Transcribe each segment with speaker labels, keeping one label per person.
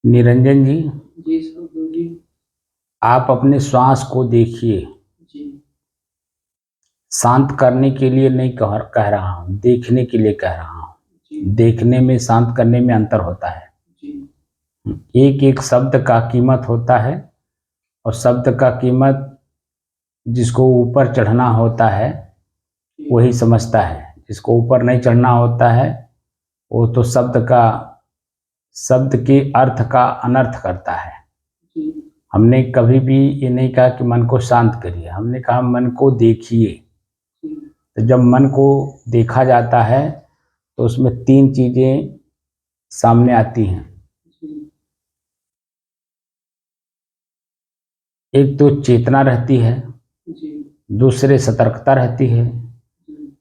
Speaker 1: निरंजन जी,
Speaker 2: जी सदगुरु जी।
Speaker 1: आप अपने श्वास को देखिए।
Speaker 2: जी
Speaker 1: शांत करने के लिए नहीं कह रहा हूँ, देखने के लिए कह रहा हूँ।
Speaker 2: जी
Speaker 1: देखने में शांत करने में अंतर होता है।
Speaker 2: जी
Speaker 1: एक एक शब्द का कीमत होता है, और शब्द का कीमत जिसको ऊपर चढ़ना होता है
Speaker 2: जी
Speaker 1: वही समझता है। जिसको ऊपर नहीं चढ़ना होता है वो तो शब्द के अर्थ का अनर्थ करता है।
Speaker 2: जी
Speaker 1: हमने कभी भी ये नहीं कहा कि मन को शांत करिए, हमने कहा मन को देखिए।
Speaker 2: जी
Speaker 1: तो जब मन को देखा जाता है तो उसमें तीन चीजें सामने आती हैं।
Speaker 2: जी
Speaker 1: एक तो चेतना रहती है,
Speaker 2: जी
Speaker 1: दूसरे सतर्कता रहती है,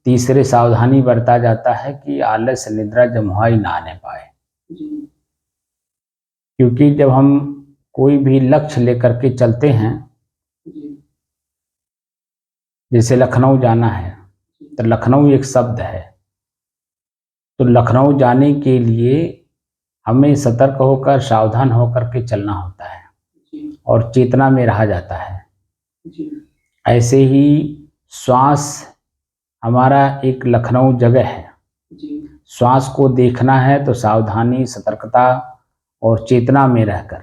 Speaker 1: तीसरे सावधानी बरता जाता है कि आलस निद्रा जमुआई ना आने पाए।
Speaker 2: जी
Speaker 1: क्योंकि जब हम कोई भी लक्ष्य लेकर के चलते हैं,
Speaker 2: जी
Speaker 1: जैसे लखनऊ जाना है तो लखनऊ एक शब्द है। तो लखनऊ जाने के लिए हमें सतर्क होकर सावधान होकर के चलना होता है
Speaker 2: जी
Speaker 1: और चेतना में रहा जाता है।
Speaker 2: जी
Speaker 1: ऐसे ही श्वास हमारा एक लखनऊ जगह है।
Speaker 2: जी
Speaker 1: श्वास को देखना है तो सावधानी, सतर्कता और चेतना में रहकर,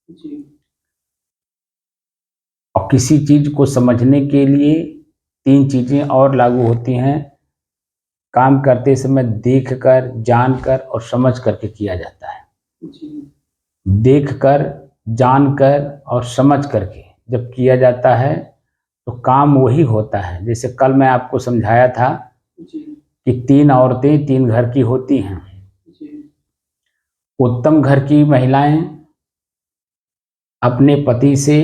Speaker 2: जी
Speaker 1: और किसी चीज को समझने के लिए तीन चीजें और लागू होती हैं। काम करते समय देखकर, जानकर और समझ करके किया जाता है।
Speaker 2: जी
Speaker 1: देखकर, जानकर और समझ करके जब किया जाता है तो काम वही होता है। जैसे कल मैं आपको समझाया था
Speaker 2: जी
Speaker 1: कि तीन औरतें तीन घर की होती हैं।
Speaker 2: जी
Speaker 1: उत्तम घर की महिलाएं अपने पति से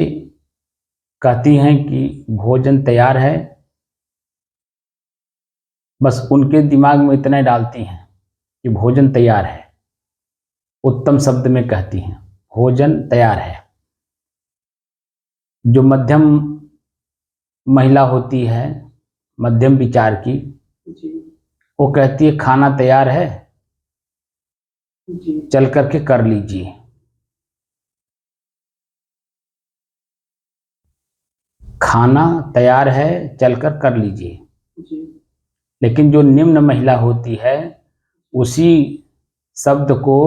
Speaker 1: कहती हैं कि भोजन तैयार है, बस उनके दिमाग में इतना डालती हैं कि भोजन तैयार है। उत्तम शब्द में कहती हैं भोजन तैयार है। जो मध्यम महिला होती है, मध्यम विचार की,
Speaker 2: जी
Speaker 1: वो कहती है खाना तैयार है,
Speaker 2: जी
Speaker 1: चल करके कर लीजिए। खाना तैयार है, चलकर कर लीजिए।
Speaker 2: जी
Speaker 1: लेकिन जो निम्न महिला होती है उसी शब्द को,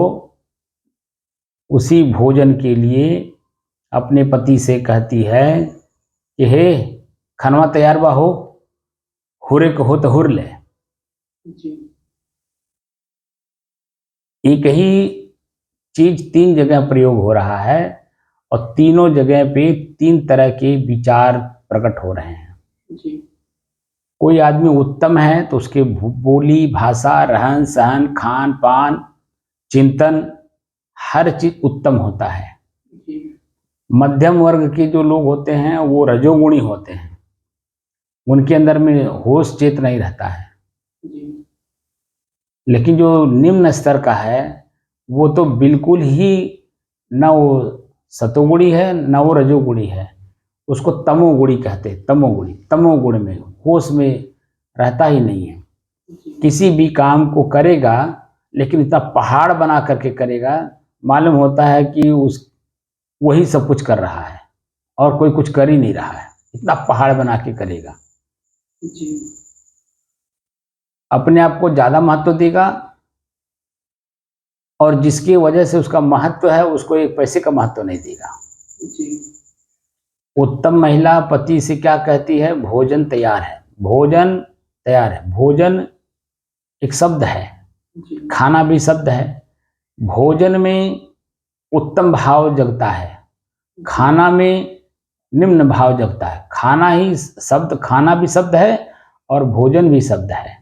Speaker 1: उसी भोजन के लिए अपने पति से कहती है कि हे खानवा तैयार बा हो, हुरे को हो तो हुर ले।
Speaker 2: जी
Speaker 1: एक ही चीज तीन जगह प्रयोग हो रहा है और तीनों जगह पे तीन तरह के विचार प्रकट हो रहे हैं।
Speaker 2: जी
Speaker 1: कोई आदमी उत्तम है तो उसके बोली, भाषा, रहन सहन, खान पान, चिंतन, हर चीज उत्तम होता है।
Speaker 2: जी
Speaker 1: मध्यम वर्ग के जो लोग होते हैं वो रजोगुणी होते हैं, उनके अंदर में होश चेत नहीं रहता है।
Speaker 2: जी
Speaker 1: लेकिन जो निम्न स्तर का है वो तो बिल्कुल ही न वो सतोगुणी है न वो रजोगुणी है, उसको तमोगुणी कहते हैं। तमोगुणी, तमोगुण में होश में रहता ही नहीं है। किसी भी काम को करेगा लेकिन इतना पहाड़ बना करके करेगा, मालूम होता है कि उस वही सब कुछ कर रहा है और कोई कुछ कर ही नहीं रहा है। इतना पहाड़ बना के करेगा,
Speaker 2: जी
Speaker 1: अपने आप को ज्यादा महत्व देगा, और जिसकी वजह से उसका महत्व है उसको एक पैसे का महत्व नहीं देगा।
Speaker 2: जी
Speaker 1: उत्तम महिला पति से क्या कहती है? भोजन तैयार है। भोजन तैयार है, भोजन एक शब्द है,
Speaker 2: जी
Speaker 1: खाना भी शब्द है। भोजन में उत्तम भाव जगता है, खाना में निम्न भाव जगता है। खाना ही शब्द, खाना भी शब्द है और भोजन भी शब्द है।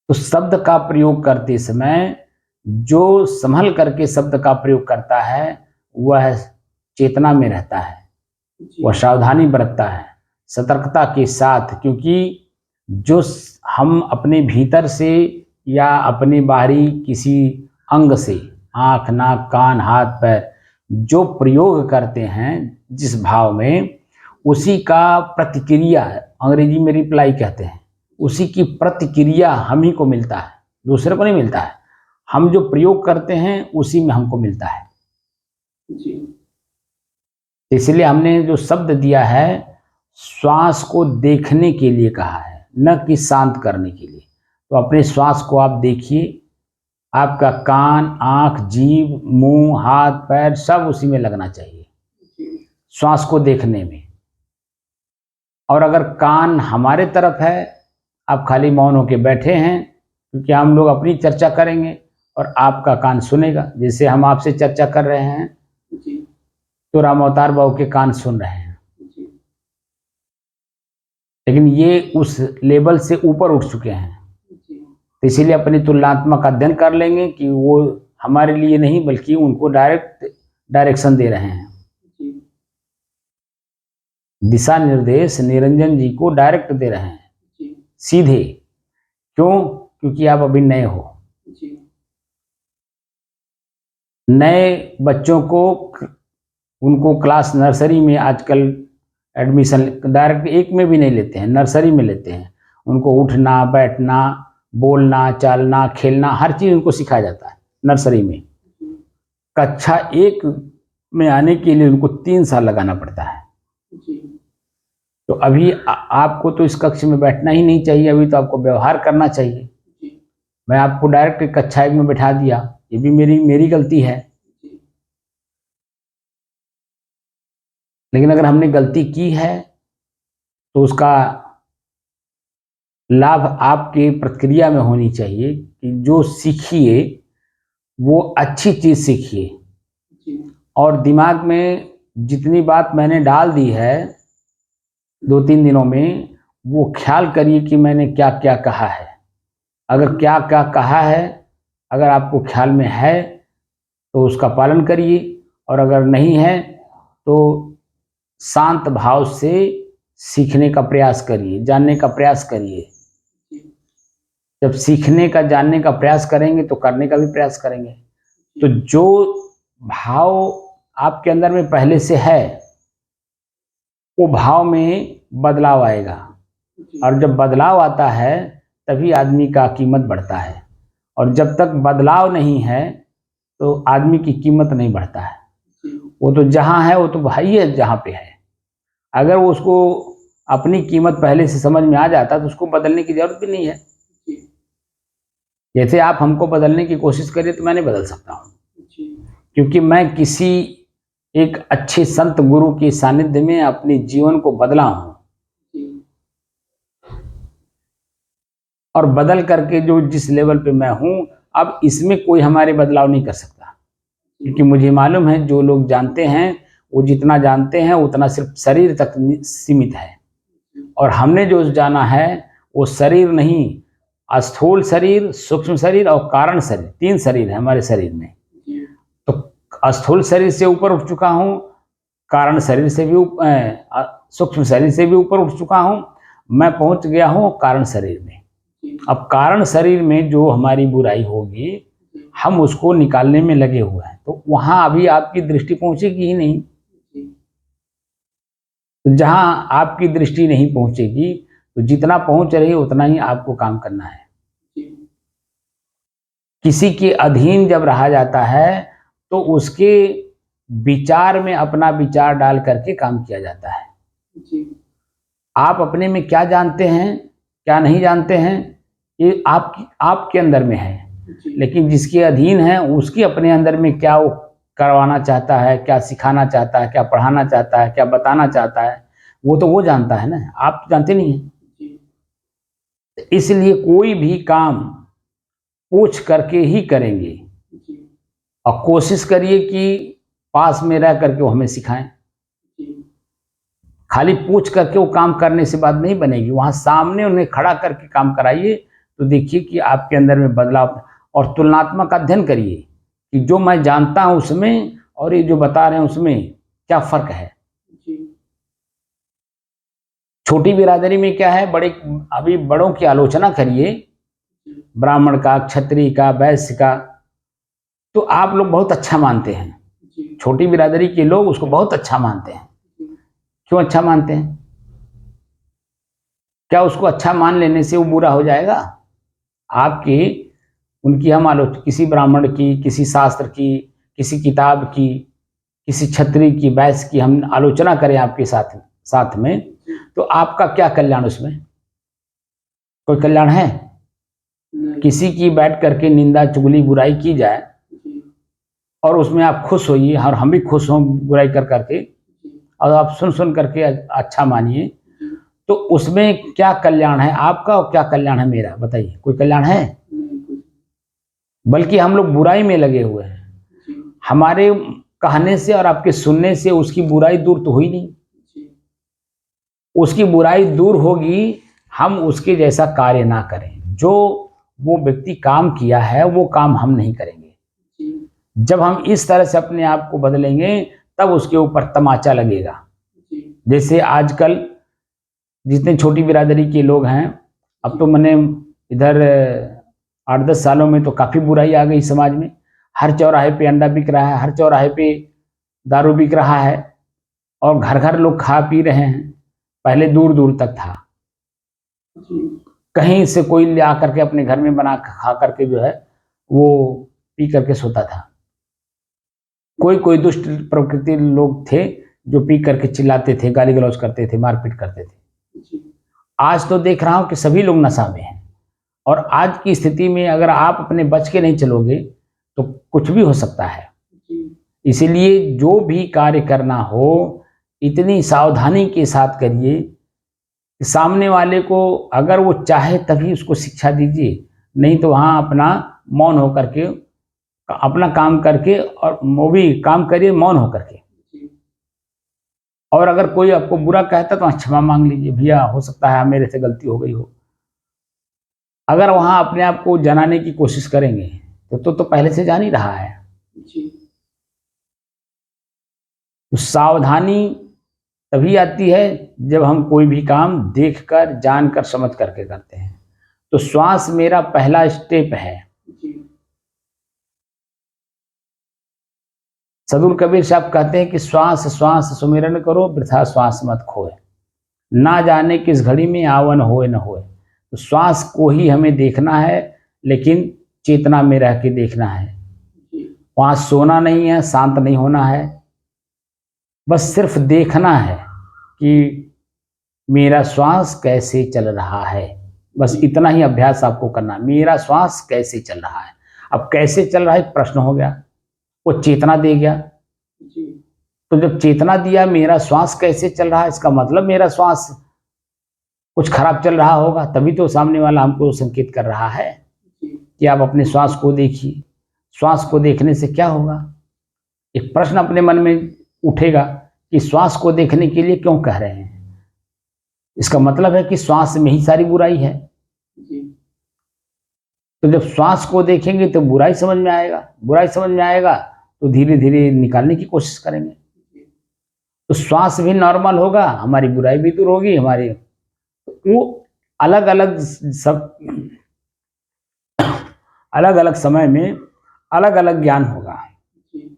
Speaker 1: तो शब्द का प्रयोग करते समय जो संभल करके शब्द का प्रयोग करता है वह चेतना में रहता है, वह सावधानी बरतता है सतर्कता के साथ। क्योंकि जो हम अपने भीतर से या अपने बाहरी किसी अंग से, आंख, नाक, कान, हाथ, पैर, जो प्रयोग करते हैं जिस भाव में, उसी का प्रतिक्रिया, अंग्रेजी में रिप्लाई कहते हैं, उसी की प्रतिक्रिया हम ही को मिलता है, दूसरे को नहीं मिलता है। हम जो प्रयोग करते हैं उसी में हमको मिलता है।
Speaker 2: जी,
Speaker 1: इसलिए हमने जो शब्द दिया है, श्वास को देखने के लिए कहा है, न कि शांत करने के लिए। तो अपने श्वास को आप देखिए, आपका कान, आँख, जीभ, मुंह, हाथ, पैर सब उसी में लगना चाहिए,
Speaker 2: जी,
Speaker 1: श्वास को देखने में। और अगर कान हमारे तरफ है, आप खाली मौन होके बैठे हैं, क्योंकि हम लोग अपनी चर्चा करेंगे और आपका कान सुनेगा। जैसे हम आपसे चर्चा कर रहे हैं
Speaker 2: जी,
Speaker 1: तो राम अवतार बाबू के कान सुन रहे हैं,
Speaker 2: जी,
Speaker 1: लेकिन ये उस लेवल से ऊपर उठ चुके हैं।
Speaker 2: जी,
Speaker 1: तो इसीलिए अपनी तुलनात्मक अध्ययन कर लेंगे कि वो हमारे लिए नहीं बल्कि उनको डायरेक्शन दे रहे हैं,
Speaker 2: जी,
Speaker 1: दिशा निर्देश निरंजन जी को डायरेक्ट दे रहे हैं,
Speaker 2: जी,
Speaker 1: सीधे। क्यों? क्योंकि आप अभी नए हो।
Speaker 2: जी,
Speaker 1: नए बच्चों को उनको क्लास नर्सरी में आजकल एडमिशन डायरेक्ट एक में भी नहीं लेते हैं, नर्सरी में लेते हैं। उनको उठना, बैठना, बोलना, चालना, खेलना, हर चीज़ उनको सिखाया जाता है नर्सरी में। कक्षा 1 में आने के लिए उनको 3 साल लगाना पड़ता है।
Speaker 2: जी,
Speaker 1: तो अभी आपको तो इस कक्ष में बैठना ही नहीं चाहिए, अभी तो आपको व्यवहार करना चाहिए।
Speaker 2: जी,
Speaker 1: मैं आपको डायरेक्ट कक्षा 1 में बैठा दिया, ये भी मेरी गलती है।
Speaker 2: जी,
Speaker 1: लेकिन अगर हमने गलती की है तो उसका लाभ आपके प्रतिक्रिया में होनी चाहिए कि जो सीखिए वो अच्छी चीज़ सीखिए।
Speaker 2: जी,
Speaker 1: और दिमाग में जितनी बात मैंने डाल दी है 2-3 दिनों में, वो ख्याल करिए कि मैंने क्या क्या कहा है। अगर क्या क्या कहा है, अगर आपको ख्याल में है तो उसका पालन करिए, और अगर नहीं है तो शांत भाव से सीखने का प्रयास करिए, जानने का प्रयास करिए।
Speaker 2: जी,
Speaker 1: जब सीखने का, जानने का प्रयास करेंगे तो करने का भी प्रयास करेंगे। तो जो भाव आपके अंदर में पहले से है, वो भाव में बदलाव आएगा,
Speaker 2: जी,
Speaker 1: और जब बदलाव आता है तभी आदमी का कीमत बढ़ता है। और जब तक बदलाव नहीं है तो आदमी की कीमत नहीं बढ़ता है।
Speaker 2: जी,
Speaker 1: वो तो जहाँ है वो तो भाई है जहाँ पे है। अगर वो उसको अपनी कीमत पहले से समझ में आ जाता तो उसको बदलने की जरूरत भी नहीं है।
Speaker 2: जी,
Speaker 1: जैसे आप हमको बदलने की कोशिश करिए तो मैं नहीं बदल सकता हूँ,
Speaker 2: जी,
Speaker 1: क्योंकि मैं किसी एक अच्छे संत गुरु के सानिध्य में अपने जीवन को बदला हूँ।
Speaker 2: जी,
Speaker 1: और बदल करके जो जिस लेवल पे मैं हूँ, अब इसमें कोई हमारे बदलाव नहीं कर सकता, क्योंकि मुझे मालूम है जो लोग जानते हैं वो जितना जानते हैं उतना सिर्फ शरीर तक सीमित है। और हमने जो जाना है वो शरीर नहीं, स्थूल शरीर, सूक्ष्म शरीर और कारण शरीर, 3 शरीर है हमारे शरीर में।
Speaker 2: जी,
Speaker 1: तो स्थूल शरीर से ऊपर उठ चुका हूँ, कारण शरीर से भी सूक्ष्म शरीर से भी ऊपर उठ चुका हूँ, मैं पहुंच गया हूँ कारण शरीर में।
Speaker 2: जी,
Speaker 1: अब कारण शरीर में जो हमारी बुराई होगी हम उसको निकालने में लगे हुए हैं, तो वहां अभी आपकी दृष्टि पहुंचेगी ही नहीं।
Speaker 2: जी,
Speaker 1: तो जहां आपकी दृष्टि नहीं पहुंचेगी तो जितना पहुंच रही है उतना ही आपको काम करना है।
Speaker 2: जी,
Speaker 1: किसी के अधीन जब रहा जाता है तो उसके विचार में अपना विचार डाल करके काम किया जाता है।
Speaker 2: जी,
Speaker 1: आप अपने में क्या जानते हैं, क्या नहीं जानते हैं, ये आपके अंदर में है।
Speaker 2: जी,
Speaker 1: लेकिन जिसके अधीन है उसके अपने अंदर में क्या वो करवाना चाहता है, क्या सिखाना चाहता है, क्या पढ़ाना चाहता है, क्या बताना चाहता है, वो तो वो जानता है ना, आप तो जानते नहीं हैं।
Speaker 2: जी,
Speaker 1: इसलिए कोई भी काम पूछ करके ही करेंगे,
Speaker 2: जी,
Speaker 1: और कोशिश करिए कि पास में रह करके वो हमें सिखाएं।
Speaker 2: जी,
Speaker 1: खाली पूछ करके वो काम करने से बात नहीं बनेगी, वहाँ सामने उन्हें खड़ा करके काम कराइए, तो देखिए कि आपके अंदर में बदलाव। और तुलनात्मक अध्ययन करिए कि जो मैं जानता हूँ उसमें और ये जो बता रहे हैं उसमें क्या फ़र्क है।
Speaker 2: जी,
Speaker 1: छोटी बिरादरी में क्या है, बड़े अभी बड़ों की आलोचना करिए, ब्राह्मण का, क्षत्रिय का, वैश्य का, तो आप लोग बहुत अच्छा मानते हैं।
Speaker 2: जी,
Speaker 1: छोटी बिरादरी के लोग उसको बहुत अच्छा मानते हैं। क्यों अच्छा मानते हैं? क्या उसको अच्छा मान लेने से वो बुरा हो जाएगा? आपकी उनकी हम आलोचना, किसी ब्राह्मण की, किसी शास्त्र की, किसी किताब की, किसी क्षत्रिय की, वैश्य की हम आलोचना करें आपके साथ साथ में, तो आपका क्या कल्याण उसमें? कोई कल्याण है?
Speaker 2: नहीं।
Speaker 1: किसी की बैठ करके निंदा चुगली बुराई की जाए
Speaker 2: जी,
Speaker 1: और उसमें आप खुश होइए और हम भी खुश हों बुराई कर करके,
Speaker 2: जी,
Speaker 1: और आप सुन सुन करके अच्छा मानिए,
Speaker 2: जी,
Speaker 1: तो उसमें क्या कल्याण है आपका और क्या कल्याण है मेरा? बताइए, कोई कल्याण है?
Speaker 2: नहीं कुछ।
Speaker 1: बल्कि हम लोग बुराई में लगे हुए हैं।
Speaker 2: जी,
Speaker 1: हमारे कहने से और आपके सुनने से उसकी बुराई दूर तो हुई नहीं।
Speaker 2: जी,
Speaker 1: उसकी बुराई दूर होगी, हम उसके जैसा कार्य ना करें। जो वो व्यक्ति काम किया है वो काम हम नहीं करेंगे।
Speaker 2: जी,
Speaker 1: जब हम इस तरह से अपने आप को बदलेंगे तब उसके ऊपर तमाचा लगेगा।
Speaker 2: जी,
Speaker 1: जैसे आजकल जितने छोटी बिरादरी के लोग हैं, अब तो मैंने इधर 8-10 सालों में तो काफ़ी बुराई आ गई समाज में। हर चौराहे पे अंडा बिक रहा है, हर चौराहे पे दारू बिक रहा है और घर-घर लोग खा पी रहे हैं। पहले दूर-दूर तक था।
Speaker 2: जी,
Speaker 1: कहीं से कोई ले आकर के अपने घर में बना खा करके जो है वो पी करके सोता था। कोई-कोई दुष्ट प्रकृति लोग थे जो पी करके चिल्लाते थे, गाली-गलौज करते थे, मारपीट करते थे।
Speaker 2: जी,
Speaker 1: आज तो देख रहा हूँ कि सभी लोग नशा में हैं और आज की स्थिति में अगर आप अपने बच के नहीं चलोगे तो कुछ भी हो सकता है।
Speaker 2: जी,
Speaker 1: इसीलिए जो भी कार्य करना हो इतनी सावधानी के साथ करिए कि सामने वाले को अगर वो चाहे तभी उसको शिक्षा दीजिए, नहीं तो वहाँ अपना मौन होकर के अपना काम करके, और वो भी काम करिए मौन होकर के।
Speaker 2: जी,
Speaker 1: और अगर कोई आपको बुरा कहता तो क्षमा मांग लीजिए, भैया हो सकता है मेरे से गलती हो गई हो। अगर वहाँ अपने आप को जनाने की कोशिश करेंगे तो पहले से जान ही रहा है।
Speaker 2: जी,
Speaker 1: तो सावधानी तभी आती है जब हम कोई भी काम देखकर जानकर समझ करके करते हैं। तो श्वास मेरा पहला स्टेप है।
Speaker 2: जी,
Speaker 1: सदुल कबीर साहब कहते हैं कि श्वास श्वास सुमिरन करो, वृथा श्वास मत खोए, ना जाने किस घड़ी में आवन होए न होए। तो श्वास को ही हमें देखना है, लेकिन चेतना में रह के देखना है।
Speaker 2: जी,
Speaker 1: वहाँ सोना नहीं है, शांत नहीं होना है, बस सिर्फ देखना है कि मेरा श्वास कैसे चल रहा है। बस इतना ही अभ्यास आपको करना है, मेरा श्वास कैसे चल रहा है। अब कैसे चल रहा है एक प्रश्न हो गया, वो चेतना दे गया।
Speaker 2: जी,
Speaker 1: तो जब चेतना दिया मेरा श्वास कैसे चल रहा है, इसका मतलब मेरा श्वास कुछ खराब चल रहा होगा, तभी तो सामने वाला हमको संकेत कर रहा है
Speaker 2: जी,
Speaker 1: कि आप अपने श्वास को देखिए। श्वास को देखने से क्या होगा? एक प्रश्न अपने मन में उठेगा कि श्वास को देखने के लिए क्यों कह रहे हैं? इसका मतलब है कि श्वास में ही सारी बुराई है।
Speaker 2: जी,
Speaker 1: तो जब श्वास को देखेंगे तो बुराई समझ में आएगा, बुराई समझ में आएगा तो धीरे धीरे निकालने की कोशिश करेंगे। तो श्वास भी नॉर्मल होगा, हमारी बुराई भी दूर होगी, हमारी वो अलग अलग सब अलग अलग समय में अलग अलग ज्ञान होगा।
Speaker 2: जी,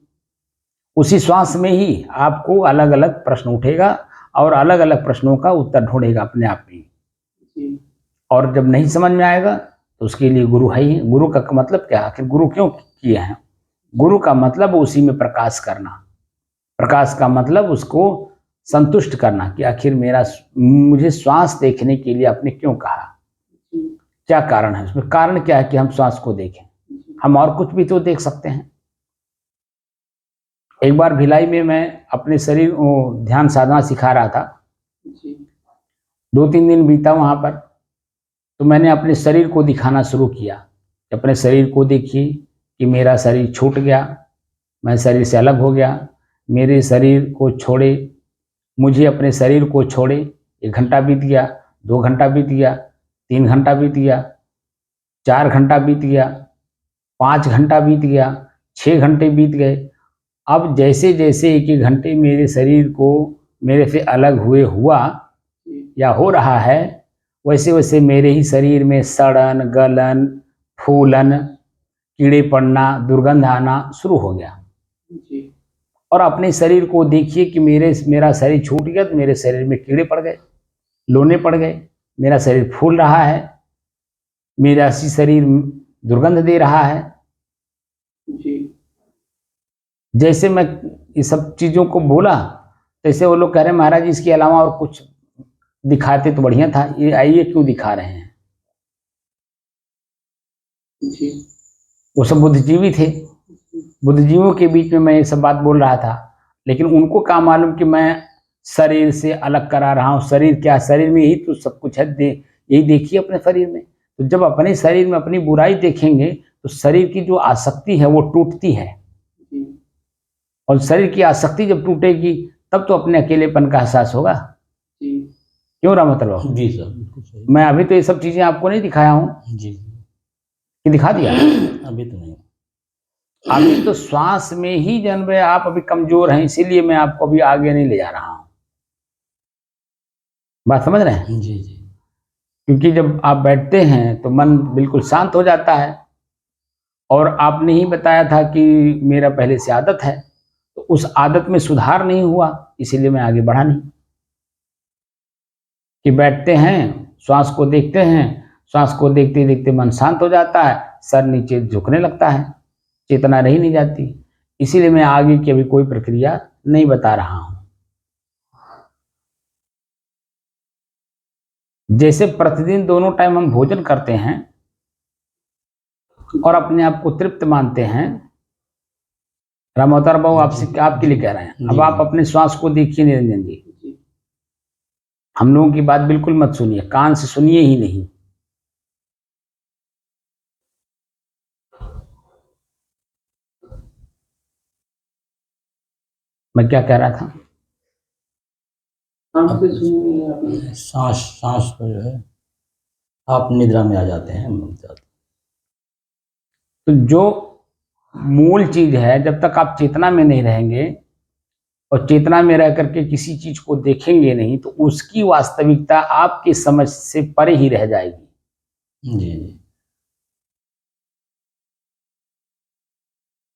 Speaker 1: उसी श्वास में ही आपको अलग अलग प्रश्न उठेगा और अलग अलग प्रश्नों का उत्तर ढूंढेगा अपने आप में।
Speaker 2: जी,
Speaker 1: और जब नहीं समझ में आएगा तो उसके लिए गुरु है ही। गुरु का मतलब क्या, आखिर गुरु क्यों किए हैं? गुरु का मतलब उसी में प्रकाश करना। प्रकाश का मतलब उसको संतुष्ट करना कि आखिर मुझे श्वास देखने के लिए आपने क्यों कहा,
Speaker 2: जी,
Speaker 1: क्या कारण है उसमें? कारण क्या है कि हम श्वास को देखें? हम और कुछ भी तो देख सकते हैं। एक बार भिलाई में मैं अपने शरीर को ध्यान साधना सिखा रहा था।
Speaker 2: जी,
Speaker 1: 2-3 दिन बीता वहाँ पर, तो मैंने अपने शरीर को दिखाना शुरू किया। अपने शरीर को देखिए कि मेरा शरीर छूट गया, मैं शरीर से अलग हो गया। मेरे शरीर को छोड़े, मुझे अपने शरीर को छोड़े 1 घंटा बीत गया, 2 घंटा बीत गया, 3 घंटा बीत गया, 4 घंटा बीत गया, 5 घंटा बीत गया, 6 घंटे बीत गए। अब जैसे-जैसे 1-1 घंटे मेरे शरीर को मेरे से अलग हुए हुआ
Speaker 2: जी,
Speaker 1: या हो रहा है, वैसे-वैसे मेरे ही शरीर में सड़न, गलन, फूलन, कीड़े पड़ना, दुर्गंध आना शुरू हो गया।
Speaker 2: जी,
Speaker 1: और अपने शरीर को देखिए कि मेरा शरीर छूट गया तो मेरे शरीर में कीड़े पड़ गए, लोने पड़ गए, मेरा शरीर फूल रहा है, मेरा सी शरीर दुर्गंध दे रहा है।
Speaker 2: जी
Speaker 1: जैसे मैं ये सब चीज़ों को बोला, तैसे वो लोग कह रहे हैं महाराज इसके अलावा और कुछ दिखाते तो बढ़िया था, ये क्यों दिखा रहे हैं।
Speaker 2: जी
Speaker 1: वो सब बुद्धिजीवी थे, बुद्धिजीवियों के बीच में मैं ये सब बात बोल रहा था, लेकिन उनको क्या मालूम कि मैं शरीर से अलग करा रहा हूँ। शरीर क्या, शरीर में यही तो सब कुछ है, यही देखिए अपने शरीर में। तो जब अपने शरीर में अपनी बुराई देखेंगे तो शरीर की जो आसक्ति है वो टूटती है,
Speaker 2: जी
Speaker 1: और शरीर की आसक्ति जब टूटेगी तब तो अपने अकेलेपन का एहसास होगा।
Speaker 2: जी
Speaker 1: क्यों रामतल बाबू?
Speaker 3: जी सर, बिल्कुल सही।
Speaker 1: मैं अभी तो ये सब चीज़ें आपको नहीं दिखाया हूँ
Speaker 3: जी
Speaker 1: कि दिखा दिया।
Speaker 3: अभी तो नहीं।
Speaker 1: अभी तो श्वास में ही जन्म है, आप अभी कमजोर हैं, इसीलिए मैं आपको अभी आगे नहीं ले जा रहा हूँ। बात समझ रहे हैं?
Speaker 3: जी जी
Speaker 1: क्योंकि जब आप बैठते हैं तो मन बिल्कुल शांत हो जाता है, और आपने ही बताया था कि मेरा पहले से आदत है, तो उस आदत में सुधार नहीं हुआ, इसीलिए मैं आगे बढ़ा नहीं। कि बैठते हैं, श्वास को देखते हैं, श्वास को देखते देखते मन शांत हो जाता है, सर नीचे झुकने लगता है, चेतना रही नहीं जाती। इसीलिए मैं आगे की अभी कोई प्रक्रिया नहीं बता रहा हूं। जैसे प्रतिदिन दोनों टाइम हम भोजन करते हैं और अपने आप को तृप्त मानते हैं, राम अवतार बाबू आपसे आपके लिए कह रहे हैं। अब आप अपने श्वास को देखिए निरंजन जी,
Speaker 2: जी
Speaker 1: हम लोगों की बात बिल्कुल मत सुनिए, कान से सुनिए ही नहीं। मैं क्या कह रहा था?
Speaker 2: कान से सुनिए आप।
Speaker 3: सांस सांस पर जो है आप निद्रा में आ जाते हैं, हम जाते
Speaker 1: तो जो मूल चीज है, जब तक आप चेतना में नहीं रहेंगे और चेतना में रह करके किसी चीज को देखेंगे नहीं, तो उसकी वास्तविकता आपकी समझ से परे ही रह जाएगी।
Speaker 3: हैं। जी जी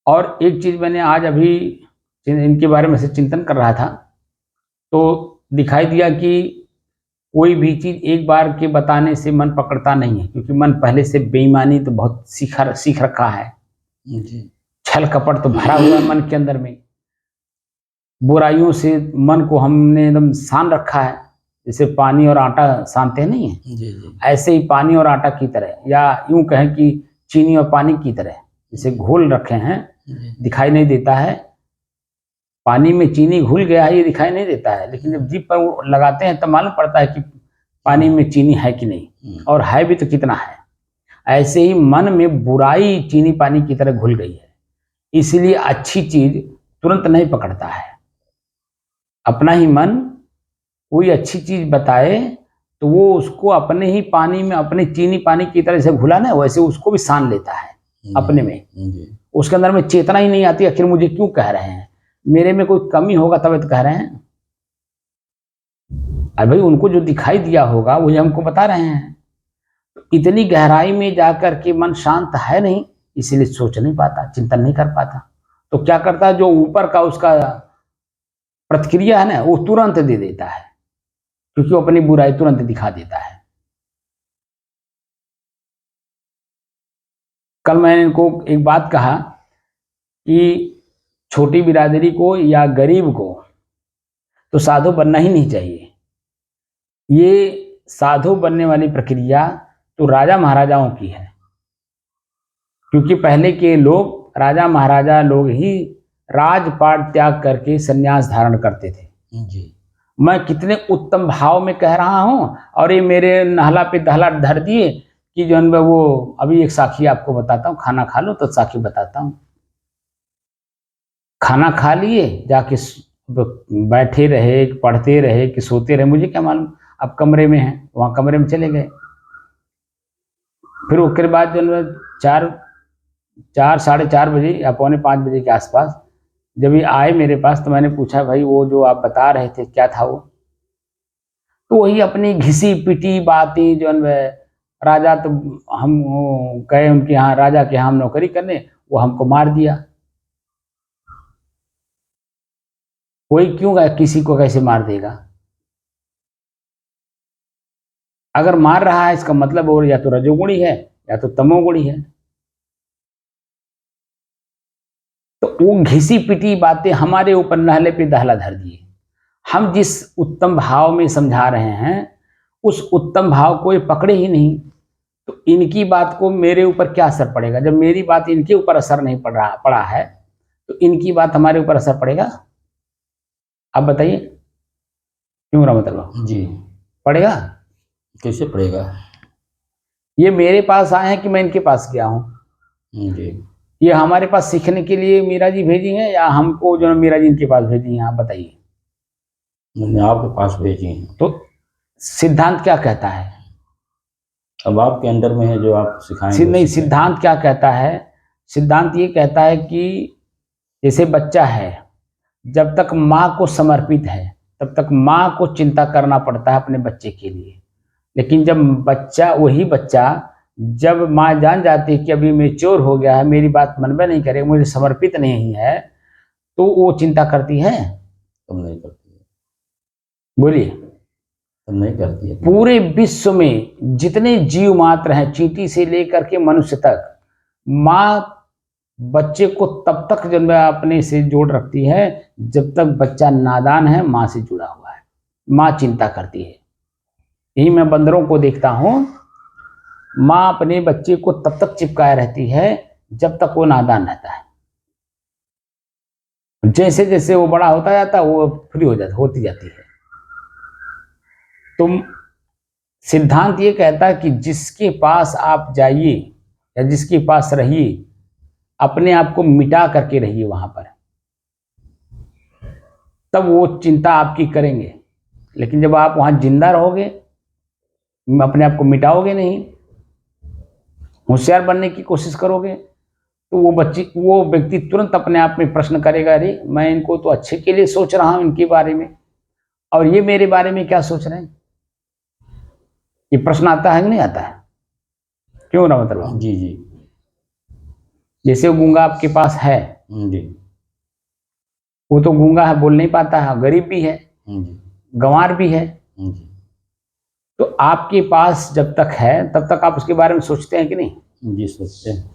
Speaker 1: और एक चीज मैंने आज अभी इनके बारे में से चिंतन कर रहा था, तो दिखाई दिया कि कोई भी चीज एक बार के बताने से मन पकड़ता नहीं है, क्योंकि मन पहले से बेईमानी तो बहुत सीख रखा है।
Speaker 3: जी
Speaker 1: छल कपट तो भरा हुआ है मन के अंदर में, बुराइयों से मन को हमने एकदम सान रखा है। जैसे पानी और आटा सानते नहीं है,
Speaker 3: जी जी
Speaker 1: ऐसे ही पानी और आटा की तरह, या यूं कहें कि चीनी और पानी की तरह, जैसे घोल रखे हैं,
Speaker 3: जी
Speaker 1: दिखाई नहीं देता है। पानी में चीनी घुल गया है ये दिखाई नहीं देता है, लेकिन जब जीभ पर वो लगाते हैं तब मालूम पड़ता है कि पानी में चीनी है कि नहीं, और है भी तो कितना है। ऐसे ही मन में बुराई चीनी पानी की तरह घुल गई है, इसलिए अच्छी चीज तुरंत नहीं पकड़ता है। अपना ही मन कोई अच्छी चीज बताए तो वो उसको अपने ही पानी में, अपने चीनी पानी की तरह से घुला ना, वैसे उसको भी सान लेता है अपने में।
Speaker 3: जी
Speaker 1: उसके अंदर में चेतना ही नहीं आती, आखिर मुझे क्यों कह रहे हैं, मेरे में कोई कमी होगा तब तो कह रहे हैं। अरे भाई उनको जो दिखाई दिया होगा वही हमको बता रहे हैं। इतनी गहराई में जाकर के मन शांत है नहीं, इसीलिए सोच नहीं पाता, चिंतन नहीं कर पाता। तो क्या करता है, जो ऊपर का उसका प्रतिक्रिया है ना, वो तुरंत दे देता है, क्योंकि वो अपनी बुराई तुरंत दिखा देता है। कल मैंने इनको एक बात कहा कि छोटी बिरादरी को या गरीब को तो साधु बनना ही नहीं चाहिए। ये साधु बनने वाली प्रक्रिया तो राजा महाराजाओं की है, क्योंकि पहले के लोग, राजा महाराजा लोग ही राजपाट त्याग करके संन्यास धारण करते थे।
Speaker 3: जी
Speaker 1: मैं कितने उत्तम भाव में कह रहा हूं, और ये मेरे नहला पे दहला धर दिए कि जो है वो, अभी एक साखी आपको बताता हूँ, खाना खा लो तो साखी बताता हूँ। खाना खा लिए, जाके बैठे रहे, पढ़ते रहे कि सोते रहे, मुझे क्या मालूम। अब कमरे में हैं, वहाँ कमरे में चले गए। फिर उसके बाद जो है 4-4:30 बजे या 4:45 बजे के आसपास जब ये आए मेरे पास, तो मैंने पूछा भाई वो जो आप बता रहे थे क्या था वो? तो वही अपनी घिसी पिटी बातें, जो है राजा तो हम गए उनके यहाँ, राजा के यहाँ हम नौकरी करने, वो हमको मार दिया। कोई क्यों किसी को कैसे मार देगा? अगर मार रहा है इसका मतलब और या तो रजोगुणी है या तो तमोगुणी है। तो वो घिसी पिटी बातें हमारे ऊपर नहले पे दहला धर दिए। हम जिस उत्तम भाव में समझा रहे हैं उस उत्तम भाव को ये पकड़े ही नहीं, तो इनकी बात को मेरे ऊपर क्या असर पड़ेगा? जब मेरी बात इनके ऊपर असर नहीं पड़ा है तो इनकी बात हमारे ऊपर असर पड़ेगा? आप बताइए, क्यों रमत बाबू?
Speaker 3: जी,
Speaker 1: पड़ेगा?
Speaker 3: कैसे पड़ेगा?
Speaker 1: ये मेरे पास आए हैं कि मैं इनके पास गया हूँ?
Speaker 3: जी,
Speaker 1: ये हमारे पास सीखने के लिए मीरा जी भेजी हैं या हमको जो मीरा जी इनके पास भेजी हैं? आप बताइए।
Speaker 3: मैंने आपके पास भेजी हैं।
Speaker 1: तो सिद्धांत क्या कहता है?
Speaker 3: अब आपके अंडर में है, जो आप सिखाएंगे
Speaker 1: नहीं,
Speaker 3: उसी का।
Speaker 1: सिद्धांत क्या कहता है? सिद्धांत ये कहता है कि जैसे बच्चा है, जब तक माँ को समर्पित है तब तक माँ को चिंता करना पड़ता है अपने बच्चे के लिए। लेकिन जब वही बच्चा जब माँ जान जाती है कि अभी मैच्योर हो गया है, मेरी बात मन में नहीं करेगा, मुझे समर्पित नहीं है, तो वो चिंता करती है?
Speaker 3: तब नहीं करती है।
Speaker 1: बोलिए।
Speaker 3: तब नहीं करती है।
Speaker 1: पूरे विश्व में जितने जीव मात्र हैं, चींटी से लेकर के मनुष्य तक, माँ बच्चे को तब तक जब अपने से जोड़ रखती है जब तक बच्चा नादान है, माँ से जुड़ा हुआ है। माँ चिंता करती है। यही मैं बंदरों को देखता हूँ, माँ अपने बच्चे को तब तक चिपकाए रहती है जब तक वो नादान रहता है। जैसे जैसे वो बड़ा होता जाता है वो फ्री होती जाती है। तो सिद्धांत ये कहता है कि जिसके पास आप जाइए या जिसके पास रहिए, अपने आप को मिटा करके रहिए वहां पर, तब वो चिंता आपकी करेंगे। लेकिन जब आप वहां जिंदा रहोगे, अपने आप को मिटाओगे नहीं, होशियार बनने की कोशिश करोगे, तो वो व्यक्ति तुरंत अपने आप में प्रश्न करेगा, अरे मैं इनको तो अच्छे के लिए सोच रहा हूं इनके बारे में, और ये मेरे बारे में क्या सोच रहे हैं? ये प्रश्न आता है कि नहीं आता है? क्यों ना मतलब?
Speaker 3: जी जी
Speaker 1: जैसे वो गूंगा आपके पास है,
Speaker 3: जी
Speaker 1: वो तो गूंगा है, बोल नहीं पाता है, गरीब भी है,
Speaker 3: जी
Speaker 1: गंवार भी है,
Speaker 3: जी
Speaker 1: तो आपके पास जब तक है तब तक आप उसके बारे में सोचते हैं कि नहीं?
Speaker 3: जी, सोचते हैं।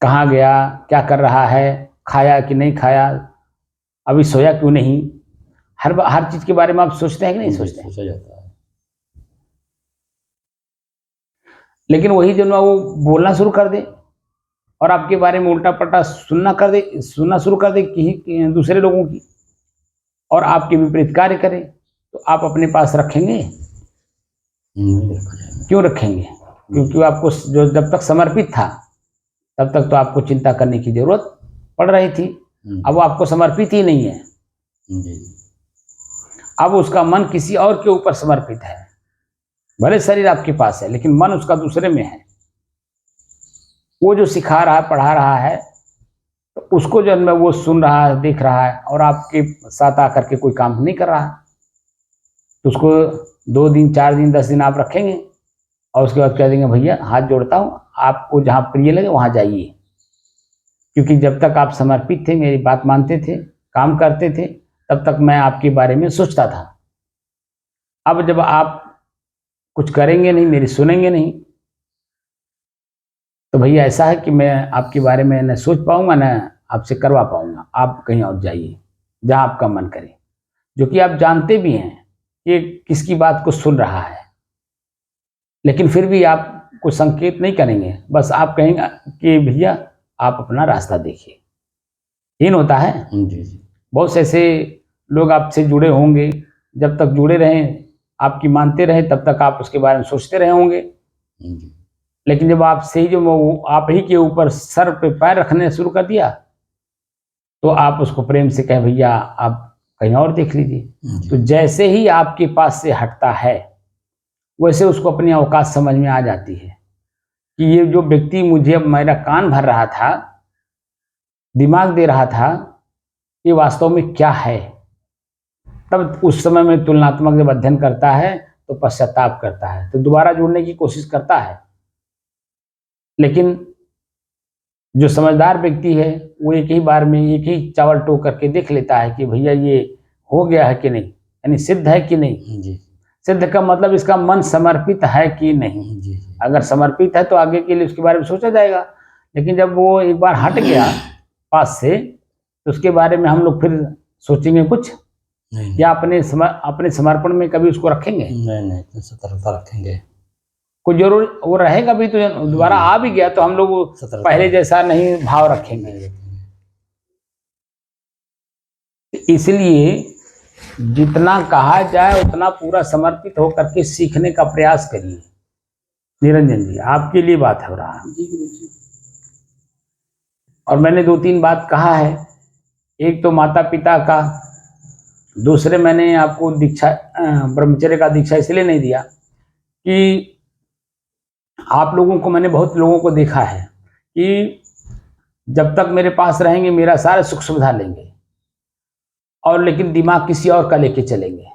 Speaker 1: कहाँ गया, क्या कर रहा है, खाया कि नहीं खाया, अभी सोया क्यों नहीं, हर चीज के बारे में आप सोचते हैं कि नहीं सोचते हैं?
Speaker 3: सोचा जाता है।
Speaker 1: लेकिन वही जो ना वो बोलना शुरू कर दे और आपके बारे में उल्टा पल्टा सुनना शुरू कर दे कि दूसरे लोगों की, और आपके विपरीत कार्य करे, तो आप अपने पास रखेंगे?
Speaker 3: नहीं रखा जाएगा।
Speaker 1: क्यों रखेंगे? क्योंकि आपको जो जब तक समर्पित था तब तक तो आपको चिंता करने की जरूरत पड़ रही थी। अब वो आपको समर्पित ही नहीं है,
Speaker 3: जी
Speaker 1: अब उसका मन किसी और के ऊपर समर्पित है। भले शरीर आपके पास है लेकिन मन उसका दूसरे में है। वो जो सिखा रहा है, पढ़ा रहा है, तो उसको जो है वो सुन रहा है, देख रहा है, और आपके साथ आकर के कोई काम नहीं कर रहा है, तो उसको 2 दिन 4 दिन 10 दिन आप रखेंगे और उसके बाद कह देंगे भैया हाथ जोड़ता हूँ, आपको जहाँ प्रिय लगे वहाँ जाइए। क्योंकि जब तक आप समर्पित थे, मेरी बात मानते थे, काम करते थे, तब तक मैं आपके बारे में सोचता था। अब जब आप कुछ करेंगे नहीं, मेरी सुनेंगे नहीं, तो भैया ऐसा है कि मैं आपके बारे में न सोच पाऊंगा न आपसे करवा पाऊंगा। आप कहीं और जाइए जहाँ आपका मन करे, जो कि आप जानते भी हैं कि किसकी बात को सुन रहा है, लेकिन फिर भी आप को संकेत नहीं करेंगे, बस आप कहेंगे कि भैया आप अपना रास्ता देखिए। हीन होता है।
Speaker 3: जी जी
Speaker 1: बहुत से ऐसे लोग आपसे जुड़े होंगे, जब तक जुड़े रहें, आपकी मानते रहे, तब तक आप उसके बारे में सोचते रहे होंगे।
Speaker 3: जी
Speaker 1: लेकिन जब आपसे ही जो आप ही के ऊपर सर पे पैर रखने शुरू कर दिया, तो आप उसको प्रेम से कहे भैया आप कहीं और देख लीजिए। तो जैसे ही आपके पास से हटता है, वैसे उसको अपनी औकात समझ में आ जाती है कि ये जो व्यक्ति मुझे अब मेरा कान भर रहा था, दिमाग दे रहा था, ये वास्तव में क्या है। तब उस समय में तुलनात्मक जब अध्ययन करता है तो पश्चाताप करता है, तो दोबारा जुड़ने की कोशिश करता है। लेकिन जो समझदार व्यक्ति है वो एक ही बार में एक ही चावल टोक करके देख लेता है कि भैया ये हो गया है कि नहीं, यानी सिद्ध है कि नहीं।
Speaker 3: जी
Speaker 1: सिद्ध का मतलब इसका मन समर्पित है कि नहीं।
Speaker 3: जी
Speaker 1: अगर समर्पित है तो आगे के लिए उसके बारे में सोचा जाएगा। लेकिन जब वो एक बार हट गया पास से, तो उसके बारे में हम लोग फिर सोचेंगे कुछ,
Speaker 3: नहीं
Speaker 1: या अपने समर्पण में कभी उसको रखेंगे?
Speaker 3: नहीं नहीं, तो सतर्कता रखेंगे।
Speaker 1: कोई जरूर वो रहेगा भी, तो दोबारा आ भी गया तो हम लोग
Speaker 3: सतर्कता
Speaker 1: पहले जैसा नहीं भाव रखेंगे।
Speaker 3: नहीं रखेंगे।
Speaker 1: इसलिए जितना कहा जाए उतना पूरा समर्पित होकर के सीखने का प्रयास करिए। निरंजन जी, आपके लिए बात हो रहा है।
Speaker 2: जी गुरुजी।
Speaker 1: और मैंने 2-3 बात कहा है, एक तो माता पिता का, दूसरे मैंने आपको दीक्षा ब्रह्मचर्य का दीक्षा इसलिए नहीं दिया कि आप लोगों को, मैंने बहुत लोगों को देखा है कि जब तक मेरे पास रहेंगे मेरा सारा सुख सुविधा लेंगे, और लेकिन दिमाग किसी और का लेके चलेंगे।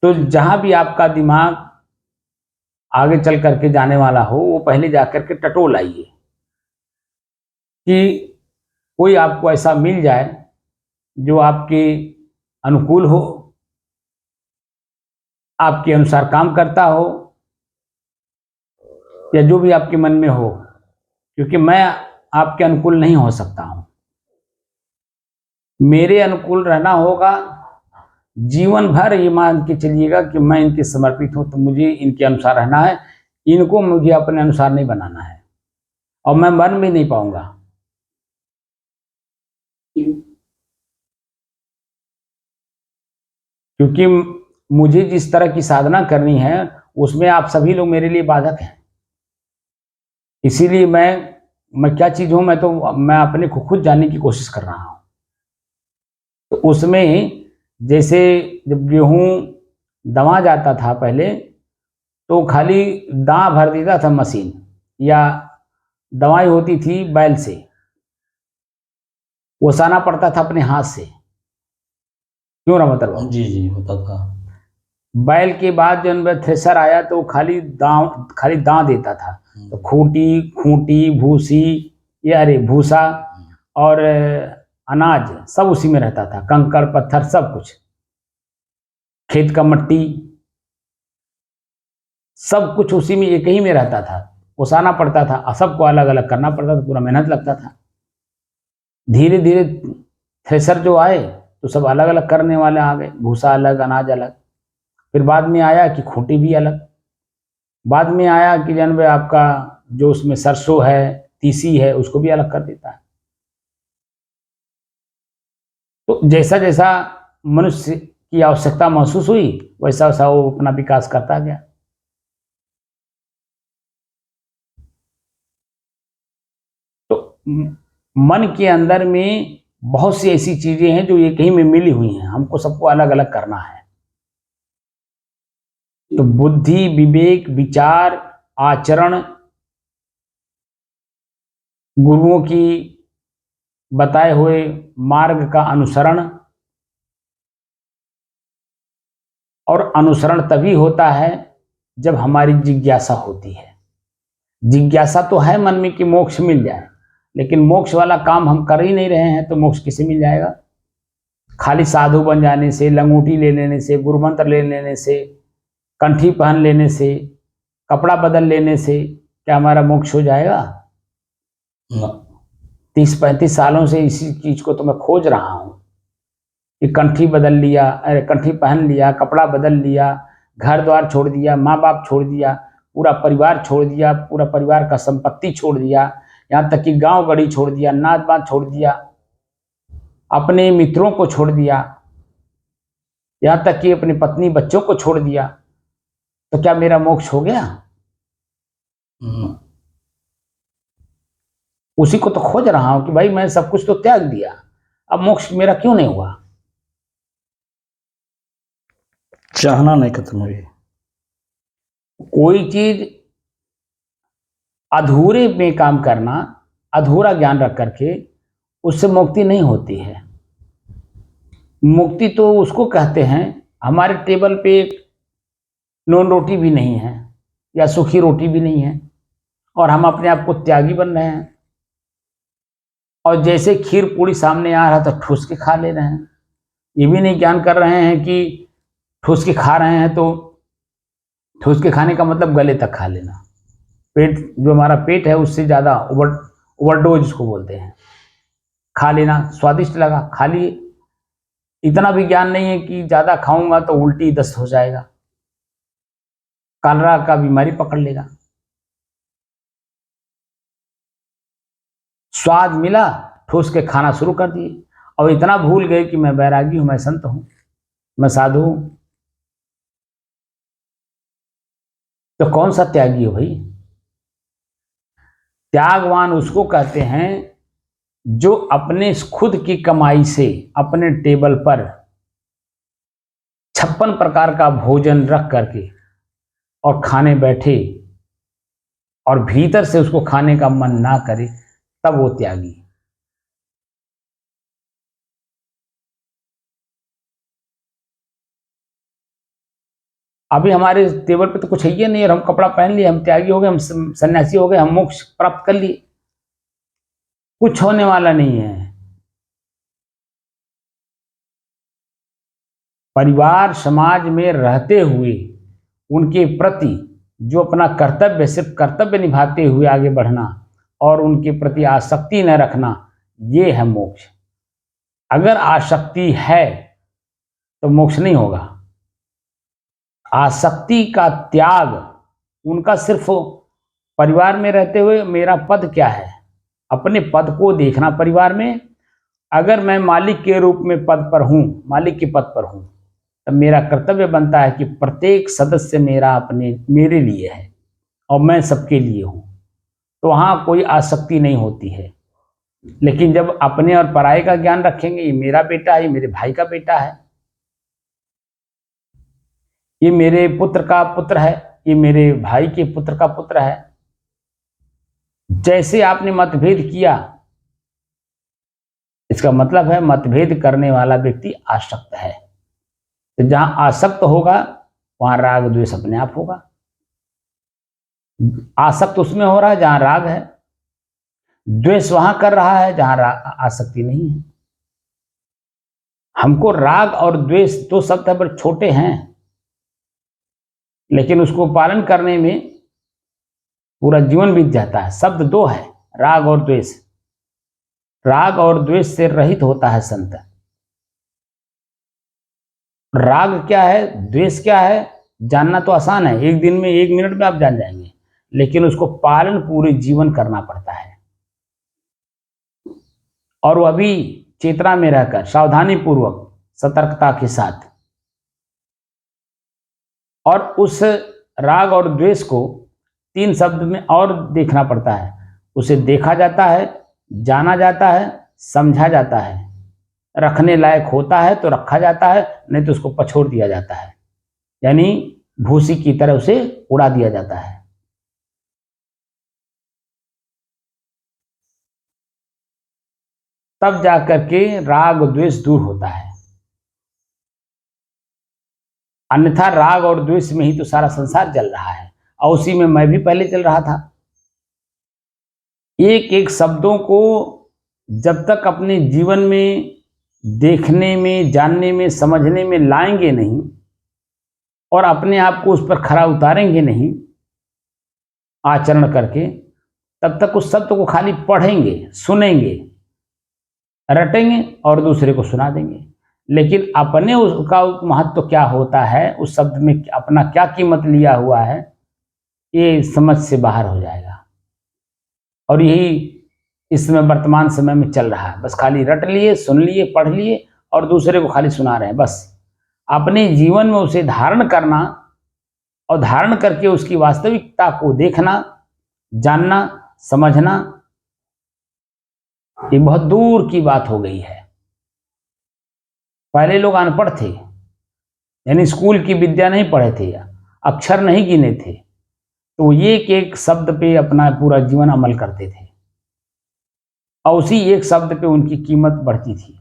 Speaker 1: तो जहां भी आपका दिमाग आगे चल करके जाने वाला हो, वो पहले जाकर के टटोल आइए कि कोई आपको ऐसा मिल जाए जो आपके अनुकूल हो, आपके अनुसार काम करता हो, या जो भी आपके मन में हो, क्योंकि मैं आपके अनुकूल नहीं हो सकता हूं। मेरे अनुकूल रहना होगा, जीवन भर ये मान के चलिएगा कि मैं इनके समर्पित हूं, तो मुझे इनके अनुसार रहना है, इनको मुझे अपने अनुसार नहीं बनाना है, और मैं बन भी नहीं पाऊंगा। क्योंकि मुझे जिस तरह की साधना करनी है उसमें आप सभी लोग मेरे लिए बाधक हैं। इसीलिए मैं क्या चीज हूं, मैं अपने को खुद जानने की कोशिश कर रहा हूं। तो उसमें जैसे जब गेहूं दमा जाता था पहले, तो खाली दां भर देता था मशीन, या दवाई होती थी बैल से, ओसाना पड़ता था अपने हाथ से। क्यों रमत बाबू?
Speaker 3: जी जी, होता था।
Speaker 1: बैल के बाद जब थ्रेसर आया तो खाली दां देता था। तो खूंटी भूसी, या अरे भूसा और अनाज सब उसी में रहता था, कंकड़ पत्थर सब कुछ, खेत का मट्टी सब कुछ उसी में, एक ही में रहता था। ओसाना पड़ता था, सबको अलग अलग करना पड़ता था, पूरा मेहनत लगता था। धीरे धीरे थ्रेसर जो आए तो सब अलग अलग करने वाले आ गए, भूसा अलग, अनाज अलग। फिर बाद में आया कि खूंटी भी अलग। बाद में आया कि जन आपका जो उसमें सरसों है, तीसी है, उसको भी अलग कर देता है। तो जैसा जैसा मनुष्य की आवश्यकता महसूस हुई, वैसा वैसा वो अपना विकास करता गया। तो मन के अंदर में बहुत सी ऐसी चीजें हैं जो एक ही में मिली हुई हैं, हमको सबको अलग अलग करना है। तो बुद्धि, विवेक, विचार, आचरण, गुरुओं की बताए हुए मार्ग का अनुसरण, और अनुसरण तभी होता है जब हमारी जिज्ञासा होती है। जिज्ञासा तो है मन में कि मोक्ष मिल जाए, लेकिन मोक्ष वाला काम हम कर ही नहीं रहे हैं, तो मोक्ष किसे मिल जाएगा? खाली साधु बन जाने से, लंगोटी ले लेने से, गुरुमंत्र ले लेने से, कंठी पहन लेने से, कपड़ा बदल लेने से क्या हमारा मोक्ष हो जाएगा? 30-35 सालों से इसी चीज को तो मैं खोज रहा हूं कि कंठी बदल लिया, अरे कंठी पहन लिया, कपड़ा बदल लिया, घर द्वार छोड़ दिया, माँ बाप छोड़ दिया, पूरा परिवार छोड़ दिया, पूरा परिवार का संपत्ति छोड़ दिया, यहाँ तक कि गांव गढ़ी छोड़ दिया, नात बात छोड़ दिया, अपने मित्रों को छोड़ दिया, यहाँ तक कि अपनी पत्नी बच्चों को छोड़ दिया। तो क्या मेरा मोक्ष हो गया? उसी को तो खोज रहा हूं कि भाई मैं सब कुछ तो त्याग दिया, अब मोक्ष मेरा क्यों नहीं हुआ?
Speaker 3: चाहना नहीं खत्म हुई।
Speaker 1: कोई चीज अधूरे में काम करना, अधूरा ज्ञान रख करके, उससे मुक्ति नहीं होती है। मुक्ति तो उसको कहते हैं, हमारे टेबल पे नॉन रोटी भी नहीं है, या सूखी रोटी भी नहीं है, और हम अपने आप को त्यागी बन रहे हैं, और जैसे खीर पूरी सामने आ रहा तो ठूस के खा ले रहे हैं। ये भी नहीं ज्ञान कर रहे हैं कि ठूस के खा रहे हैं तो ठूस के खाने का मतलब गले तक खा लेना। पेट, जो हमारा पेट है उससे ज़्यादा ओवरडोज जिसको बोलते हैं, खा लेना, स्वादिष्ट लगा खा लिए, इतना भी ज्ञान नहीं है कि ज्यादा खाऊंगा तो उल्टी दस्त हो जाएगा, कलरा का बीमारी पकड़ लेगा। स्वाद मिला, ठूस के खाना शुरू कर दिए, और इतना भूल गए कि मैं बैरागी हूं, मैं संत हूं, मैं साधु हूं। तो कौन सा त्यागी हो भाई? त्यागवान उसको कहते हैं जो अपने खुद की कमाई से अपने टेबल पर 56 प्रकार का भोजन रख करके और खाने बैठे और भीतर से उसको खाने का मन ना करे, तब वो त्यागी। अभी हमारे टेबल पे तो कुछ है ही नहीं, और हम कपड़ा पहन लिए, हम त्यागी हो गए, हम सन्यासी हो गए, हम मोक्ष प्राप्त कर लिए। कुछ होने वाला नहीं है। परिवार समाज में रहते हुए उनके प्रति जो अपना कर्तव्य, सिर्फ कर्तव्य निभाते हुए आगे बढ़ना और उनके प्रति आसक्ति न रखना, ये है मोक्ष। अगर आसक्ति है तो मोक्ष नहीं होगा। आसक्ति का त्याग उनका सिर्फ परिवार में रहते हुए मेरा पद क्या है, अपने पद को देखना। परिवार में अगर मैं मालिक के रूप में पद पर हूं, मालिक के पद पर हूं, तब मेरा कर्तव्य बनता है कि प्रत्येक सदस्य मेरे लिए है और मैं सबके लिए हूं, तो वहां कोई आसक्ति नहीं होती है। लेकिन जब अपने और पराये का ज्ञान रखेंगे, ये मेरा बेटा है, ये मेरे भाई का बेटा है, ये मेरे पुत्र का पुत्र है, ये मेरे भाई के पुत्र का पुत्र है, जैसे आपने मतभेद किया, इसका मतलब है मतभेद करने वाला व्यक्ति आसक्त है। तो जहां आसक्त होगा वहां राग द्वेष अपने आप होगा। आसक्त उसमें हो रहा है जहां राग है, द्वेष वहां कर रहा है जहां आसक्ति नहीं है। हमको राग और द्वेष दो शब्द है, बड़े छोटे हैं, लेकिन उसको पालन करने में पूरा जीवन बीत जाता है। शब्द दो है, राग और द्वेष। राग और द्वेष से रहित होता है संत। राग क्या है, द्वेष क्या है, जानना तो आसान है, एक दिन में 1 मिनट में आप जान जाएंगे, लेकिन उसको पालन पूरे जीवन करना पड़ता है। और वो अभी चेतना में रहकर सावधानी पूर्वक सतर्कता के साथ, और उस राग और द्वेष को 3 शब्द में और देखना पड़ता है। उसे देखा जाता है, जाना जाता है, समझा जाता है, रखने लायक होता है तो रखा जाता है, नहीं तो उसको पछोड़ दिया जाता है, यानी भूसी की तरह उसे उड़ा दिया जाता है। तब जाकर के राग द्वेष दूर होता है। अन्यथा राग और द्वेष में ही तो सारा संसार चल रहा है, और उसी में मैं भी पहले चल रहा था। एक एक शब्दों को जब तक अपने जीवन में देखने में, जानने में, समझने में लाएंगे नहीं और अपने आप को उस पर खरा उतारेंगे नहीं आचरण करके, तब तक उस शब्द को खाली पढ़ेंगे, सुनेंगे, रटेंगे और दूसरे को सुना देंगे। लेकिन अपने उसका महत्व क्या होता है, उस शब्द में अपना क्या कीमत लिया हुआ है, ये समझ से बाहर हो जाएगा। और यही इस समय वर्तमान समय में चल रहा है। बस खाली रट लिए, सुन लिए, पढ़ लिए और दूसरे को खाली सुना रहे हैं। बस अपने जीवन में उसे धारण करना और धारण करके उसकी वास्तविकता को देखना, जानना, समझना, ये बहुत दूर की बात हो गई है। पहले लोग अनपढ़ थे, यानी स्कूल की विद्या नहीं पढ़े थे, अक्षर नहीं गिने थे, तो एक एक शब्द पे अपना पूरा जीवन अमल करते थे और उसी एक शब्द पे उनकी कीमत बढ़ती थी।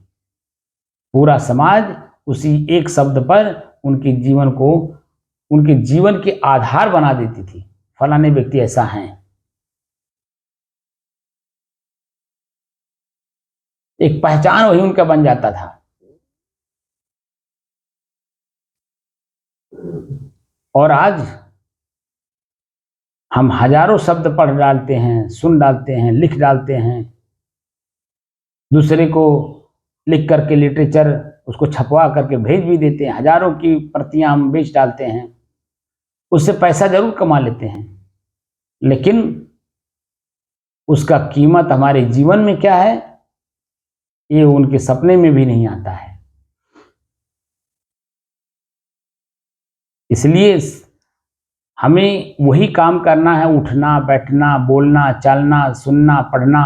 Speaker 1: पूरा समाज उसी एक शब्द पर उनके जीवन को, उनके जीवन के आधार बना देती थी। फलाने व्यक्ति ऐसा हैं, एक पहचान वही उनका बन जाता था। और आज हम हजारों शब्द पढ़ डालते हैं, सुन डालते हैं, लिख डालते हैं, दूसरे को लिख करके लिटरेचर उसको छपवा करके भेज भी देते हैं, हजारों की प्रतियां हम बेच डालते हैं, उससे पैसा जरूर कमा लेते हैं, लेकिन उसका कीमत हमारे जीवन में क्या है ये उनके सपने में भी नहीं आता है। इसलिए हमें वही काम करना है, उठना, बैठना, बोलना, चलना, सुनना, पढ़ना,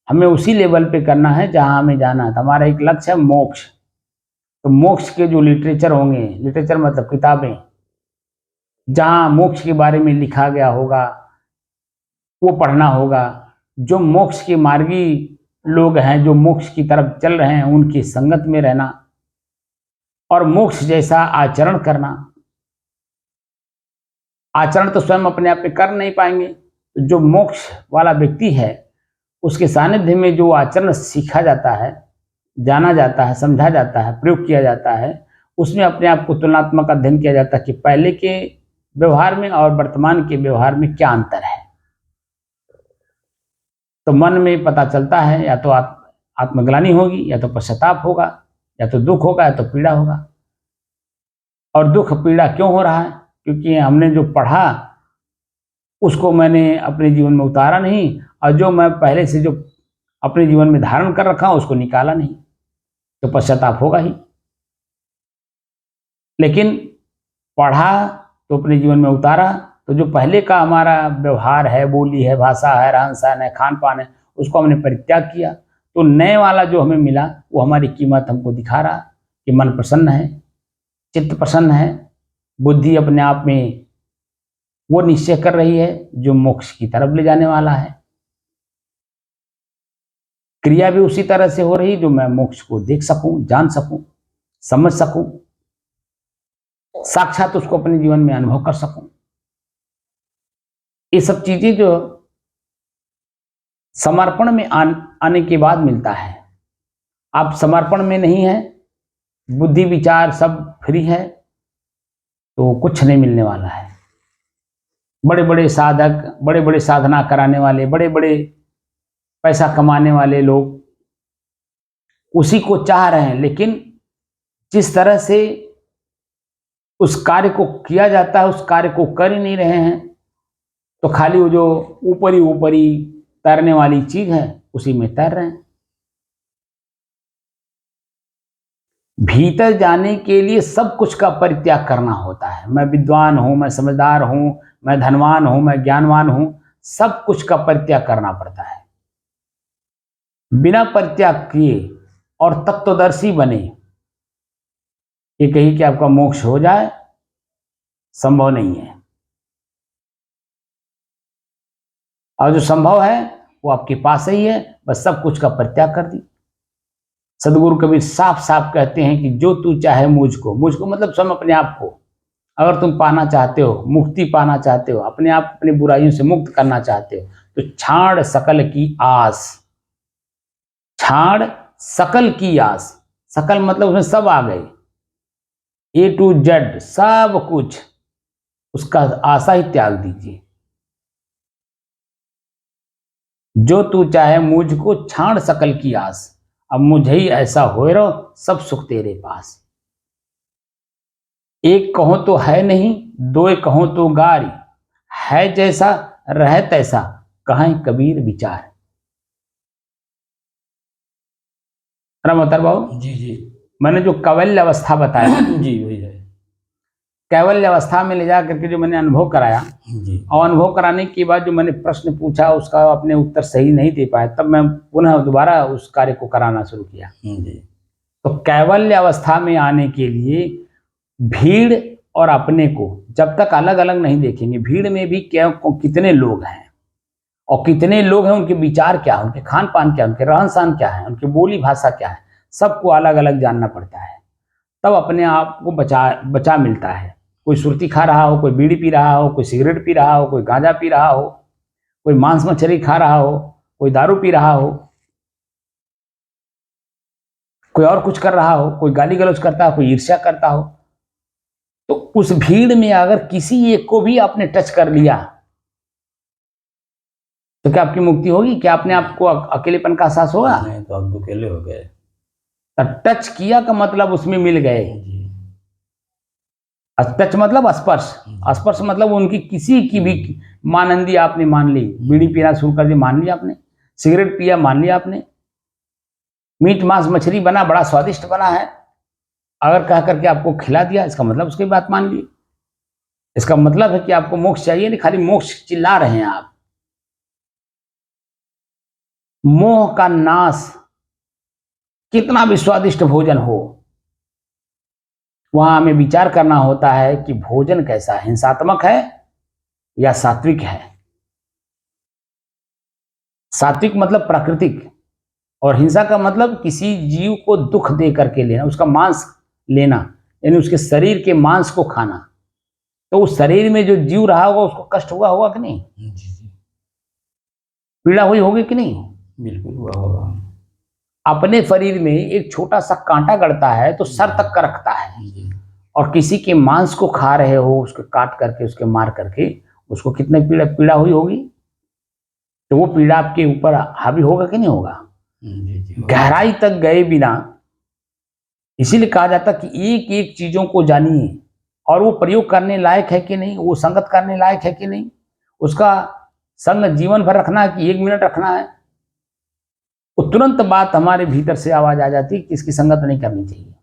Speaker 1: हमें उसी लेवल पे करना है जहां हमें जाना है। तो हमारा एक लक्ष्य है मोक्ष। तो मोक्ष के जो लिटरेचर होंगे, लिटरेचर मतलब किताबें, जहां मोक्ष के बारे में लिखा गया होगा वो पढ़ना होगा। जो मोक्ष के मार्गी लोग हैं, जो मोक्ष की तरफ चल रहे हैं, उनकी संगत में रहना और मोक्ष जैसा आचरण करना। आचरण तो स्वयं अपने आप में कर नहीं पाएंगे, जो मोक्ष वाला व्यक्ति है उसके सानिध्य में जो आचरण सीखा जाता है, जाना जाता है, समझा जाता है, प्रयोग किया जाता है, उसमें अपने आप को तुलनात्मक अध्ययन किया जाता है कि पहले के व्यवहार में और वर्तमान के व्यवहार में क्या अंतर है। तो मन में पता चलता है, या तो आत्मग्लानि होगी, या तो पश्चाताप होगा, या तो दुख होगा, या तो पीड़ा होगा। और दुख पीड़ा क्यों हो रहा है? क्योंकि हमने जो पढ़ा उसको मैंने अपने जीवन में उतारा नहीं, और जो मैं पहले से जो अपने जीवन में धारण कर रखा उसको निकाला नहीं, तो पश्चाताप होगा ही। लेकिन पढ़ा तो अपने जीवन में उतारा, तो जो पहले का हमारा व्यवहार है, बोली है, भाषा है, रहन सहन है, खान पान है, उसको हमने परित्याग किया। तो नए वाला जो हमें मिला वो हमारी कीमत हमको दिखा रहा कि मन प्रसन्न है, चित्त प्रसन्न है, बुद्धि अपने आप में वो निश्चय कर रही है जो मोक्ष की तरफ ले जाने वाला है। क्रिया भी उसी तरह से हो रही जो मैं मोक्ष को देख सकूं, जान सकूं, समझ सकूं, साक्षात उसको अपने जीवन में अनुभव कर सकूं। ये सब चीजें जो समर्पण में आने के बाद मिलता है। आप समर्पण में नहीं है, बुद्धि विचार सब फ्री है, तो कुछ नहीं मिलने वाला है। बड़े बड़े साधक, बड़े बड़े साधना कराने वाले, बड़े बड़े पैसा कमाने वाले लोग उसी को चाह रहे हैं, लेकिन जिस तरह से उस कार्य को किया जाता है उस कार्य को कर ही नहीं रहे हैं। तो खाली वो जो ऊपरी तैरने वाली चीज है उसी में तैर रहे हैं। भीतर जाने के लिए सब कुछ का परित्याग करना होता है। मैं विद्वान हूं, मैं समझदार हूं, मैं धनवान हूं, मैं ज्ञानवान हूं, सब कुछ का परित्याग करना पड़ता है। बिना परित्याग किए और तत्वदर्शी बने ये कही कि आपका मोक्ष हो जाए, संभव नहीं है। और जो संभव है वो आपके पास ही है, बस सब कुछ का परित्याग कर दी। सदगुरु कबीर साफ साफ कहते हैं कि जो तू चाहे मुझको मतलब स्वयं अपने आप को अगर तुम पाना चाहते हो, मुक्ति पाना चाहते हो, अपने आप अपनी बुराइयों से मुक्त करना चाहते हो, तो छाड़ सकल की आस। छाड़ सकल की आस, सकल मतलब उसमें सब आ गए, A to Z सब कुछ, उसका आशा ही त्याग दीजिए। जो तू चाहे मुझको छाड़ सकल की आस, अब मुझे ही ऐसा होए रहो, सब सुख तेरे पास। एक कहो तो है नहीं, दो कहो तो गारी, है जैसा रह तैसा, कहाँ कबीर विचार। बाबू
Speaker 3: जी जी
Speaker 1: मैंने जो कैवल्य अवस्था बताया
Speaker 3: जी वही है।
Speaker 1: कैवल्य अवस्था में ले जा करके जो मैंने अनुभव कराया,
Speaker 3: जी
Speaker 1: और अनुभव कराने के बाद जो मैंने प्रश्न पूछा उसका अपने उत्तर सही नहीं दे पाया, तब मैं पुनः दोबारा उस कार्य को कराना शुरू किया।
Speaker 3: जी
Speaker 1: तो कैवल्य अवस्था में आने के लिए भीड़ और अपने को जब तक अलग अलग नहीं देखेंगे, भीड़ में भी क्या कितने लोग हैं और कितने लोग हैं, उनके विचार क्या है, उनके खान पान क्या है, उनके रहन सहन क्या है, उनकी बोली भाषा क्या है, सबको अलग अलग जानना पड़ता है। तब अपने आप को बचा मिलता है। कोई सुरती खा रहा हो, कोई बीड़ी पी रहा हो, कोई सिगरेट पी रहा हो, कोई गांजा पी रहा हो, कोई मांस मछली खा रहा हो, कोई दारू पी रहा हो, कोई और कुछ कर रहा हो, कोई गाली गलौज करता हो, कोई ईर्ष्या करता हो, तो उस भीड़ में अगर किसी एक को भी आपने टच कर लिया तो क्या आपकी मुक्ति होगी? क्या अपने आप को अकेलेपन का एहसास होगा?
Speaker 3: नहीं तो आप अकेले हो गए।
Speaker 1: तो टच किया का मतलब उसमें मिल गए।
Speaker 3: जी
Speaker 1: टच मतलब स्पर्श, स्पर्श मतलब उनकी किसी की भी मानंदी आपने मान ली, बीड़ी पीना शुरू कर दी मान लिया आपने, सिगरेट पिया मान लिया आपने, मीट मांस मछली बना बड़ा स्वादिष्ट बना है अगर कह करके आपको खिला दिया, इसका मतलब उसकी बात मान ली। इसका मतलब है कि आपको मोक्ष चाहिए नहीं, खाली मोक्ष चिल्ला रहे हैं आप। मोह का नाश, कितना भी स्वादिष्ट भोजन हो, वहां हमें विचार करना होता है कि भोजन कैसा है, हिंसात्मक है या सात्विक है। सात्विक मतलब प्राकृतिक, और हिंसा का मतलब किसी जीव को दुख दे करके लेना, उसका मांस लेना, यानी उसके शरीर के मांस को खाना। तो उस शरीर में जो जीव रहा होगा उसको कष्ट हुआ होगा कि नहीं?
Speaker 3: जी जी
Speaker 1: पीड़ा हुई होगी कि नहीं?
Speaker 3: बिल्कुल हुआ होगा।
Speaker 1: अपने शरीर में एक छोटा सा कांटा गड़ता है तो सर तक का रखता है,
Speaker 3: जी
Speaker 1: और किसी के मांस को खा रहे हो, उसको काट करके उसके मार करके, उसको कितने पीड़ा हुई होगी। तो वो पीड़ा आपके ऊपर हावी होगा कि नहीं होगा?
Speaker 3: जी जी
Speaker 1: गहराई तक गए बिना, इसीलिए कहा जाता कि एक एक चीजों को जानिए, और वो प्रयोग करने लायक है कि नहीं, वो संगत करने लायक है कि नहीं, उसका संग जीवन भर रखना है कि 1 मिनट रखना है। वो तुरंत बात हमारे भीतर से आवाज आ जाती है कि इसकी संगत नहीं करनी चाहिए।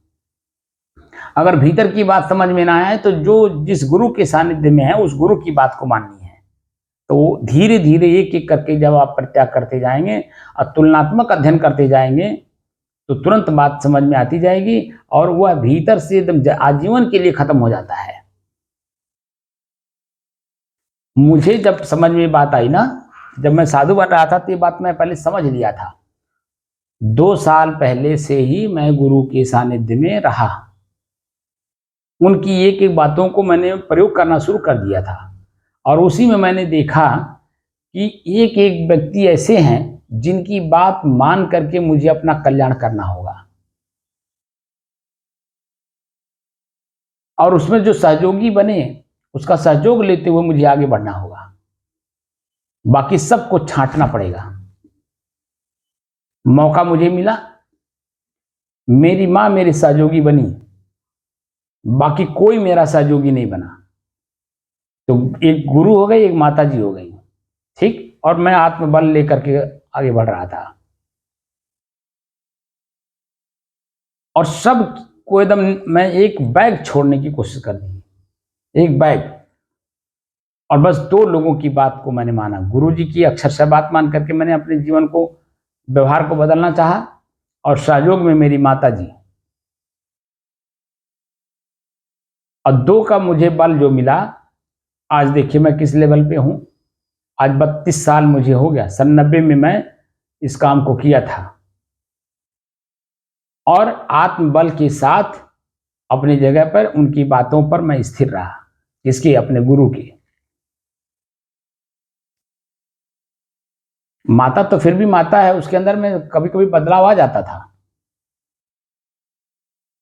Speaker 1: अगर भीतर की बात समझ में ना आए तो जो जिस गुरु के सानिध्य में है उस गुरु की बात को माननी है। तो धीरे धीरे एक एक करके जब आप परित्याग करते जाएंगे और तुलनात्मक अध्ययन करते जाएंगे तो तुरंत बात समझ में आती जाएगी, और वह भीतर से एकदम आजीवन के लिए खत्म हो जाता है। मुझे जब समझ में बात आई ना, जब मैं साधु बन रहा था तो ये बात मैं पहले समझ लिया था। 2 साल पहले से ही मैं गुरु के सानिध्य में रहा, उनकी एक एक बातों को मैंने प्रयोग करना शुरू कर दिया था, और उसी में मैंने देखा कि एक एक व्यक्ति ऐसे हैं जिनकी बात मान करके मुझे अपना कल्याण करना होगा, और उसमें जो सहयोगी बने उसका सहयोग लेते हुए मुझे आगे बढ़ना होगा, बाकी सबको छांटना पड़ेगा। मौका मुझे मिला, मेरी मां मेरी सहयोगी बनी, बाकी कोई मेरा सहयोगी नहीं बना। तो एक गुरु हो गई, एक माता जी हो गई, ठीक, और मैं आत्मबल लेकर के आगे बढ़ रहा था, और सब को एकदम मैं एक बैग छोड़ने की कोशिश कर दी, एक बैग, और बस 2 लोगों की बात को मैंने माना। गुरु जी की अक्षरशः बात मान करके मैंने अपने जीवन को, व्यवहार को बदलना चाहा, और सहयोग में मेरी माता जी, और 2 का मुझे बल जो मिला। आज देखिए मैं किस लेवल पे हूं। आज 32 साल मुझे हो गया, सन 90 में मैं इस काम को किया था, और आत्मबल के साथ अपनी जगह पर उनकी बातों पर मैं स्थिर रहा, किसके? अपने गुरु के। माता तो फिर भी माता है, उसके अंदर में कभी कभी बदलाव आ जाता था,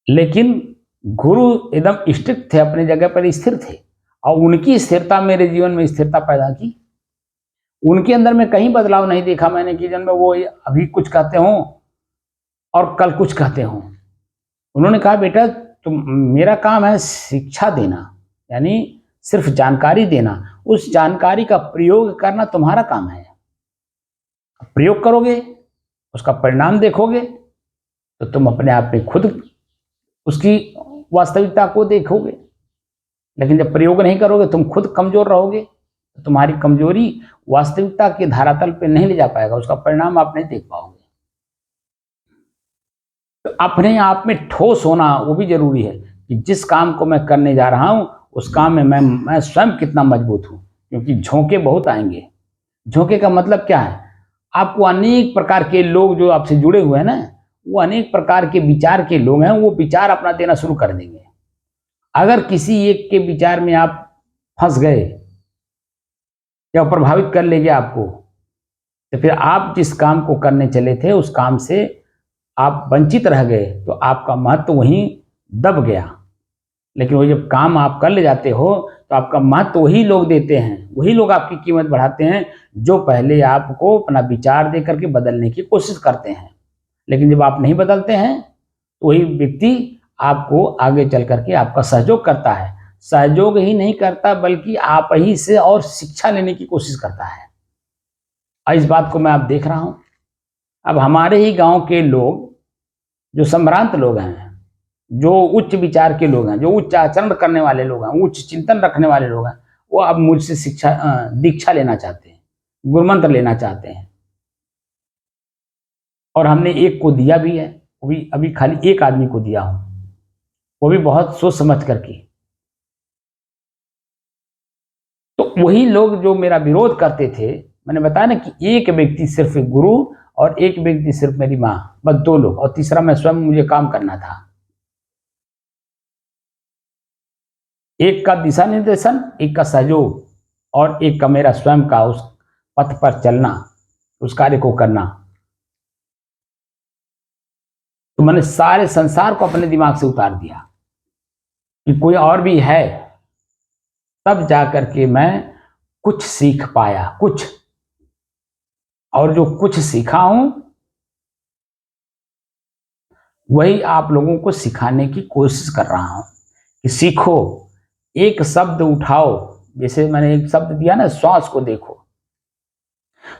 Speaker 1: लेकिन गुरु एकदम स्ट्रिक्ट थे, अपनी जगह पर स्थिर थे, और उनकी स्थिरता मेरे जीवन में स्थिरता पैदा की। उनके अंदर में कहीं बदलाव नहीं देखा मैंने कि जन्म में वो अभी कुछ कहते हों और कल कुछ कहते हों। उन्होंने कहा बेटा तुम, मेरा काम है शिक्षा देना, यानी सिर्फ जानकारी देना, उस जानकारी का प्रयोग करना तुम्हारा काम है। प्रयोग करोगे, उसका परिणाम देखोगे, तो तुम अपने आप में खुद उसकी वास्तविकता को देखोगे। लेकिन जब प्रयोग नहीं करोगे, तुम खुद कमजोर रहोगे, तो तुम्हारी कमजोरी वास्तविकता के धरातल पे नहीं ले जा पाएगा, उसका परिणाम आप नहीं देख पाओगे। तो अपने आप में ठोस होना वो भी जरूरी है कि जिस काम को मैं करने जा रहा हूं उस काम में मैं स्वयं कितना मजबूत हूं, क्योंकि झोंके बहुत आएंगे। झोंके का मतलब क्या है? आपको अनेक प्रकार के लोग जो आपसे जुड़े हुए हैं ना, वो अनेक प्रकार के विचार के लोग हैं, वो विचार अपना देना शुरू कर देंगे। अगर किसी एक के विचार में आप फंस गए या प्रभावित कर लेंगे आपको, तो फिर आप जिस काम को करने चले थे उस काम से आप वंचित रह गए, तो आपका महत्व वहीं दब गया। लेकिन वो जब काम आप कर ले जाते हो तो आपका महत्व वही लोग देते हैं, वही लोग आपकी कीमत बढ़ाते हैं जो पहले आपको अपना विचार दे करके बदलने की कोशिश करते हैं। लेकिन जब आप नहीं बदलते हैं तो वही व्यक्ति आपको आगे चल करके आपका सहयोग करता है। सहयोग ही नहीं करता बल्कि आप ही से और शिक्षा लेने की कोशिश करता है। और इस बात को मैं आप देख रहा हूँ। अब हमारे ही गांव के लोग जो संभ्रांत लोग हैं, जो उच्च विचार के लोग हैं, जो उच्च आचरण करने वाले लोग हैं, उच्च चिंतन रखने वाले लोग हैं, वो अब मुझसे दीक्षा लेना चाहते हैं, गुरुमंत्र लेना चाहते हैं। और हमने एक को दिया भी है, वो भी अभी खाली एक आदमी को दिया हूं, वो भी बहुत सोच समझ करके। तो वही लोग जो मेरा विरोध करते थे, मैंने बताया ना कि एक व्यक्ति सिर्फ गुरु और एक व्यक्ति सिर्फ मेरी माँ, बस 2 लोग, और तीसरा मैं स्वयं, मुझे काम करना था। एक का दिशा निर्देशन, एक का सहयोग और एक का मेरा स्वयं का उस पथ पर चलना, उस कार्य को करना। तो मैंने सारे संसार को अपने दिमाग से उतार दिया कि कोई और भी है, तब जाकर के मैं कुछ सीख पाया, कुछ। और जो कुछ सीखा हूं वही आप लोगों को सिखाने की कोशिश कर रहा हूं कि सीखो, एक शब्द उठाओ। जैसे मैंने एक शब्द दिया ना, श्वास को देखो।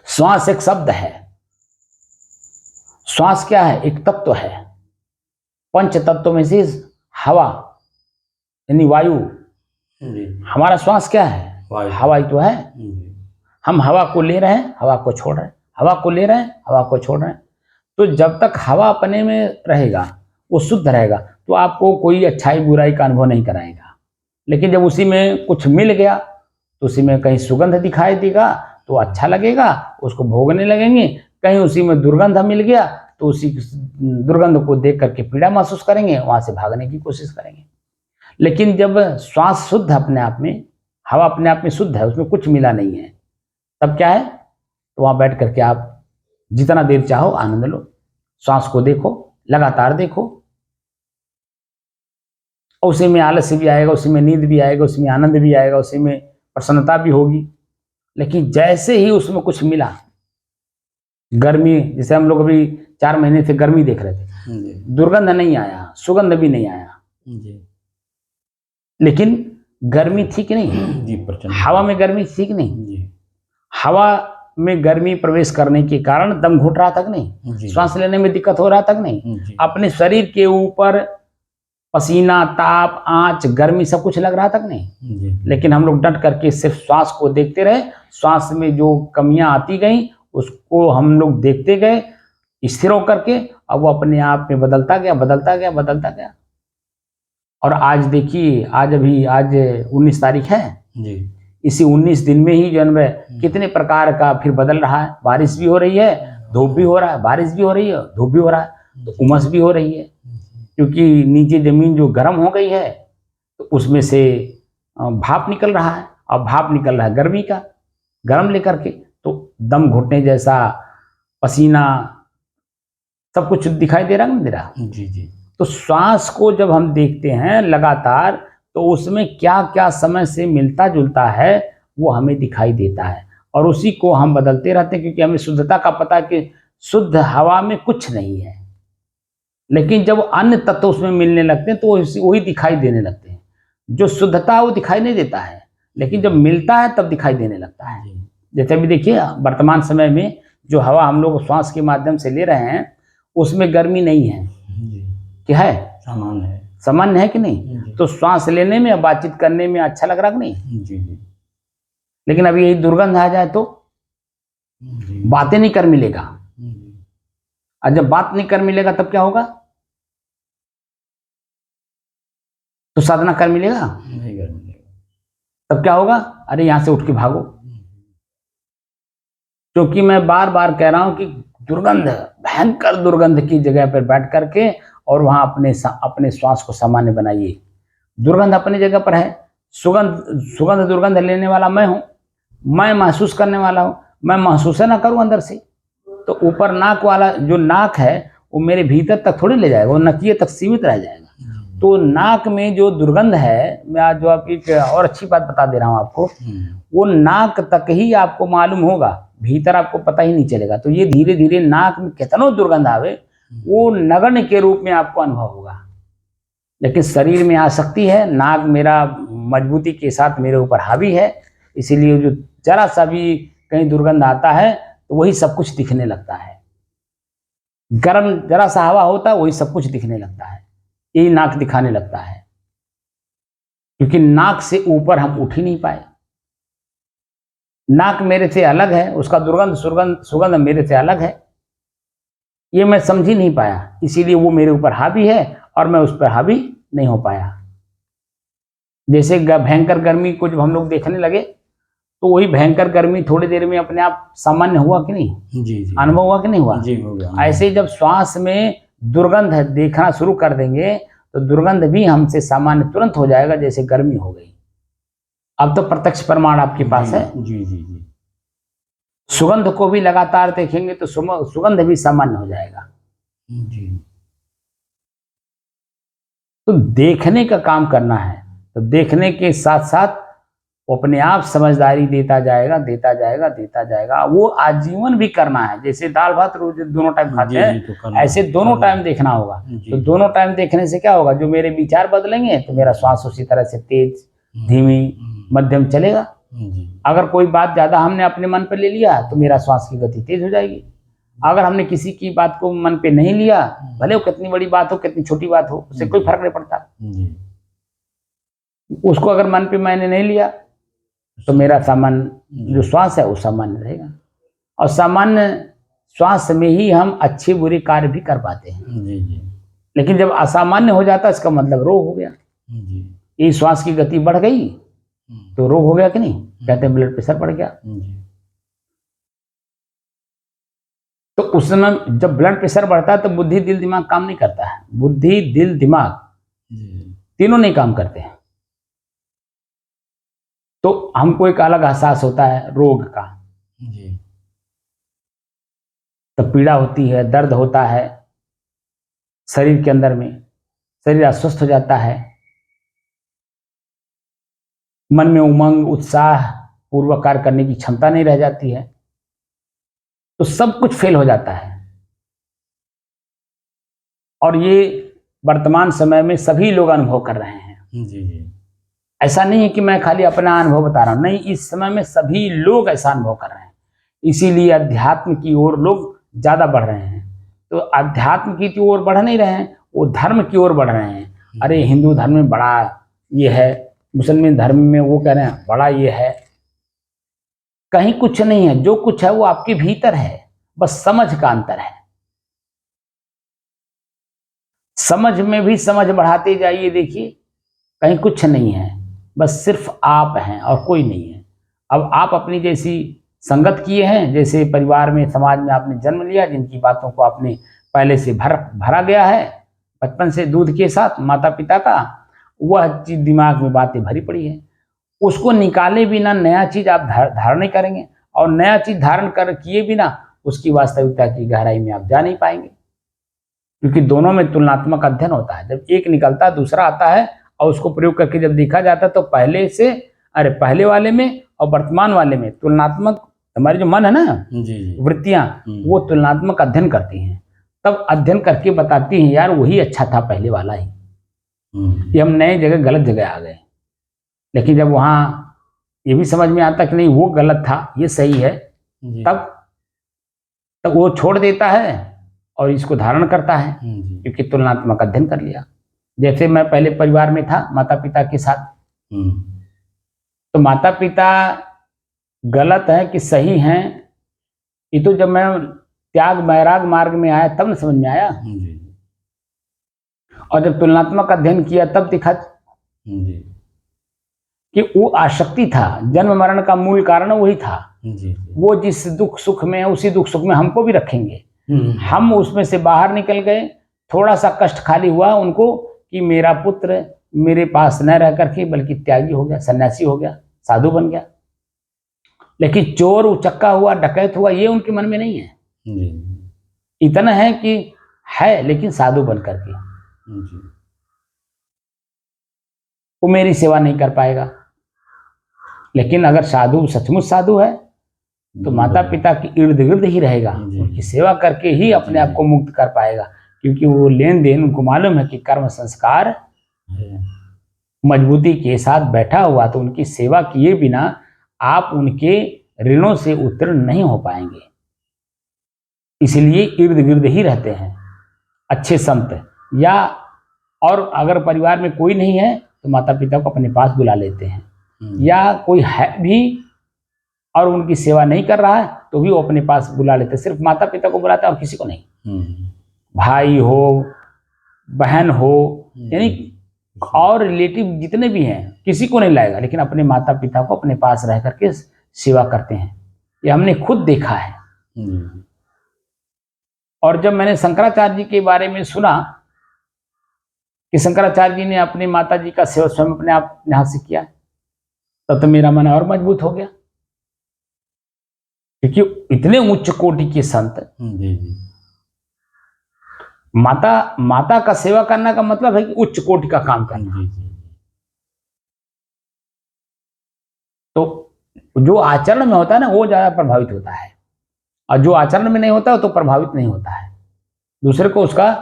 Speaker 1: श्वास एक शब्द है। श्वास क्या है? एक तत्व है। पंच तत्व में से हवा यानी वायु। हमारा श्वास क्या है? हवा ही तो है। हम हवा को ले रहे हैं, हवा को छोड़ रहे हैं, हवा को ले रहे हैं, हवा को छोड़ रहे हैं। तो जब तक हवा अपने में रहेगा, वो शुद्ध रहेगा, तो आपको कोई अच्छाई बुराई का अनुभव नहीं कराएगा। लेकिन जब उसी में कुछ मिल गया तो उसी में कहीं सुगंध दिखाई देगा तो अच्छा लगेगा, उसको भोगने लगेंगे। कहीं उसी में दुर्गंध मिल गया तो उसी दुर्गंध को देख करके पीड़ा महसूस करेंगे, वहां से भागने की कोशिश करेंगे। लेकिन जब श्वास शुद्ध अपने आप में, हवा अपने आप में शुद्ध है, उसमें कुछ मिला नहीं है, तब क्या है? तो वहां बैठ करके आप जितना देर चाहो आनंद लो। श्वास को देखो, लगातार देखो। उसी में आलस्य भी आएगा, उसी में नींद भी आएगा, उसी में आनंद भी आएगा, उसी में प्रसन्नता भी होगी। लेकिन जैसे ही उसमें कुछ मिला, गर्मी, जैसे हम लोग अभी 4 महीने से गर्मी देख रहे थे, दुर्गंध नहीं आया, सुगंध भी नहीं आया, लेकिन गर्मी थी कि नहीं? हवा में गर्मी थी कि नहीं? हवा में गर्मी प्रवेश करने के कारण दम घुट रहा था कि नहीं? श्वास लेने में दिक्कत हो रहा था कि नहीं? अपने शरीर के ऊपर पसीना, ताप, आंच, गर्मी सब कुछ लग रहा था कि नहीं? लेकिन हम लोग डट करके सिर्फ श्वास को देखते रहे। श्वास में जो कमियां आती गई उसको हम लोग देखते गए स्थिर होकर के। अब वो अपने आप में बदलता गया, बदलता गया, बदलता गया। और आज देखिए, आज 19 तारीख है जी। इसी 19 दिन में ही जो है कितने प्रकार का फिर बदल रहा है। बारिश भी हो रही है, धूप भी हो रहा है, बारिश भी हो रही है, धूप भी हो रहा है, तो उमस भी हो रही है। क्योंकि नीचे जमीन जो गर्म हो गई है तो उसमें से भाप निकल रहा है, और भाप निकल रहा है गर्मी का, गर्म लेकर के, तो दम घुटने जैसा, पसीना, सब कुछ दिखाई दे रहा है, दे रहा जी जी। तो श्वास को जब हम देखते हैं लगातार, तो उसमें क्या क्या समय से मिलता जुलता है वो हमें दिखाई देता है, और उसी को हम बदलते रहते हैं। क्योंकि हमें शुद्धता का पता है कि शुद्ध हवा में कुछ नहीं है, लेकिन जब अन्य तत्व उसमें मिलने लगते हैं तो वही दिखाई देने लगते हैं। जो शुद्धता है वो दिखाई नहीं देता है, लेकिन जब मिलता है तब दिखाई देने लगता है। जैसे अभी देखिए, वर्तमान समय में जो हवा हम लोग श्वास के माध्यम से ले रहे हैं उसमें गर्मी नहीं है, क्या है? सामान्य है। सामान्य है कि नहीं? तो श्वास लेने में, बातचीत करने में अच्छा लग रहा कि नहीं? जी। लेकिन अभी यही दुर्गंध आ जाए तो बातें नहीं कर मिलेगा, और जब बात नहीं कर मिलेगा तब क्या होगा? तो साधना कर मिलेगा? नहीं कर मिलेगा। तब क्या होगा? अरे यहां से उठ के भागो। क्योंकि मैं बार बार कह रहा हूं कि दुर्गंध, भयंकर दुर्गंध की जगह पर बैठ करके और वहां अपने श्वास को सामान्य बनाइए। दुर्गंध अपनी जगह पर है, सुगंध दुर्गंध लेने वाला मैं हूं, मैं महसूस करने वाला हूं। मैं महसूस ना करूं अंदर से, तो ऊपर नाक वाला जो नाक है वो मेरे भीतर तक थोड़ी ले जाएगा, वो नकिए तक सीमित रह जाएगा। तो नाक में जो दुर्गंध है, मैं आज जो आप एक और अच्छी बात बता दे रहा हूँ आपको, वो नाक तक ही आपको मालूम होगा, भीतर आपको पता ही नहीं चलेगा। तो ये धीरे धीरे नाक में कितना दुर्गंध आवे वो नगण्य के रूप में आपको अनुभव होगा। लेकिन शरीर में आसक्ति है, नाक मेरा मजबूती के साथ मेरे ऊपर हावी है, इसीलिए जो जरा सा भी कहीं दुर्गंध आता है तो वही सब कुछ दिखने लगता है। गर्म जरा सा हवा होता है वही सब कुछ दिखने लगता है, यही नाक दिखाने लगता है। क्योंकि नाक से ऊपर हम उठ ही नहीं पाए। नाक मेरे से अलग है, उसका दुर्गंध सुगंध मेरे से अलग है, ये मैं समझ ही नहीं पाया, इसीलिए वो मेरे ऊपर हावी है और मैं उस पर हावी नहीं हो पाया। जैसे भयंकर गर्मी को जब हम लोग देखने लगे तो वही भयंकर गर्मी थोड़ी देर में अपने आप सामान्य हुआ कि नहीं?
Speaker 3: जी।
Speaker 1: अनुभव हुआ कि नहीं हुआ?
Speaker 3: जी हो गया।
Speaker 1: ऐसे ही जब श्वास में दुर्गंध देखना शुरू कर देंगे तो दुर्गंध भी हमसे सामान्य तुरंत हो जाएगा, जैसे गर्मी हो गई। अब तो प्रत्यक्ष प्रमाण आपके पास है।
Speaker 3: जी जी जी।
Speaker 1: सुगंध को भी लगातार देखेंगे तो सुगंध भी सामान्य हो जाएगा।
Speaker 3: जी।
Speaker 1: तो देखने का काम करना है, तो देखने के साथ साथ वो अपने आप समझदारी देता जाएगा। वो आजीवन भी करना है। जैसे दाल भात रोज दोनों टाइम खाते हैं,
Speaker 3: तो
Speaker 1: ऐसे दोनों टाइम देखना होगा। तो दोनों टाइम देखने से क्या होगा, जो मेरे विचार बदलेंगे तो मेरा श्वास उसी तरह से तेज, धीमी, मध्यम चलेगा। अगर कोई बात ज्यादा हमने अपने मन पर ले लिया तो मेरा श्वास की गति तेज हो जाएगी। अगर हमने किसी की बात को मन पे नहीं लिया, भले वो कितनी बड़ी बात हो कितनी छोटी बात हो, उससे कोई फर्क नहीं पड़ता। उसको अगर मन पे मैंने नहीं लिया तो मेरा सामान्य जो श्वास है वो सामान्य रहेगा। और सामान्य श्वास में ही हम अच्छे बुरे कार्य भी कर पाते हैं। लेकिन जब असामान्य हो जाता है इसका मतलब रोग हो गया। ये श्वास की गति बढ़ गई तो रोग हो गया कि नहीं? कहते हैं ब्लड प्रेशर बढ़ गया। तो उस समय जब ब्लड प्रेशर बढ़ता है तो बुद्धि दिल दिमाग काम नहीं करता है। बुद्धि दिल दिमाग तीनों नहीं काम करते हैं। तो हमको एक अलग एहसास होता है रोग का। तो पीड़ा होती है, दर्द होता है शरीर के अंदर में, शरीर अस्वस्थ हो जाता है, मन में उमंग उत्साह पूर्वक कार्य करने की क्षमता नहीं रह जाती है, तो सब कुछ फेल हो जाता है। और ये वर्तमान समय में सभी लोग अनुभव कर रहे हैं। ऐसा नहीं है कि मैं खाली अपना अनुभव बता रहा हूं, नहीं, इस समय में सभी लोग ऐसा अनुभव कर रहे हैं। इसीलिए अध्यात्म की ओर लोग ज्यादा बढ़ रहे हैं। तो अध्यात्म की ओर बढ़ नहीं रहे हैं, वो धर्म की ओर बढ़ रहे हैं। अरे हिंदू धर्म में बड़ा ये है, मुसलमान धर्म में वो कह रहे हैं बड़ा ये है। कहीं कुछ नहीं है, जो कुछ है वो आपके भीतर है, बस समझ का अंतर है। समझ में भी समझ बढ़ाते जाइए, देखिए कहीं कुछ नहीं है, बस सिर्फ आप हैं और कोई नहीं है। अब आप अपनी जैसी संगत किए हैं, जैसे परिवार में समाज में आपने जन्म लिया, जिनकी बातों को आपने पहले से भरा गया है बचपन से दूध के साथ माता पिता का, वह चीज दिमाग में बातें भरी पड़ी है। उसको निकाले बिना नया चीज आप धारण नहीं करेंगे, और नया चीज धारण कर किए बिना उसकी वास्तविकता की गहराई में आप जा नहीं पाएंगे। क्योंकि दोनों में तुलनात्मक अध्ययन होता है। जब एक निकलता है दूसरा आता है, और उसको प्रयोग करके जब देखा जाता है तो पहले वाले में और वर्तमान वाले में तुलनात्मक, हमारे जो मन है ना, वृत्तियां, वो तुलनात्मक अध्ययन करती हैं। तब अध्ययन करके बताती हैं यार वही अच्छा था पहले वाला ही, कि हम नए जगह गलत जगह आ गए। लेकिन जब वहां ये भी समझ में आता कि नहीं वो गलत था ये सही है, तब वो छोड़ देता है और इसको धारण करता है, क्योंकि तुलनात्मक अध्ययन कर लिया। जैसे मैं पहले परिवार में था माता पिता के साथ, तो माता पिता गलत है कि सही हैं, ये तो जब मैं त्याग वैराग मार्ग में आया तब न समझ में आया। और जब तुलनात्मक अध्ययन किया तब दिखा कि वो आसक्ति था, जन्म मरण का मूल कारण वही था। वो जिस दुख सुख में है उसी दुख सुख में हमको भी रखेंगे। हम उसमें से बाहर निकल गए, थोड़ा सा कष्ट खाली हुआ उनको कि मेरा पुत्र मेरे पास न रह करके बल्कि त्यागी हो गया, सन्यासी हो गया, साधु बन गया। लेकिन चोर उचक्का हुआ, डकैत हुआ, ये उनके मन में नहीं है। इतना है कि है लेकिन साधु बन करके। वो मेरी सेवा नहीं कर पाएगा। लेकिन अगर साधु सचमुच साधु है तो माता पिता के इर्द गिर्द ही रहेगा, उनकी सेवा करके ही अपने आप को मुक्त कर पाएगा, क्योंकि वो लेन देन उनको मालूम है कि कर्म संस्कार मजबूती के साथ बैठा हुआ, तो उनकी सेवा किए बिना आप उनके ऋणों से उत्तीर्ण नहीं हो पाएंगे। इसलिए इर्द गिर्द ही रहते हैं अच्छे संत। या और अगर परिवार में कोई नहीं है तो माता पिता को अपने पास बुला लेते हैं, या कोई है भी और उनकी सेवा नहीं कर रहा है तो भी वो अपने पास बुला लेते हैं। सिर्फ माता पिता को बुलाता है और किसी को नहीं। भाई हो, बहन हो, यानी और रिलेटिव जितने भी हैं किसी को नहीं लाएगा, लेकिन अपने माता पिता को अपने पास रह करके सेवा करते हैं। ये हमने खुद देखा है। और जब मैंने शंकराचार्य जी के बारे में सुना कि शंकराचार्य जी ने अपनी माता जी का सेवा स्वयं अपने आप हाथ से किया, तब तो मेरा मन और मजबूत हो गया, क्योंकि इतने उच्च कोटि के संत माता का सेवा करने का मतलब है कि उच्च कोटि का काम करना। तो जो आचरण में होता है ना वो ज्यादा प्रभावित होता है, और जो आचरण में नहीं होता तो प्रभावित नहीं होता है। दूसरे को उसका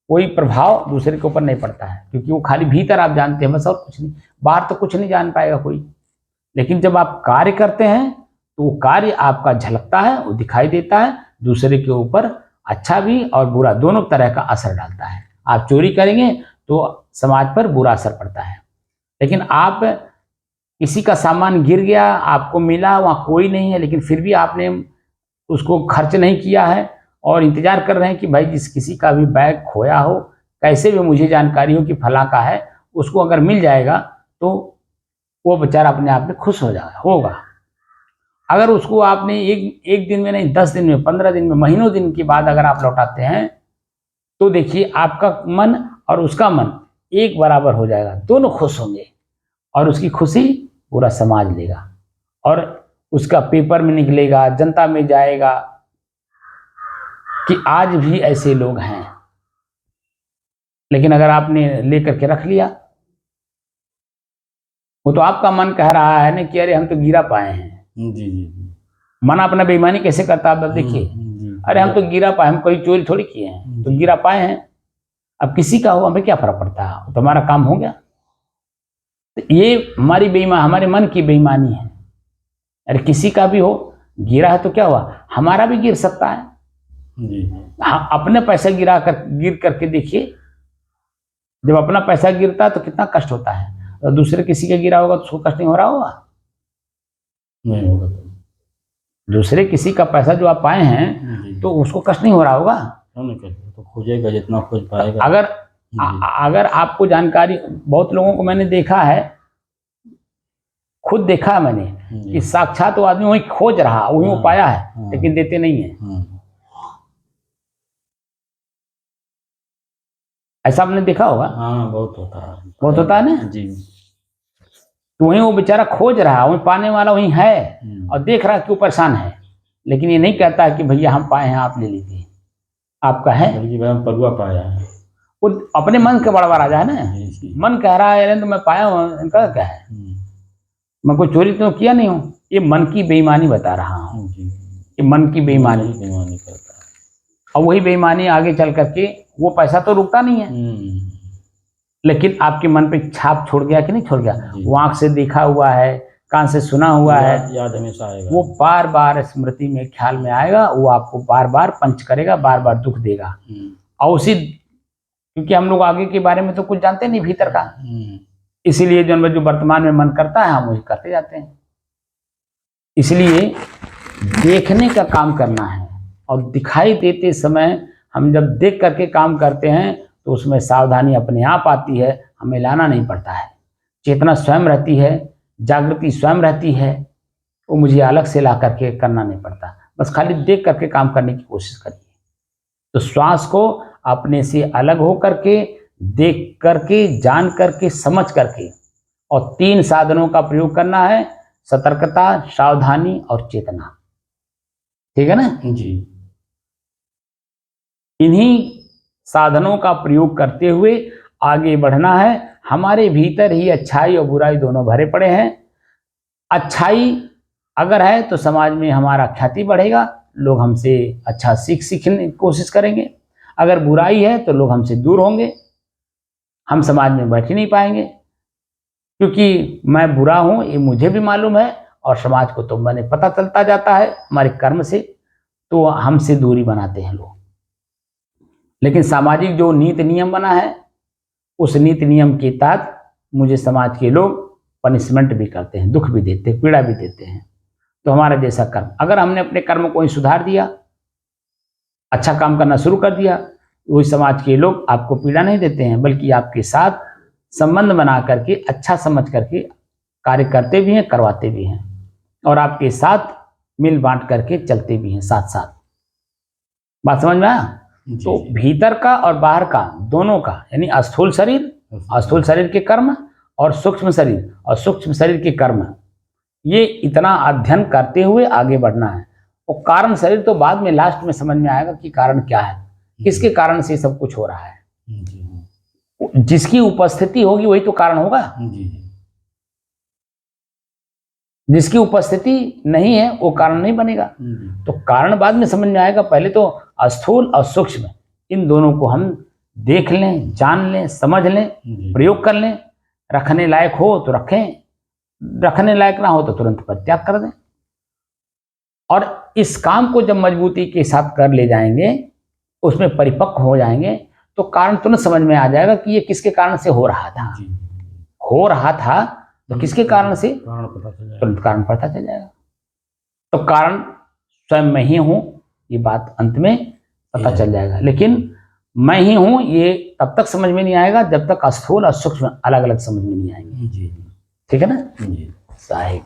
Speaker 1: कोई प्रभाव दूसरे के ऊपर नहीं पड़ता है, क्योंकि वो खाली भीतर आप जानते हैं बस, और कुछ नहीं। बाहर तो कुछ नहीं जान पाएगा कोई। लेकिन जब आप कार्य करते हैं तो वो कार्य आपका झलकता है, वो दिखाई देता है, दूसरे के ऊपर अच्छा भी और बुरा दोनों तरह का असर डालता है। आप चोरी करेंगे तो समाज पर बुरा असर पड़ता है, लेकिन आप किसी का सामान गिर गया, आपको मिला, वहाँ कोई नहीं है, लेकिन फिर भी आपने उसको खर्च नहीं किया है और इंतजार कर रहे हैं कि भाई जिस किसी का भी बैग खोया हो, कैसे भी मुझे जानकारी हो कि फला का है, उसको अगर मिल जाएगा तो वो बेचारा अपने आप में खुश हो जाएगा होगा। अगर उसको आपने एक दिन में नहीं, 10 दिन में, 15 दिन में, महीनों दिन के बाद अगर आप लौटाते हैं तो देखिए आपका मन और उसका मन एक बराबर हो जाएगा, दोनों खुश होंगे और उसकी खुशी पूरा समाज लेगा और उसका पेपर में निकलेगा, जनता में जाएगा कि आज भी ऐसे लोग हैं। लेकिन अगर आपने लेकर के रख लिया, वो तो आपका मन कह रहा है ना कि अरे हम तो गिरा पाए हैं। मन अपना बेईमानी कैसे करता है आप देखिए, अरे हम तो गिरा पाए, हम कोई चोरी थोड़ी किए हैं, तो गिरा पाए हैं। अब किसी का हो हमें क्या फर्क पड़ता है, तो हमारा काम हो गया। तो ये हमारी बेईमानी, हमारे मन की बेईमानी है। अरे किसी का भी हो, गिरा है तो क्या हुआ, हमारा भी गिर सकता है। हाँ, अपने पैसा गिर करके देखिए, जब अपना पैसा गिरता है तो कितना कष्ट होता है, और दूसरे किसी का गिरा होगा तो उसको कष्ट नहीं हो रहा होगा?
Speaker 3: नहीं होगा।
Speaker 1: दूसरे किसी का पैसा जो आप पाए हैं तो उसको कष्ट नहीं हो रहा होगा?
Speaker 3: तो खोजेगा जितना खोज पाएगा।
Speaker 1: अगर आपको जानकारी, बहुत लोगों को मैंने देखा है, खुद देखा है मैंने कि साक्षात वो आदमी वही खोज रहा, वही वो पाया है, लेकिन देते नहीं है। ऐसा आपने देखा होगा?
Speaker 3: हाँ, बहुत होता है,
Speaker 1: बहुत होता है ना
Speaker 3: जी।
Speaker 1: तो वही वो बेचारा खोज रहा, वही पाने वाला वही है और देख रहा कि वो परेशान है, लेकिन ये नहीं कहता है कि भैया हम पाए हैं आप ले लीजिए, आपका है।
Speaker 3: हम परुआ पाया है,
Speaker 1: वो अपने मन का बड़ा राजा है ना। मन कह रहा है तो मैं पाया हूँ, इनका क्या है, मैं कोई चोरी तो किया नहीं हूँ। ये मन की बेईमानी बता रहा हूँ, ये मन की बेईमानी
Speaker 3: करता है।
Speaker 1: और वही बेईमानी आगे चल करके वो पैसा तो रुकता नहीं है, लेकिन आपके मन पे छाप छोड़ गया कि नहीं छोड़ गया। वो आंख से देखा हुआ है, कान से सुना हुआ है,
Speaker 3: याद हमेशा आएगा।
Speaker 1: वो बार बार स्मृति में, ख्याल में आएगा, वो आपको बार बार पंच करेगा, बार बार दुख देगा। और उसी, क्योंकि हम लोग आगे के बारे में तो कुछ जानते नहीं भीतर का, इसीलिए जो वर्तमान में मन करता है हम वही करते जाते हैं। इसलिए देखने का काम करना है, और दिखाई देते समय हम जब देख करके काम करते हैं तो उसमें सावधानी अपने आप आती है, हमें लाना नहीं पड़ता है। चेतना स्वयं रहती है, जागृति स्वयं रहती है, वो मुझे अलग से ला करके करना नहीं पड़ता, बस खाली देख करके काम करने की कोशिश करिए। तो श्वास को अपने से अलग हो करके, देख करके, जान करके, समझ करके, और 3 साधनों का प्रयोग करना है: सतर्कता, सावधानी और चेतना। ठीक है ना
Speaker 3: जी।
Speaker 1: इन्हीं साधनों का प्रयोग करते हुए आगे बढ़ना है। हमारे भीतर ही अच्छाई और बुराई दोनों भरे पड़े हैं। अच्छाई अगर है तो समाज में हमारा ख्याति बढ़ेगा, लोग हमसे अच्छा सीखने की कोशिश करेंगे। अगर बुराई है तो लोग हमसे दूर होंगे, हम समाज में बैठ ही नहीं पाएंगे, क्योंकि मैं बुरा हूँ ये मुझे भी मालूम है और समाज को तो मैंने पता चलता जाता है हमारे कर्म से, तो हमसे दूरी बनाते हैं लोग। लेकिन सामाजिक जो नीति नियम बना है, उस नीति नियम के तहत मुझे समाज के लोग पनिशमेंट भी करते हैं, दुख भी देते हैं, पीड़ा भी देते हैं। तो हमारा जैसा कर्म, अगर हमने अपने कर्म को ही सुधार दिया, अच्छा काम करना शुरू कर दिया, वही समाज के लोग आपको पीड़ा नहीं देते हैं, बल्कि आपके साथ संबंध बना करके अच्छा समझ करके कार्य करते भी हैं, करवाते भी हैं, और आपके साथ मिल बांट करके चलते भी हैं साथ साथ। बात समझ में आया? तो भीतर का और बाहर का दोनों का, यानी स्थूल शरीर के कर्म और सूक्ष्म शरीर के कर्म, ये इतना अध्ययन करते हुए आगे बढ़ना है। और कारण शरीर तो बाद में लास्ट में समझ में आएगा कि कारण क्या है, किसके कारण से सब कुछ हो रहा है। जिसकी उपस्थिति होगी वही तो कारण होगा। जिसकी उपस्थिति नहीं है वो कारण नहीं बनेगा। तो कारण बाद में समझ में आएगा, पहले तो स्थूल और सूक्ष्म इन दोनों को हम देख लें, जान लें, समझ लें, प्रयोग कर लें। रखने लायक हो तो रखें, रखने लायक ना हो तो तुरंत परित्याग कर दें। और इस काम को जब मजबूती के साथ कर ले जाएंगे, उसमें परिपक्व हो जाएंगे, तो कारण तुरंत समझ में आ जाएगा कि ये किसके कारण से हो रहा था तो किसके कारण से, तुरंत कारण पता चल जाएगा। तो कारण स्वयं मैं ही हूं, ये बात अंत में पता चल जाएगा। लेकिन मैं ही हूं ये तब तक समझ में नहीं आएगा जब तक स्थूल और सूक्ष्म अलग अलग समझ में नहीं आएंगे। ठीक है ना साहिब?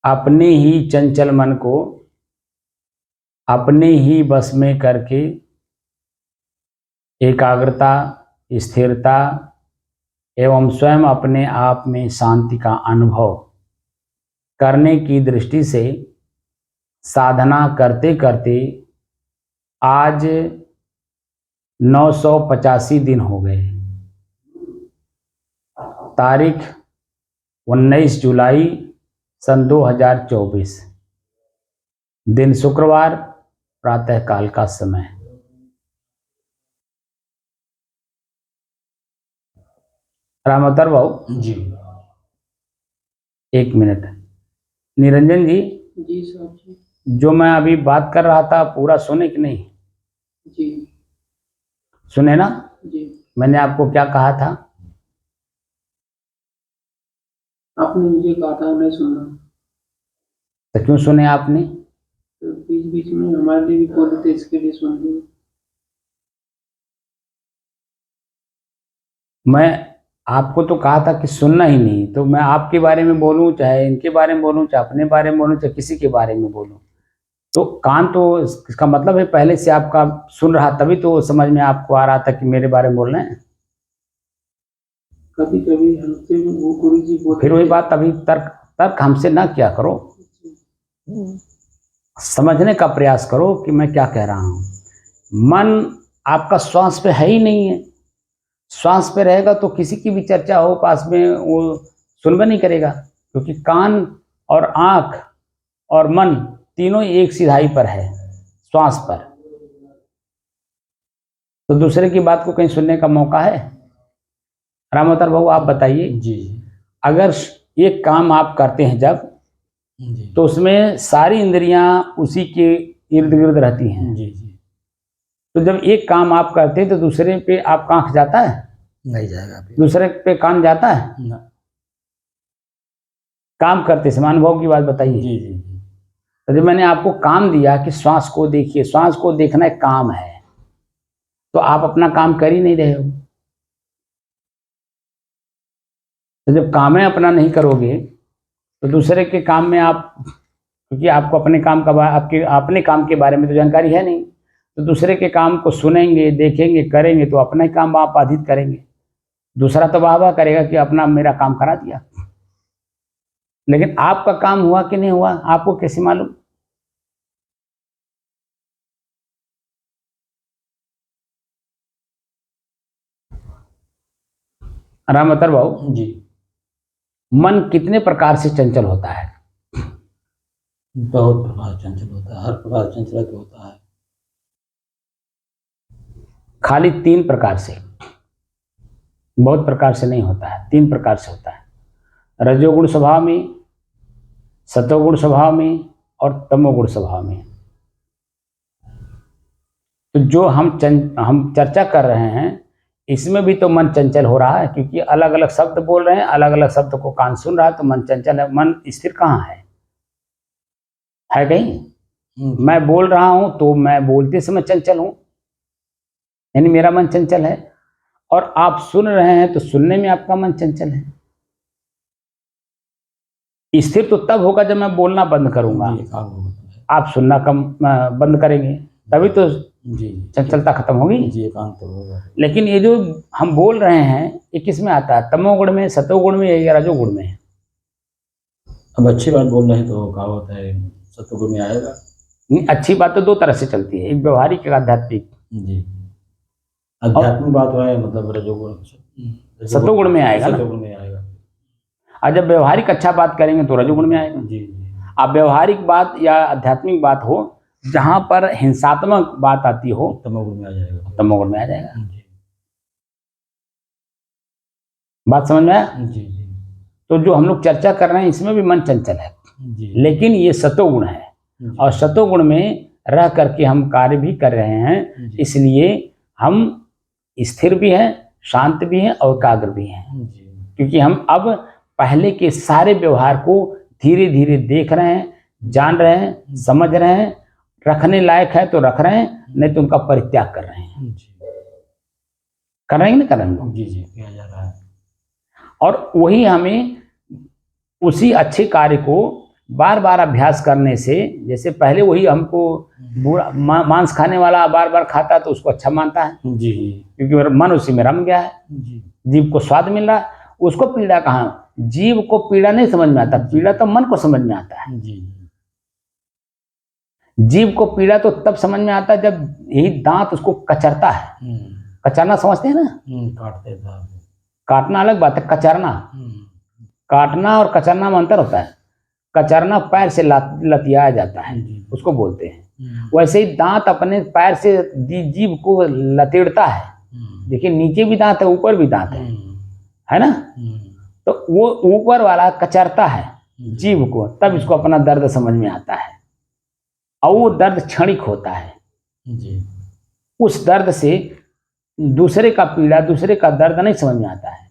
Speaker 1: अपने ही चंचल मन को अपने ही बस में करके एकाग्रता, स्थिरता एवं स्वयं अपने आप में शांति का अनुभव करने की दृष्टि से साधना करते करते आज 985 दिन हो गए। तारीख 19 जुलाई सन 2024, दिन शुक्रवार, प्रातः काल का समय। रामोतर भाऊ
Speaker 3: जी,
Speaker 1: 1 मिनट। निरंजन जी,
Speaker 2: जी साहब जी।
Speaker 1: जो मैं अभी बात कर रहा था पूरा सुने कि नहीं?
Speaker 2: जी
Speaker 1: सुने ना?
Speaker 2: जी।
Speaker 1: मैंने आपको क्या कहा था?
Speaker 2: आपने मुझे कहा था नहीं सुनना,
Speaker 1: तो क्यों सुने आपने?
Speaker 2: तो बीच बीच में हमारे लिए भी बोले थे, इसके लिए सुन लिए। मैं आपको तो कहा था कि सुनना ही नहीं, तो मैं आपके बारे में बोलूं, चाहे इनके बारे में बोलूं, चाहे अपने बारे में बोलूं, चाहे किसी के बारे में बोलूं, तो कान तो इसका मतलब है पहले से आपका सुन रहा, तभी तो समझ में आपको आ रहा था कि मेरे बारे में बोल रहे हैं। कभी कभी हमसे भी वो गुरु जी बोलते
Speaker 1: फिर वही बात, अभी तर्क हमसे ना किया करो, समझने का प्रयास करो कि मैं क्या कह रहा हूं। मन आपका श्वास पे है ही नहीं है। श्वास पे रहेगा तो किसी की भी चर्चा हो पास में वो सुनबे नहीं करेगा, क्योंकि कान और आंख और मन तीनों एक सिधाई पर है, श्वास पर। तो दूसरे की बात को कहीं सुनने का मौका है? रामोतर बाबू आप बताइए।
Speaker 3: जी,
Speaker 1: अगर एक काम आप करते हैं जब,
Speaker 3: जी,
Speaker 1: तो उसमें सारी इंद्रियां उसी के इर्द गिर्द रहती हैं।
Speaker 3: जी, जी,
Speaker 1: तो जब एक काम आप करते हैं तो दूसरे पे आपका आंख जाता है?
Speaker 3: नहीं जाएगा फिर।
Speaker 1: दूसरे पे कान जाता है?
Speaker 3: ना।
Speaker 1: काम करते समय अनुभव की बात बताइए।
Speaker 3: जी, जी, जी,
Speaker 1: तो जब मैंने आपको काम दिया कि श्वास को देखिए, श्वास को देखना एक काम है,
Speaker 2: तो आप अपना काम कर ही नहीं रहे हो। तो जब काम में अपना नहीं करोगे तो दूसरे के काम में आप, क्योंकि आपको अपने काम का आपके अपने काम के बारे में तो जानकारी है नहीं, तो दूसरे के काम को सुनेंगे, देखेंगे, करेंगे तो अपना ही काम आप बाधित करेंगे। दूसरा तो वाह वाह करेगा कि अपना मेरा काम करा दिया, लेकिन आपका काम हुआ कि नहीं हुआ आपको कैसे मालूम? राम अतर भाऊ
Speaker 3: जी।
Speaker 2: मन कितने प्रकार से चंचल होता है?
Speaker 3: बहुत प्रकार चंचल होता है, हर प्रकार चंचल होता है।
Speaker 2: खाली 3 प्रकार से, बहुत प्रकार से नहीं होता है, 3 प्रकार से होता है। रजोगुण स्वभाव में, सतोगुण स्वभाव में और तमोगुण स्वभाव में। तो जो हम चर्चा कर रहे हैं इसमें भी तो मन चंचल हो रहा है, क्योंकि अलग अलग शब्द बोल रहे हैं, अलग अलग शब्द को कान सुन रहा है, तो मन चंचल है। मन स्थिर कहाँ है कहीं? मैं बोल रहा हूं तो मैं बोलते समय चंचल हूं, यानी मेरा मन चंचल है, और आप सुन रहे हैं तो सुनने में आपका मन चंचल है। स्थिर तो तब होगा जब मैं बोलना बंद करूंगा, आप सुनना कम बंद करेंगे, तभी तो
Speaker 3: जी
Speaker 2: चंचलता खत्म होगी।
Speaker 3: जी, एकांत होगा।
Speaker 2: लेकिन ये जो हम बोल रहे हैं ये किस में आता है? तमोगुण में, सतोगुण में या रजोगुण में?
Speaker 3: अब अच्छी बात बोल रहे हैं तो कहावत है सतोगुण में आएगा।
Speaker 2: अच्छी बात तो 2 तरह से चलती है, एक व्यवहारिक एक आध्यात्मिक।
Speaker 3: जी, आध्यात्मिक बात है, मतलब रजोगुण
Speaker 2: सतोगुण में आएगा ना।
Speaker 3: सतोगुण में आएगा।
Speaker 2: और जब व्यवहारिक अच्छा बात करेंगे तो रजोगुण में आएगा।
Speaker 3: जी जी।
Speaker 2: अब व्यवहारिक बात या आध्यात्मिक बात हो, जहां पर हिंसात्मक बात आती हो,
Speaker 3: तमोगुण में आ जाएगा।
Speaker 2: तमोगुण में आ जाएगा।
Speaker 3: जी
Speaker 2: बात समझ में आया?
Speaker 3: जी जी
Speaker 2: तो जो हम लोग चर्चा कर रहे हैं इसमें भी मन चंचल है,
Speaker 3: जी।
Speaker 2: लेकिन ये सतोगुण है, और सतोगुण में रह करके हम कार्य भी कर रहे हैं, इसलिए हम स्थिर भी हैं, शांत भी हैं और एकाग्र भी हैं। क्योंकि हम अब पहले के सारे व्यवहार को धीरे धीरे देख रहे हैं, जान रहे हैं, समझ रहे हैं, रखने लायक है तो रख रहे हैं, नहीं तो उनका परित्याग कर रहे हैं। कर रहे हैं कि नहीं कर रहे हैं?
Speaker 3: जी जी, किया जा रहा है।
Speaker 2: और वही हमें उसी अच्छे कार्य को बार बार अभ्यास करने से, जैसे पहले वही हमको बुरा मांस खाने वाला बार बार खाता तो उसको अच्छा मानता है,
Speaker 3: जी
Speaker 2: क्योंकि मन उसी में रम गया है, जीव को स्वाद मिल रहा है, उसको पीड़ा कहाँ? जीव को पीड़ा नहीं समझ में आता, पीड़ा तो मन को समझ में आता है। जीव को पीड़ा तो तब समझ में आता है जब यही दांत उसको कचरता है। कचरना समझते हैं ना?
Speaker 3: काटते हैं।
Speaker 2: काटना अलग बात है, कचरना, काटना और कचरना में अंतर होता है। कचरना पैर से लतियाया जाता है, उसको बोलते हैं। वैसे ही दांत अपने पैर से जीभ को लतेड़ता है। देखिए नीचे भी दांत है, ऊपर भी दांत है ना? तो वो ऊपर वाला कचरता है जीभ को, तब इसको अपना दर्द समझ में आता है, और वो दर्द क्षणिक होता है। उस दर्द से दूसरे का पीड़ा, दूसरे का दर्द नहीं समझ में आता है।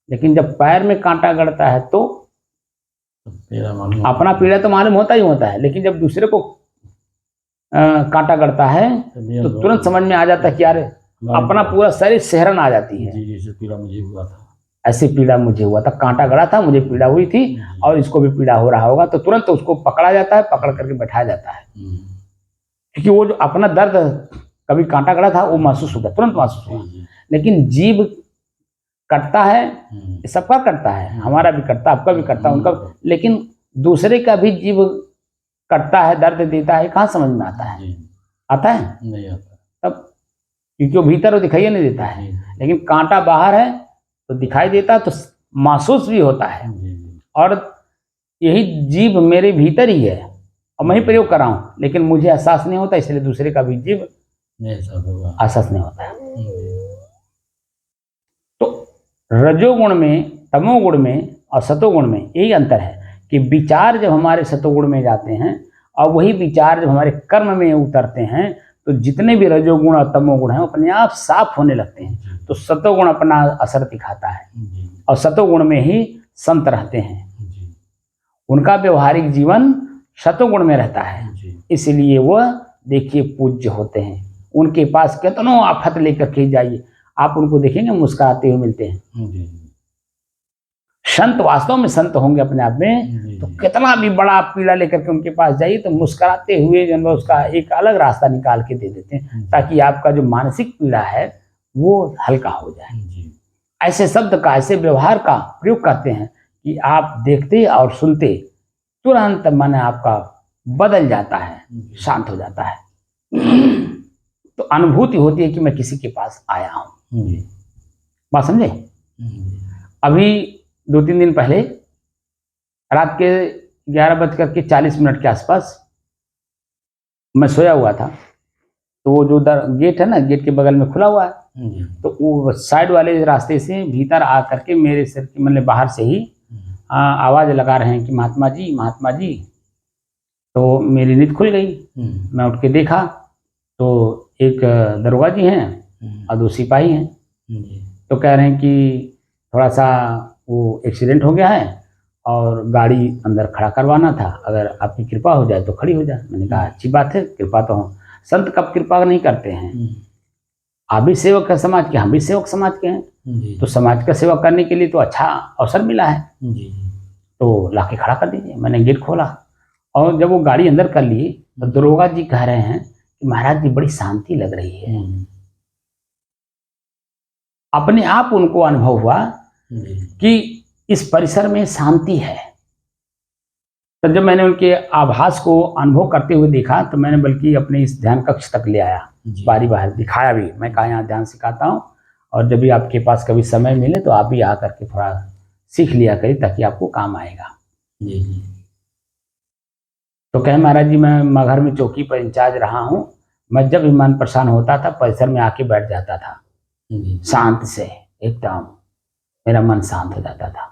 Speaker 2: लेकिन जब पैर में कांटा गड़ता है तो अपना पीड़ा तो मालूम होता ही होता है, लेकिन जब दूसरे को कांटा गड़ता है तो तुरंत समझ में आ जाता है कि यार अपना पूरा शरीर सिहरन आ जाती है।
Speaker 3: जैसे पीड़ा मुझे हुआ था,
Speaker 2: ऐसी पीड़ा मुझे हुआ था, कांटा गड़ा था, मुझे पीड़ा हुई थी और इसको भी पीड़ा हो रहा होगा, तो तुरंत उसको पकड़ा जाता है, पकड़ करके बैठाया जाता है। क्योंकि वो जो अपना दर्द कभी कांटा गड़ा था वो महसूस होता है, तुरंत महसूस हुआ। लेकिन जीव कटता है, सबका कटता है, हमारा भी कटता है, आपका भी कटता है, उनका, लेकिन दूसरे का भी जीव कटता है, दर्द देता है, कहाँ समझ में आता है? आता है?
Speaker 3: नहीं आता।
Speaker 2: तब क्योंकि वो भीतर वो दिखाई नहीं देता है, लेकिन कांटा बाहर है तो दिखाई देता है, तो महसूस भी होता है। और यही जीव मेरे भीतर ही है और मैं ही प्रयोग कर रहा हूँ, लेकिन मुझे एहसास नहीं होता, इसलिए दूसरे का भी जीव एहसास नहीं होता है। तो रजोगुण में, तमोगुण में और सतोगुण में यही अंतर है कि विचार जब हमारे सतोगुण में जाते हैं और वही विचार जब हमारे कर्म में उतरते हैं, तो जितने भी रजोगुण और तमोगुण हैं अपने आप साफ होने लगते हैं। तो सतोगुण अपना असर दिखाता है और सतोगुण में ही संत रहते हैं, उनका व्यवहारिक जीवन सतोगुण में रहता है, इसलिए वह देखिए पूज्य होते हैं,
Speaker 1: उनके पास कितनों आफत लेकर के जाइए, आप उनको देखेंगे मुस्कुराते हुए मिलते हैं।
Speaker 3: जी
Speaker 1: संत वास्तव में संत होंगे अपने आप में, तो कितना भी बड़ा पीड़ा लेकर के उनके पास जाइए तो मुस्कुराते हुए जो है उसका एक अलग रास्ता निकाल के दे देते हैं, ताकि आपका जो मानसिक पीड़ा है वो हल्का हो जाए।
Speaker 3: जी
Speaker 1: ऐसे शब्द का, ऐसे व्यवहार का प्रयोग करते हैं कि आप देखते और सुनते तुरंत मन आपका बदल जाता है, शांत हो जाता है। तो अनुभूति होती है कि मैं किसी के पास आया हूं।
Speaker 3: जी
Speaker 1: बात समझे? अभी 2-3 दिन पहले रात के 11:40 के आसपास मैं सोया हुआ था, तो वो जो गेट है ना, गेट के बगल में खुला हुआ है, तो वो साइड वाले रास्ते से भीतर आ करके मेरे सिर की मतलब बाहर से ही आवाज़ लगा रहे हैं कि महात्मा जी, महात्मा जी। तो मेरी नींद खुल गई। मैं उठ के देखा तो एक दरोगा जी हैं और 2 सिपाही हैं। तो कह रहे हैं कि थोड़ा सा वो एक्सीडेंट हो गया है और गाड़ी अंदर खड़ा करवाना था, अगर आपकी कृपा हो जाए तो खड़ी हो जाए। मैंने कहा अच्छी बात है, कृपा तो हो, संत कब कृपा नहीं करते हैं। आप भी सेवक है समाज के, हम भी सेवक समाज के हैं, तो समाज का सेवा करने के लिए तो अच्छा अवसर मिला है, तो लाके खड़ा कर दीजिए। मैंने गेट खोला और जब वो गाड़ी अंदर कर ली तो दरोगा जी कह रहे हैं कि महाराज जी बड़ी शांति लग रही है। अपने आप उनको अनुभव हुआ कि इस परिसर में शांति है। तो जब मैंने उनके आभास को अनुभव करते हुए देखा तो मैंने बल्कि अपने इस ध्यान कक्ष तक ले आया, बारी बाहर दिखाया भी। मैं कहा यहाँ ध्यान सिखाता हूँ और जब भी आपके पास कभी समय मिले तो आप भी आ करके थोड़ा सीख लिया करिए, ताकि आपको काम आएगा। तो कहे महाराज जी मैं मगहर में चौकी पर इंचार्ज रहा हूँ, मैं जब भी मन परेशान होता था परिसर में आके बैठ जाता था, शांत से एकदम मेरा मन शांत हो जाता था।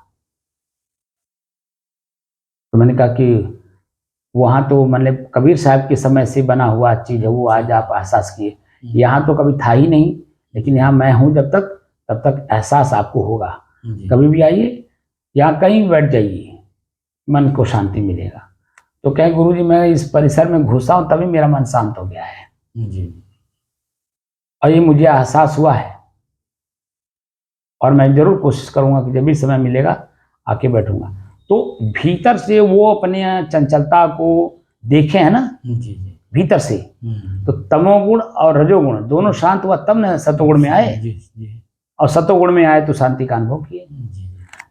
Speaker 1: तो मैंने कहा कि वहाँ तो मतलब कबीर साहब के समय से बना हुआ चीज़ है, वो आज आप एहसास किए। यहाँ तो कभी था ही नहीं, लेकिन यहाँ मैं हूँ जब तक, तब तक एहसास आपको होगा। कभी भी आइए, यहाँ कहीं बैठ जाइए, मन को शांति मिलेगा। तो कहे गुरुजी मैं इस परिसर में घुसा हूँ तभी मेरा मन शांत हो गया है और ये मुझे एहसास हुआ है, और मैं जरूर कोशिश करूंगा कि जब भी समय मिलेगा आके बैठूंगा। तो भीतर से वो अपने चंचलता को देखे है ना, भीतर से, तो तमोगुण और रजोगुण दोनों शांत हुआ तब न सतोगुण में आए, और सतोगुण में आए तो शांति का अनुभव किए।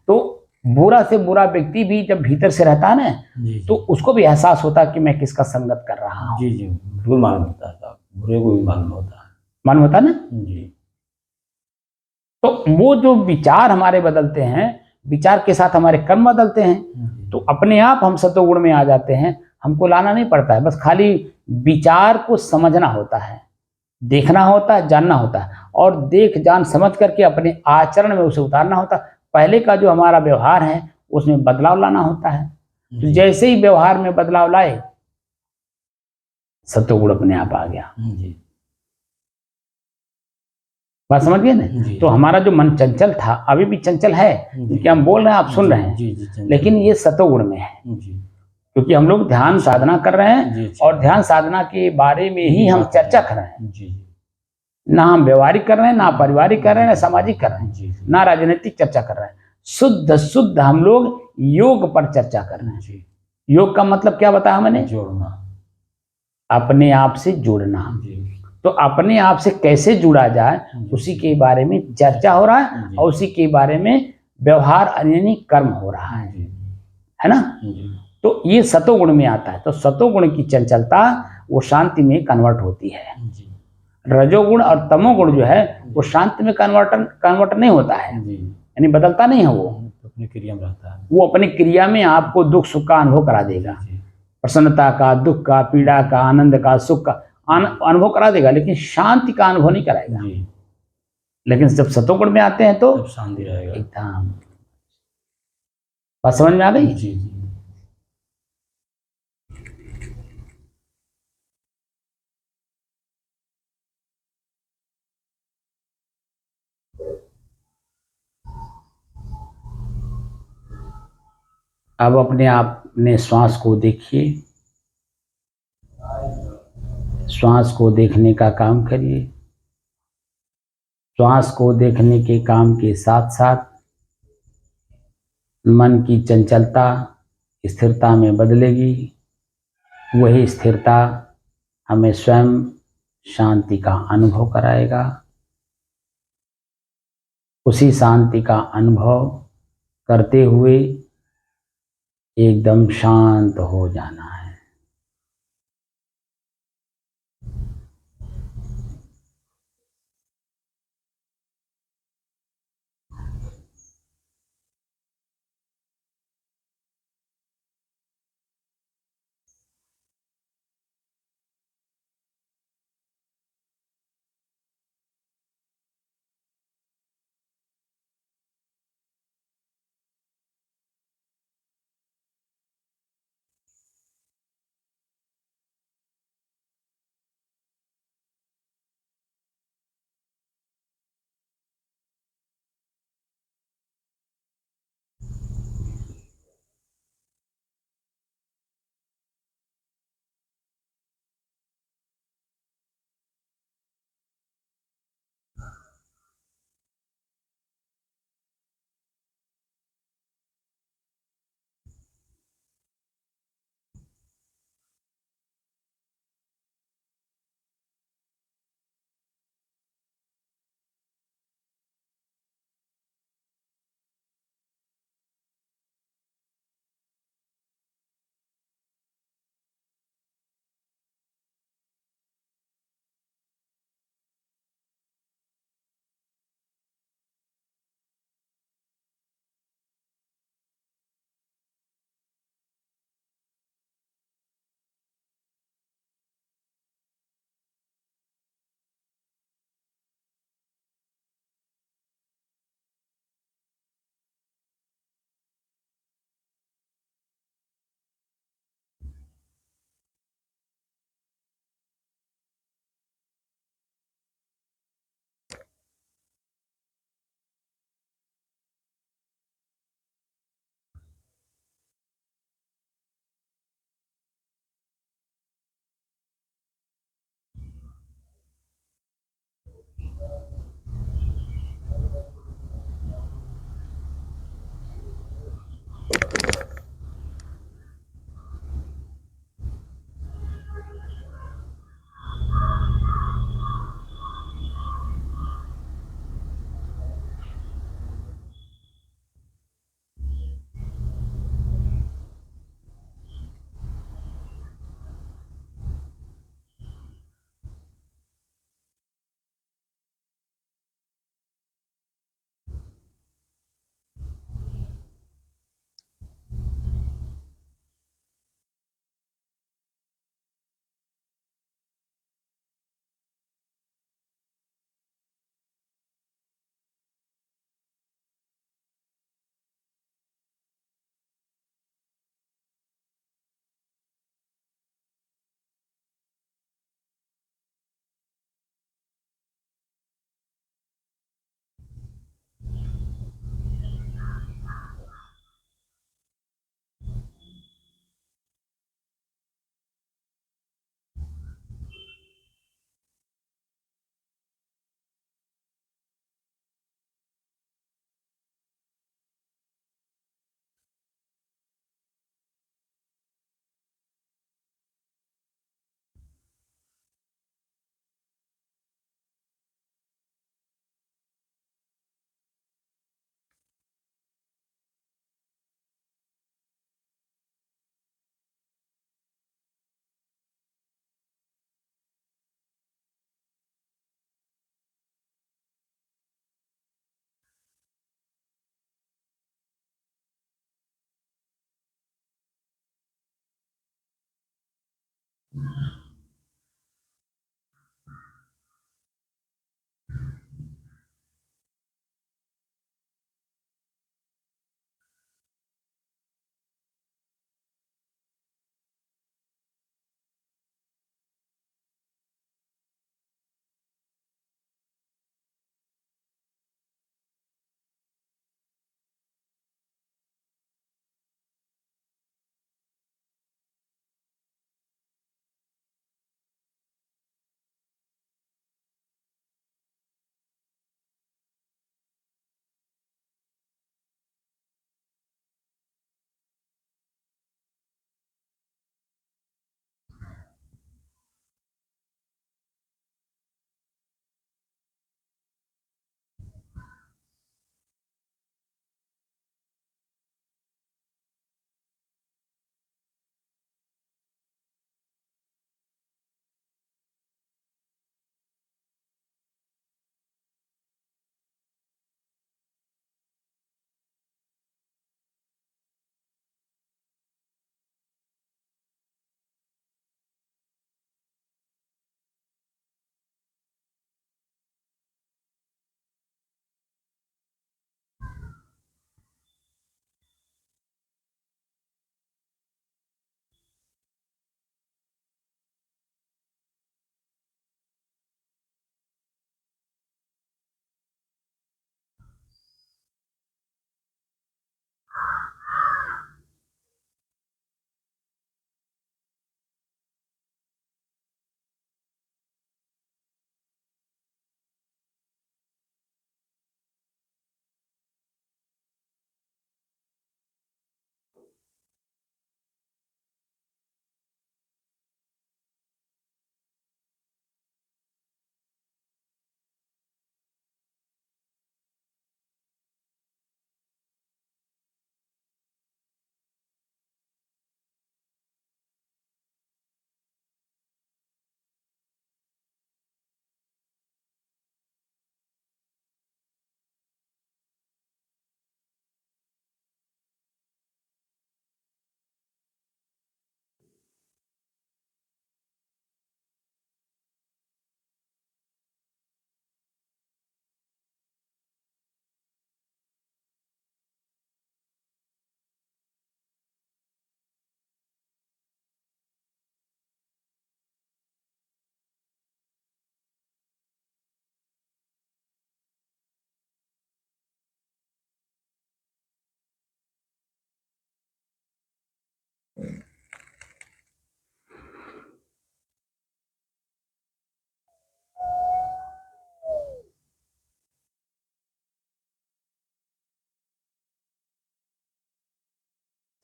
Speaker 1: तो बुरा से बुरा व्यक्ति भी जब भीतर से रहता है ना, तो उसको भी एहसास होता है कि मैं किसका संगत कर रहा हूँ।
Speaker 3: बिल्कुल मालूम होता है, बुरे को भी मालूम होता है,
Speaker 1: मालूम होता है ना। तो वो जो विचार हमारे बदलते हैं, विचार के साथ हमारे कर्म बदलते हैं, तो अपने आप हम सतोगुण में आ जाते हैं। हमको लाना नहीं पड़ता है, बस खाली विचार को समझना होता है, देखना होता है, जानना होता है, और देख जान समझ करके अपने आचरण में उसे उतारना होता है। पहले का जो हमारा व्यवहार है उसमें बदलाव लाना होता है। तो जैसे ही व्यवहार में बदलाव लाए, सतोगुण अपने आप आ गया। बात समझ गए ना। तो हमारा जो मन चंचल था, अभी भी चंचल है, क्योंकि हम बोल रहे हैं, आप सुन रहे हैं, लेकिन ये सतोगुण में है, क्योंकि हम लोग ध्यान साधना कर रहे हैं और ध्यान साधना के बारे में ही हम चर्चा कर रहे हैं। ना हम व्यवहारिक कर रहे हैं, ना पारिवारिक कर रहे हैं, ना सामाजिक कर रहे हैं, ना राजनीतिक चर्चा कर रहे हैं। शुद्ध हम लोग योग पर चर्चा कर रहे हैं। योग का मतलब क्या बताया मैंने?
Speaker 3: जोड़ना,
Speaker 1: अपने आप से जुड़ना। तो अपने आप से कैसे जुड़ा जाए उसी के बारे में चर्चा हो रहा है, और उसी के बारे में व्यवहार यानी कर्म हो रहा है ना। तो ये सतोगुण में आता है। तो सतोगुण की चंचलता वो शांति में कन्वर्ट होती है। रजोगुण और तमोगुण जो है वो शांति में कन्वर्ट नहीं होता है, यानी बदलता नहीं है। वो
Speaker 3: अपनी क्रिया में रहता है,
Speaker 1: वो अपनी क्रिया में आपको दुख सुख का अनुभव करा देगा, प्रसन्नता का, दुख का, पीड़ा का, आनंद का, सुख का अनुभव करा देगा, लेकिन शांति का अनुभव नहीं कराएगा। लेकिन जब सतोगुण में आते हैं तो
Speaker 3: शांति रहेगा
Speaker 1: एकदम। बात समझ में आ गई?
Speaker 3: जी।
Speaker 1: अब अपने आप ने श्वास को देखिए,
Speaker 2: श्वास को देखने का काम करिए। श्वास को देखने के काम के साथ साथ मन की चंचलता स्थिरता में बदलेगी। वही स्थिरता हमें स्वयं शांति का अनुभव कराएगा। उसी शांति का अनुभव करते हुए एकदम शांत हो जाना है।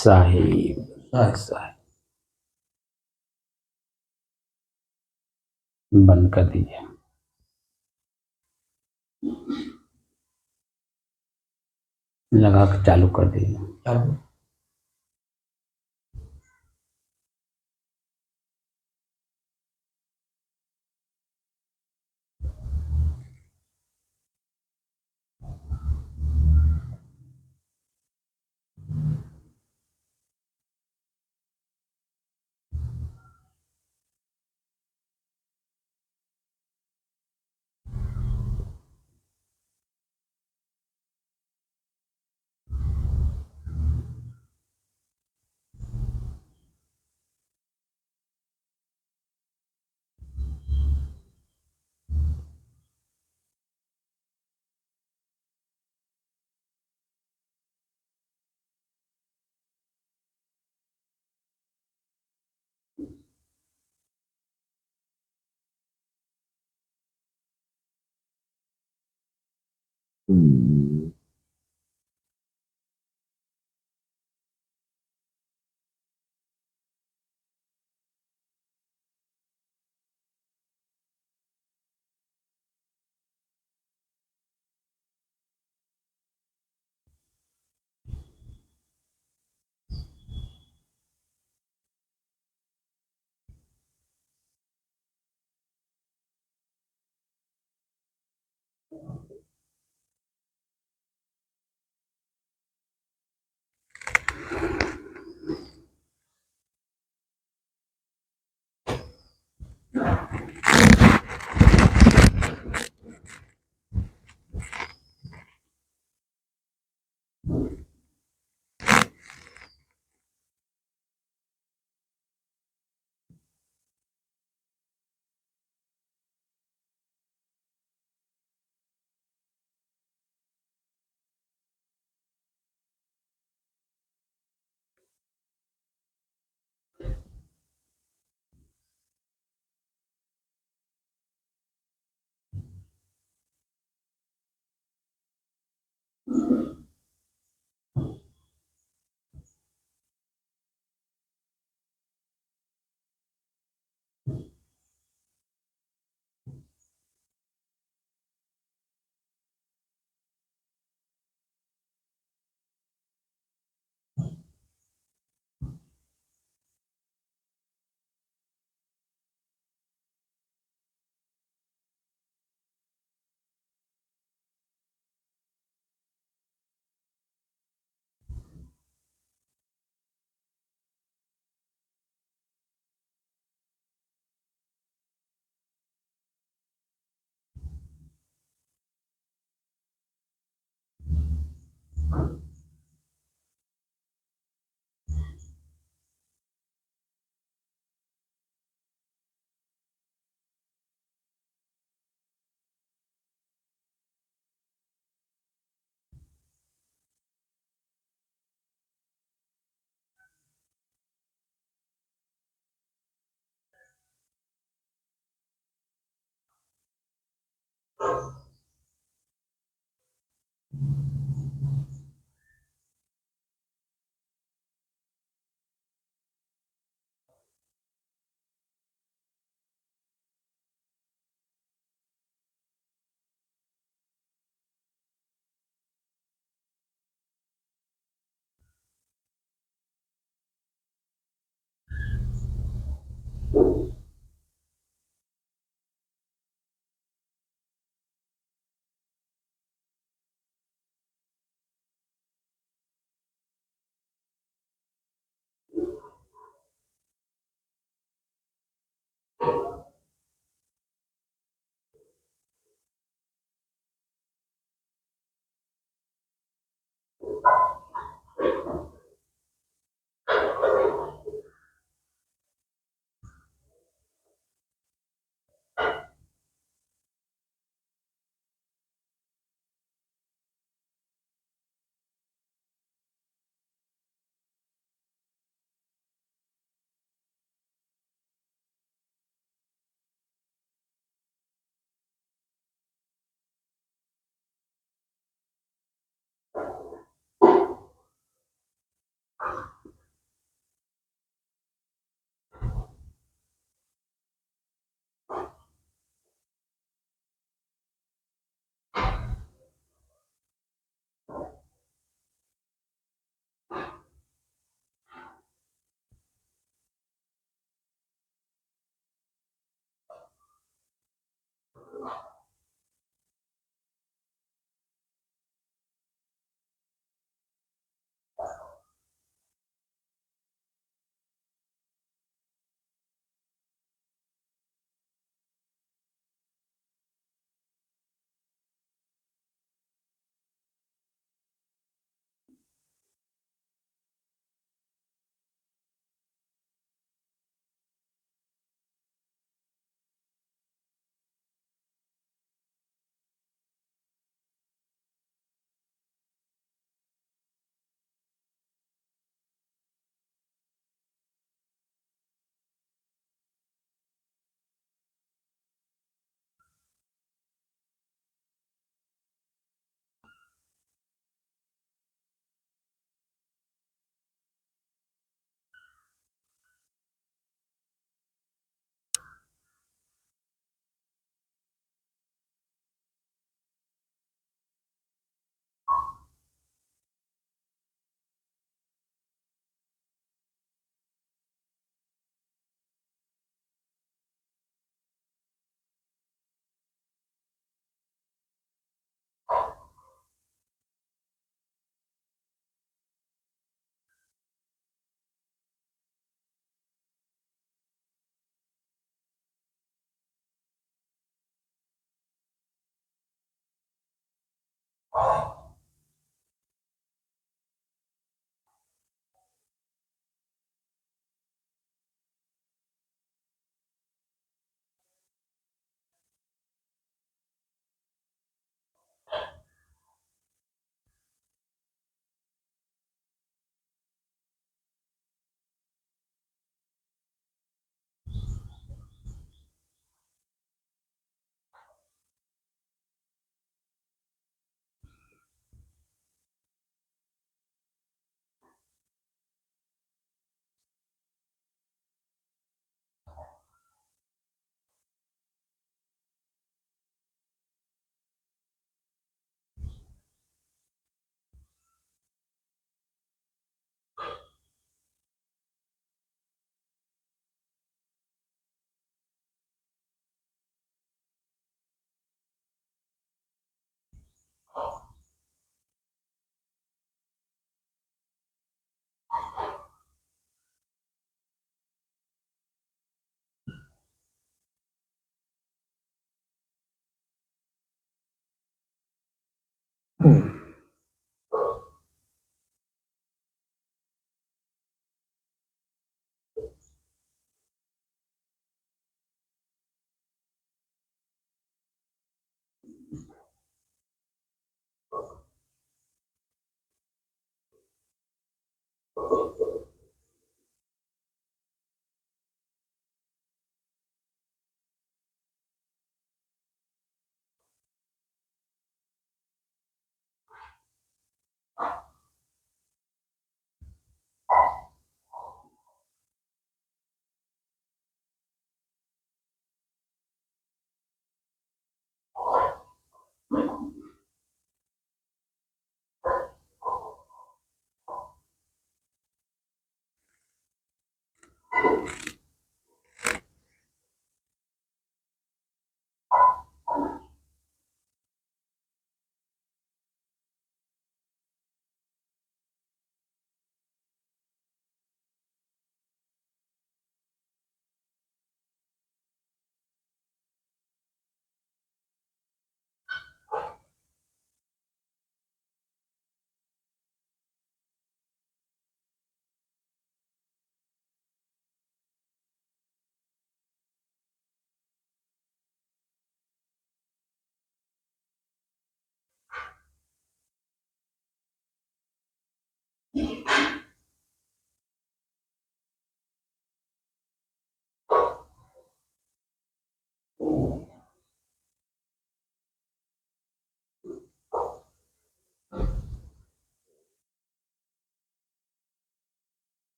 Speaker 1: साहिब
Speaker 3: साहिब।
Speaker 1: साहिब बंद कर दीजिए। लगा के चालू कर दीजिए।
Speaker 3: चालू।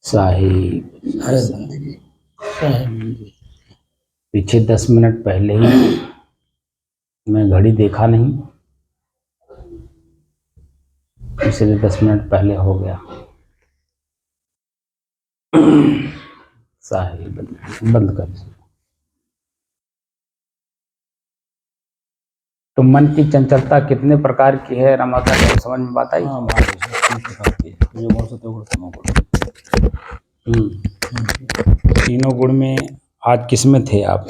Speaker 1: साहिब
Speaker 3: अरे जिंदगी
Speaker 1: पीछे 10 मिनट पहले ही मैं घड़ी देखा नहीं, इसलिए 10 मिनट पहले हो गया। साहिब बंद कर। तो मन की चंचलता कितने प्रकार की है रमाता है, समझ में बात आई?
Speaker 3: हाँ बात है, तीन प्रकार की है, जो गुण सत्वगुण तमोगुण।
Speaker 1: तीनों गुण में आज किस में थे आप?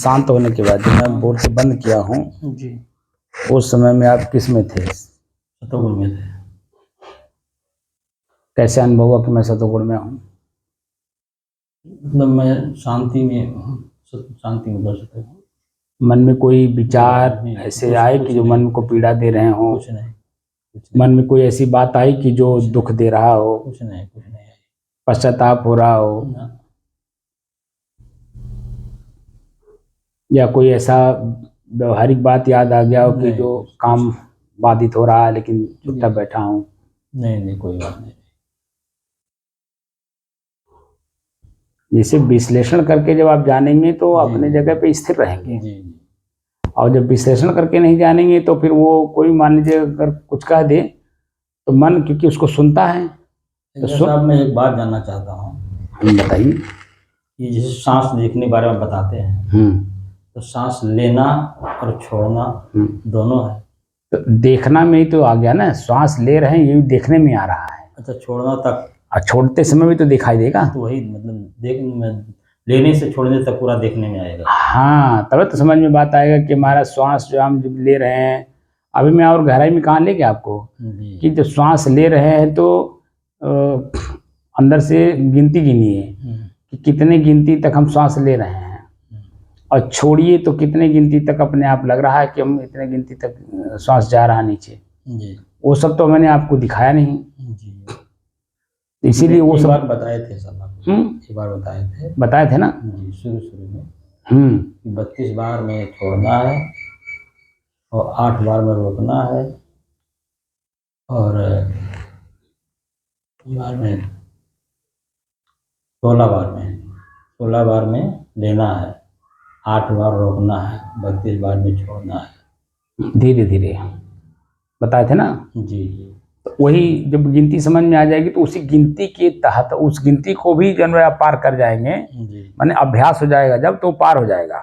Speaker 1: शांत होने के बाद जब मैं बोर्ड से बंद किया हूँ
Speaker 3: जी,
Speaker 1: उस समय में आप किस में थे?
Speaker 3: सत्वगुण में थे।
Speaker 1: कैसे अनुभव हुआ कि मैं सतोगुण में हूँ?
Speaker 3: मतलब मैं शांति में हूँ, शांति में कर सकता हूँ।
Speaker 1: मन में कोई विचार
Speaker 3: नहीं,
Speaker 1: ऐसे
Speaker 3: कुछ-
Speaker 1: आए
Speaker 3: कुछ
Speaker 1: कि जो
Speaker 3: नहीं,
Speaker 1: मन को पीड़ा दे रहे हो?
Speaker 3: कुछ नहीं, कुछ नहीं,
Speaker 1: मन में कोई ऐसी बात आई कि जो दुख दे रहा हो,
Speaker 3: कुछ नहीं, कुछ नहीं।
Speaker 1: पश्चाताप हो रहा हो,
Speaker 3: ना,
Speaker 1: या कोई ऐसा व्यवहारिक बात याद आ गया हो कि
Speaker 3: नहीं,
Speaker 1: जो
Speaker 3: कुछ-
Speaker 1: काम बाधित हो रहा है लेकिन चुपचाप बैठा हूँ?
Speaker 3: नहीं नहीं, कोई बात नहीं।
Speaker 1: जैसे विश्लेषण करके जब आप जानेंगे तो
Speaker 3: जी,
Speaker 1: अपने जगह पे स्थिर रहेंगे,
Speaker 3: जी जी,
Speaker 1: और जब विश्लेषण करके नहीं जानेंगे तो फिर वो कोई मान लीजिए अगर कुछ कह दे तो मन क्योंकि उसको सुनता है तो सुन।
Speaker 3: साहब मैं एक बात जानना चाहता हूँ
Speaker 1: बताइए।
Speaker 3: कि जैसे सांस लेने के बारे में बताते हैं, तो सांस लेना और छोड़ना दोनों है।
Speaker 1: तो देखना में ही तो आ गया ना, श्वास ले रहे हैं ये भी देखने में आ रहा है,
Speaker 3: अच्छा, छोड़ना तक?
Speaker 1: और छोड़ते समय भी तो दिखाई देगा।
Speaker 3: तो वही मतलब लेने से छोड़ने तक पूरा देखने में आएगा।
Speaker 1: हाँ, तब तो समझ में बात आएगा कि हमारा श्वास जो हम जब ले रहे हैं, अभी मैं और गहराई में कहाँ ले गया आपको
Speaker 3: जी,
Speaker 1: कि जब श्वास ले रहे हैं तो अंदर से गिनती गिनिए कि कितने गिनती तक हम श्वास ले रहे हैं।
Speaker 2: और छोड़िए तो कितने गिनती तक अपने आप लग रहा है कि हम इतने गिनती तक श्वास जा रहा नीचे,
Speaker 3: जी
Speaker 2: वो सब तो मैंने आपको दिखाया नहीं।
Speaker 3: जी।
Speaker 2: इसीलिए वो
Speaker 3: एक
Speaker 2: सब
Speaker 3: बार बताए थे सर आप, एक बार
Speaker 2: बताए थे ना
Speaker 3: जी शुरू में 32 बार में छोड़ना है और 8 बार में रोकना है और बार में 16 बार में लेना है, 8 बार रोकना है, 32 बार में छोड़ना है।
Speaker 2: धीरे धीरे बताए थे ना।
Speaker 3: जी
Speaker 2: तो वही जब गिनती समझ में आ जाएगी तो उसी गिनती के तहत उस गिनती को भी जब आप पार कर जाएंगे, माने अभ्यास हो जाएगा जब, तो पार हो जाएगा।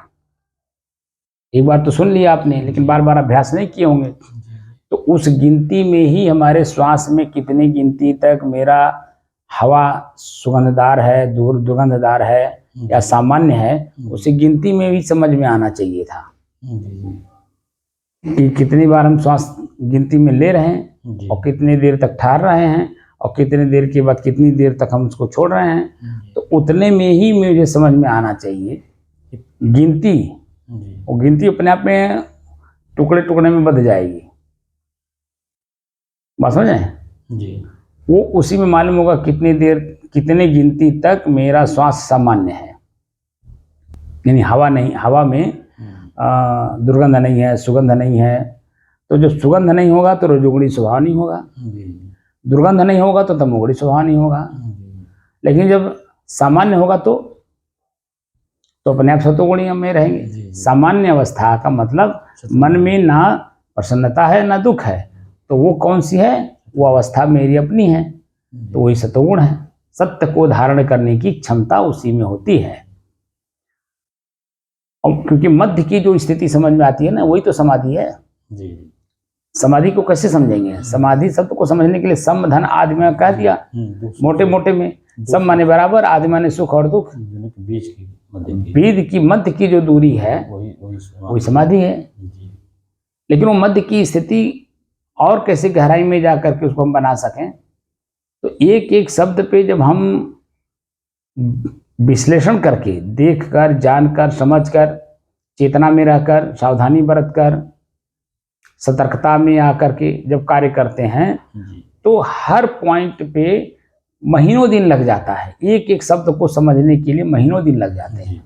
Speaker 2: एक बार तो सुन लिया आपने, लेकिन बार बार अभ्यास नहीं किए होंगे, तो उस गिनती में ही हमारे श्वास में कितनी गिनती तक मेरा हवा सुगंधदार है, दूर दुर्गंधदार है या सामान्य है, उसी गिनती में भी समझ में आना चाहिए था कि कितनी बार हम श्वास गिनती में ले रहे हैं और कितनी देर तक ठहर रहे हैं और कितनी देर के बाद कितनी देर तक हम उसको छोड़ रहे हैं। तो उतने में ही मुझे समझ में आना चाहिए गिनती, वो गिनती अपने आप में टुकड़े टुकड़े में बंध जाएगी। बात समझे
Speaker 3: जी।
Speaker 2: वो उसी में मालूम होगा कितनी देर कितने गिनती तक मेरा श्वास सामान्य है, यानी हवा नहीं, हवा में दुर्गंध नहीं है, सुगंध नहीं है। तो जो सुगंध नहीं होगा तो रजोगुणी स्वभाव नहीं होगा, दुर्गंध नहीं होगा तो तमोगुणी स्वभाव नहीं होगा। लेकिन जब सामान्य होगा तो अपने आप सतोगुणी में रहेंगे। सामान्य अवस्था का मतलब मन में ना प्रसन्नता है ना दुख है, तो वो कौन सी है? वो अवस्था मेरी अपनी है, तो वही सतोगुण है। सत्य को धारण करने की क्षमता उसी में होती है। और क्योंकि मध्य की जो स्थिति समझ में आती है ना, वही तो समाधि है। समाधि को कैसे समझेंगे? समाधि शब्द को समझने के लिए सम धन आदि में कह दिया, मोटे मोटे में सम माने बराबर, आदि माने सुख और दुख, बीज की मध्य की जो दूरी है वही समाधि है। लेकिन वो मध्य की स्थिति और कैसे गहराई में जा करके उसको हम बना सकें, तो एक एक शब्द पे जब हम विश्लेषण करके, देखकर, जानकर, समझकर, चेतना में रहकर, सावधानी बरतकर, सतर्कता में आकर के जब कार्य करते हैं, तो हर पॉइंट पे महीनों दिन लग जाता है। एक एक शब्द को समझने के लिए महीनों दिन लग जाते हैं,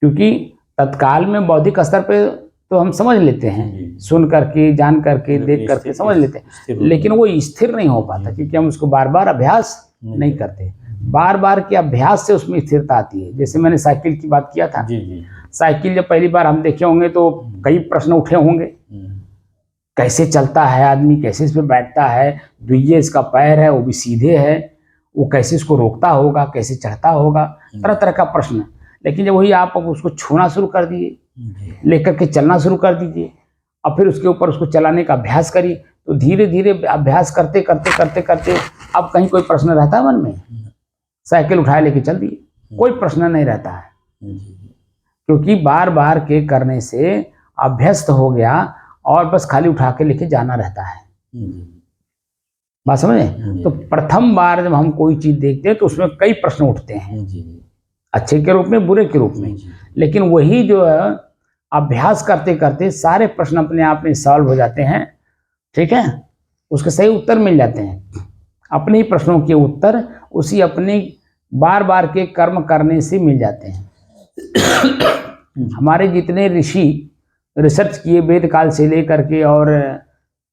Speaker 2: क्योंकि तत्काल में बौद्धिक स्तर पे तो हम समझ लेते हैं, सुन करके, जान करके, देख करके समझ लेते हैं, लेकिन वो स्थिर नहीं हो पाता, क्योंकि हम उसको बार बार अभ्यास नहीं करते। बार बार के अभ्यास से उसमें स्थिरता आती है। जैसे मैंने साइकिल की बात किया था, साइकिल जब पहली बार हम देखे होंगे तो कई प्रश्न उठे होंगे, कैसे चलता है आदमी, कैसे इस पर बैठता है, दुइये इसका पैर है वो भी सीधे है, वो कैसे इसको रोकता होगा, कैसे चढ़ता होगा, तरह तरह का प्रश्न। लेकिन जब वही आप उसको छूना शुरू कर दिए, लेकर के चलना शुरू कर दीजिए, और फिर उसके ऊपर उसको चलाने का अभ्यास करिए, तो धीरे धीरे अभ्यास करते करते करते करते अब कहीं कोई प्रश्न रहता है मन में? साइकिल उठाए लेके चल दिए, कोई प्रश्न नहीं रहता है, क्योंकि बार बार के करने से अभ्यस्त हो गया और बस खाली उठा के लेके जाना रहता है। बात समझे? तो प्रथम बार जब हम कोई चीज देखते हैं तो उसमें कई प्रश्न उठते हैं, अच्छे के रूप में, बुरे के रूप में। लेकिन वही जो है अभ्यास करते करते सारे प्रश्न अपने आप में सॉल्व हो जाते हैं, ठीक है, उसके सही उत्तर मिल जाते हैं। अपने ही प्रश्नों के उत्तर उसी अपने बार बार के कर्म करने से मिल जाते हैं। हमारे जितने ऋषि रिसर्च किए वेद काल से लेकर के और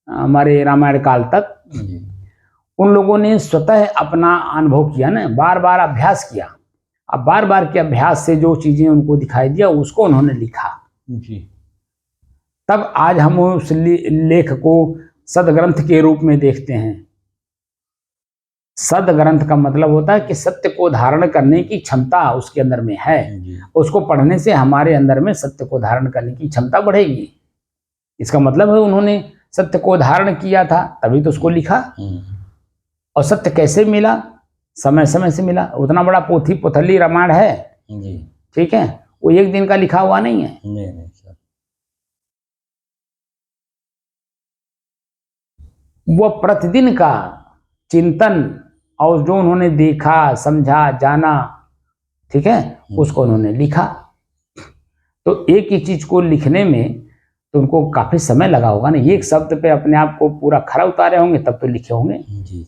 Speaker 2: हमारे रामायण काल तक, उन लोगों ने स्वतः अपना अनुभव किया ना, बार बार अभ्यास किया। अब बार बार के अभ्यास से जो चीजें उनको दिखाई दिया उसको उन्होंने लिखा। तब आज हम उस लेख को सदग्रंथ के रूप में देखते हैं। सदग्रंथ का मतलब होता है कि सत्य को धारण करने की क्षमता उसके अंदर में है। उसको पढ़ने से हमारे अंदर में सत्य को धारण करने की क्षमता बढ़ेगी। इसका मतलब है उन्होंने सत्य को धारण किया था, तभी तो उसको लिखा। और सत्य कैसे मिला? समय समय से मिला। उतना बड़ा पोथी पोथली रामायण है, ठीक है, वो एक दिन का लिखा हुआ नहीं है।
Speaker 3: नहीं सर।
Speaker 2: वो प्रतिदिन का चिंतन और जो उन्होंने देखा, समझा, जाना, ठीक है, उसको उन्होंने लिखा। तो एक ही चीज को लिखने में तो उनको काफी समय लगा होगा ना, एक शब्द पे अपने आप को पूरा खरा उतारे होंगे तब तो लिखे होंगे।
Speaker 3: जी।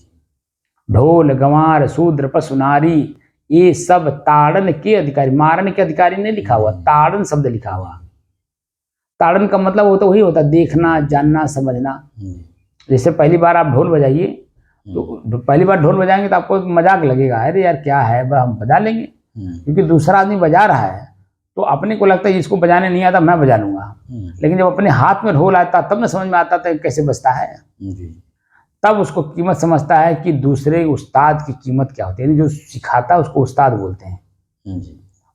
Speaker 2: ढोल गंवार शूद्र पशु नारी ये सब ताड़न के अधिकारी, मारन के अधिकारी नहीं लिखा हुआ, ताड़न शब्द लिखा हुआ। ताड़न का मतलब होता वही होता देखना, जानना, समझना। जैसे पहली बार आप ढोल बजाइए तो पहली बार ढोल बजाएंगे तो आपको मजाक लगेगा, अरे यार क्या है, हम बजा लेंगे, क्योंकि दूसरा आदमी बजा रहा है तो अपने को लगता है इसको बजाने नहीं आता मैं बजा लूंगा। लेकिन जब अपने हाथ में ढोल आता तब न समझ में आता था कैसे बजता है, तब उसको कीमत समझता है कि दूसरे उस्ताद की कीमत क्या होती है। यानी जो सिखाता है उसको उस्ताद बोलते हैं,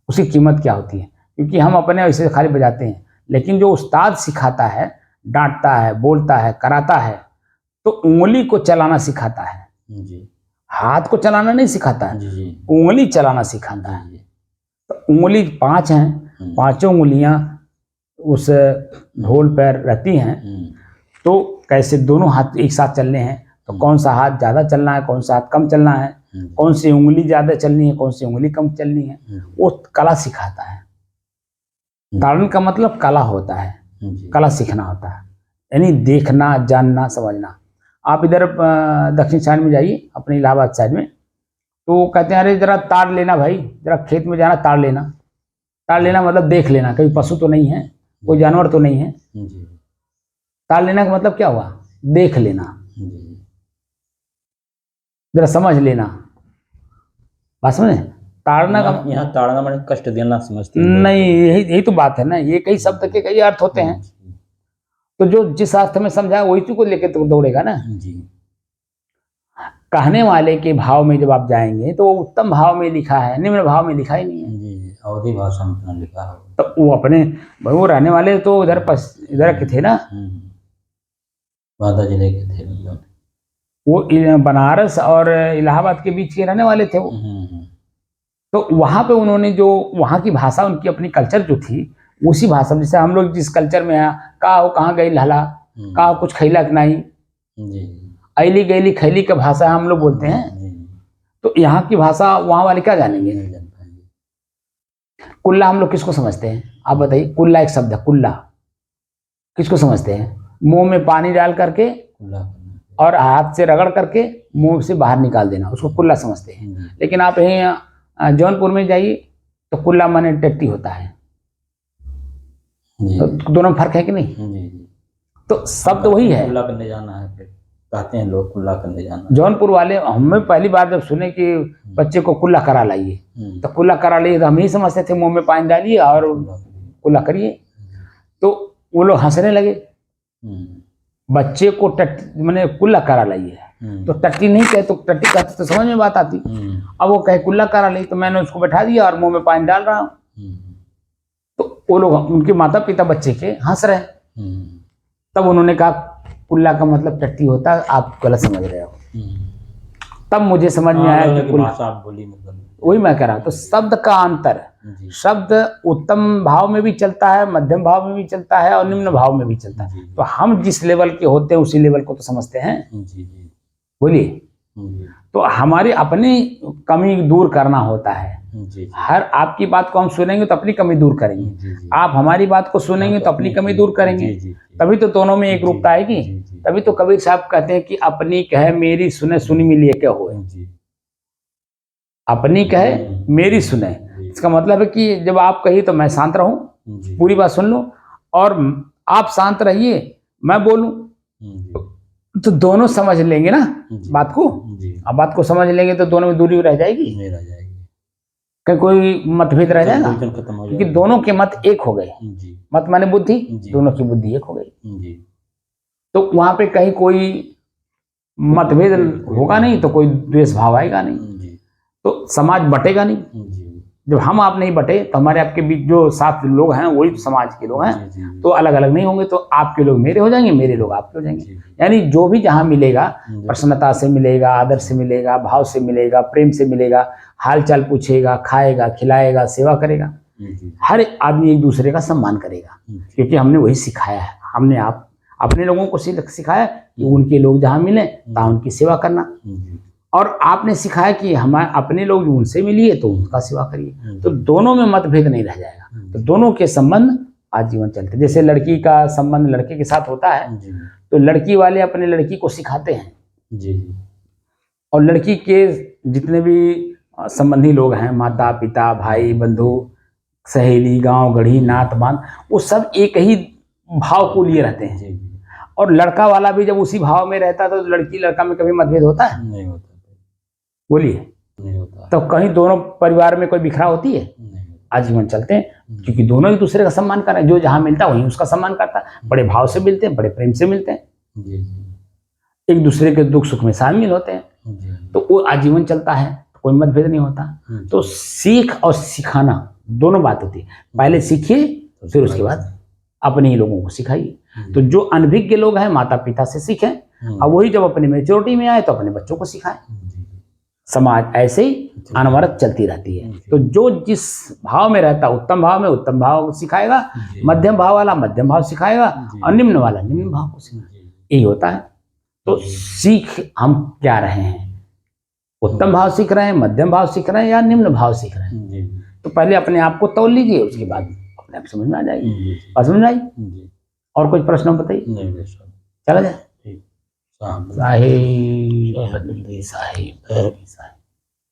Speaker 2: उसकी कीमत क्या होती है। क्योंकि हम अपने ऐसे खाली बजाते हैं, लेकिन जो उस्ताद सिखाता है, डांटता है, बोलता है, कराता है, तो उंगली को चलाना सिखाता है, हाथ को चलाना नहीं सिखाता है, उंगली चलाना सिखाता है। तो उंगली 5 हैं, 5 उंगलियां उस ढोल पर रहती हैं, तो कैसे दोनों हाथ एक साथ चलने हैं, तो कौन सा हाथ ज़्यादा चलना है, कौन सा हाथ कम चलना है, कौन सी उंगली ज़्यादा चलनी है, कौन सी उंगली कम चलनी है, वो कला सिखाता है। ताड़न का मतलब कला होता है, कला सीखना होता है, यानी देखना, जानना, समझना। आप इधर दक्षिण साइड में जाइए, अपने इलाहाबाद साइड में, तो वो कहते हैं अरे जरा ताड़ लेना भाई, जरा खेत में जाना ताड़ लेना। ताड़ लेना मतलब देख लेना, कहीं पशु तो नहीं है, कोई जानवर तो नहीं है। ताड़ लेना का मतलब क्या हुआ, देख लेना, जरा समझ लेना, बात समझे। ताड़ना का
Speaker 3: यहाँ ताड़ना मैंने कष्ट देना समझते हैं
Speaker 2: नहीं, यही तो बात है ना, ये कई शब्द के कई अर्थ होते हैं, तो जो जिस अर्थ में समझा वही चीज को लेके तो दौड़ेगा ना। कहने वाले के भाव में जब आप जाएंगे तो वो उत्तम भाव में लिखा है, निम्न भाव में लिखा ही नहीं है।
Speaker 3: अवधि भाषा में लिखा है,
Speaker 2: तो वो अपने वो रहने वाले तो इधर के थे ना,
Speaker 3: वादा जिले के थे, मतलब
Speaker 2: वो बनारस और इलाहाबाद के बीच के रहने वाले थे वो। तो वहां पे उन्होंने जो वहां की भाषा, उनकी अपनी कल्चर जो थी, उसी भाषा, जैसे हम लोग जिस कल्चर में है, का हो कहाँ गई लाला, का हो कुछ खैला कि नहीं, ऐली गैली खैली का भाषा हम लोग बोलते हैं। तो यहाँ की भाषा वहां वाले क्या जानेंगे। कुल्ला हम लोग किसको समझते हैं, आप बताइए। कुल्ला एक शब्द है, कुल्ला किसको समझते हैं, मुंह में पानी डाल करके और हाथ से रगड़ करके मुंह से बाहर निकाल देना, उसको कुल्ला समझते हैं। लेकिन आप यहीं जौनपुर में जाइए तो कुल्ला माने टट्टी होता है। तो दोनों में फर्क है कि नहीं। तो शब्द वही है,
Speaker 3: कुल्ला करने जाना है, फिर कहते हैं लोग कुल्ला करने जाना।
Speaker 2: जौनपुर वाले, हमें पहली बार जब सुने कि बच्चे को कुल्ला करा लाइए, तो कुल्ला करा लिए तो हम ही समझते थे मुंह में पानी डालिए और कुल्ला करिए। तो वो लोग हंसने लगे, बच्चे को मैंने कुल्ला करा लाइए, तो टट्टी नहीं कहे तो टट्टी कहते तो समझ में बात आती। अब वो कहे कुल्ला करा ली, तो मैंने उसको बैठा दिया और मुंह में पानी डाल रहा हूँ। तो वो लोग, उनके माता पिता बच्चे के हंस रहे। तब उन्होंने कहा कुल्ला का मतलब टट्टी होता है, आप गलत समझ रहे हो। तब मुझे समझ में आया कि
Speaker 3: भाषा आप बोली, मतलब
Speaker 2: वही मैं कह रहा हूँ। तो शब्द का अंतर, शब्द उत्तम भाव में भी चलता है, मध्यम भाव में भी चलता है और निम्न भाव में भी चलता है। तो हम जिस लेवल के होते हैं उसी लेवल को तो समझते हैं। बोलिए। तो हमारी अपनी कमी दूर करना होता है। हर आपकी बात को हम सुनेंगे तो अपनी कमी दूर करेंगे, आप हमारी बात को सुनेंगे तो अपनी कमी दूर करेंगे, तभी तो दोनों में एक रूपता आएगी। तभी तो कबीर साहब कहते हैं कि अपनी कहे मेरी सुने, सुनी मिलिए क्या हुए। अपनी कहे मेरी सुने, इसका मतलब है कि जब आप कहिए तो मैं शांत रहूं, पूरी बात सुन लो, और आप शांत रहिए मैं बोलूं, तो दोनों समझ लेंगे ना बात को। अब बात को समझ लेंगे तो दोनों में दूरी रह जाएगी, कहीं कोई मतभेद रह जाएगा, क्योंकि दोनों के मत एक हो गए। मत माने बुद्धि, दोनों की बुद्धि एक हो गई। तो वहां पे कहीं कोई मतभेद होगा नहीं, तो कोई द्वेष भाव आएगा नहीं, तो समाज बटेगा नहीं। जब हम आप नहीं बटे तो हमारे आपके बीच जो 7 लोग हैं वही समाज के लोग हैं, तो अलग अलग नहीं होंगे। तो आपके लोग मेरे हो जाएंगे, मेरे लोग आपके हो जाएंगे। यानी जो भी जहाँ मिलेगा, प्रसन्नता से मिलेगा, आदर से मिलेगा, भाव से मिलेगा, प्रेम से मिलेगा, हाल चाल पूछेगा, खाएगा, खिलाएगा, सेवा करेगा, हर आदमी एक दूसरे का सम्मान करेगा, क्योंकि हमने वही सिखाया है। हमने आप अपने लोगों को सिखाया कि उनके लोग जहाँ मिले तहाँ उनकी सेवा करना, और आपने सिखाया कि हमारे अपने लोग उनसे मिलिए तो उनका सेवा करिए। तो दोनों में मतभेद नहीं रह जाएगा, तो दोनों के संबंध आजीवन चलते। जैसे लड़की का संबंध लड़के के साथ होता है
Speaker 3: जी
Speaker 2: तो लड़की वाले अपने लड़की को सिखाते हैं,
Speaker 3: जी जी
Speaker 2: और लड़की के जितने भी संबंधी लोग हैं, माता पिता भाई बंधु सहेली गांव गढ़ी नात बांध, वो सब एक ही भाव को लिए रहते हैं।
Speaker 3: जी जी
Speaker 2: और लड़का वाला भी जब उसी भाव में रहता है तो लड़की लड़का में कभी मतभेद होता है?
Speaker 3: नहीं होता,
Speaker 2: बोलिए।
Speaker 3: नहीं होता,
Speaker 2: तो कहीं दोनों परिवार में कोई बिखराव होती है?
Speaker 3: नहीं होता।
Speaker 2: आजीवन चलते हैं, क्योंकि दोनों एक दूसरे का सम्मान कर रहे हैं। जो जहाँ मिलता है वहीं उसका सम्मान करता है, बड़े भाव से मिलते हैं, बड़े प्रेम से मिलते हैं,
Speaker 3: जी जी
Speaker 2: एक दूसरे के दुख सुख में शामिल होते हैं,
Speaker 3: जी
Speaker 2: तो वो आजीवन चलता है, कोई मतभेद नहीं होता।
Speaker 3: जी।
Speaker 2: तो सीख और सिखाना दोनों बात होती है। पहले सीखिए, फिर उसके बाद अपने ही लोगों को सिखाइए। तो जो अनभिज्ञ लोग हैं माता पिता से सीखें, और वही जब अपनी मेच्योरिटी में आए तो अपने बच्चों को सिखाएं। समाज ऐसे ही अनवरत चलती रहती है। तो जो जिस भाव में रहता है उत्तम भाव में उत्तम भाव सिखाएगा, मध्यम भाव वाला मध्यम भाव सिखाएगा, और निम्न वाला निम्न भाव को सिखाएगा। यही होता है। तो सीख हम क्या रहे हैं? उत्तम भाव सीख रहे हैं, मध्यम भाव सीख रहे हैं, या निम्न भाव सीख रहे हैं? तो पहले अपने आप को तोल लीजिए, उसके बाद अपने आप समझ में आ जाएगी। और समझ में आई? और कुछ प्रश्न बताइए, चला जाए।
Speaker 3: साहिब
Speaker 2: साहिब साहिब साहिब।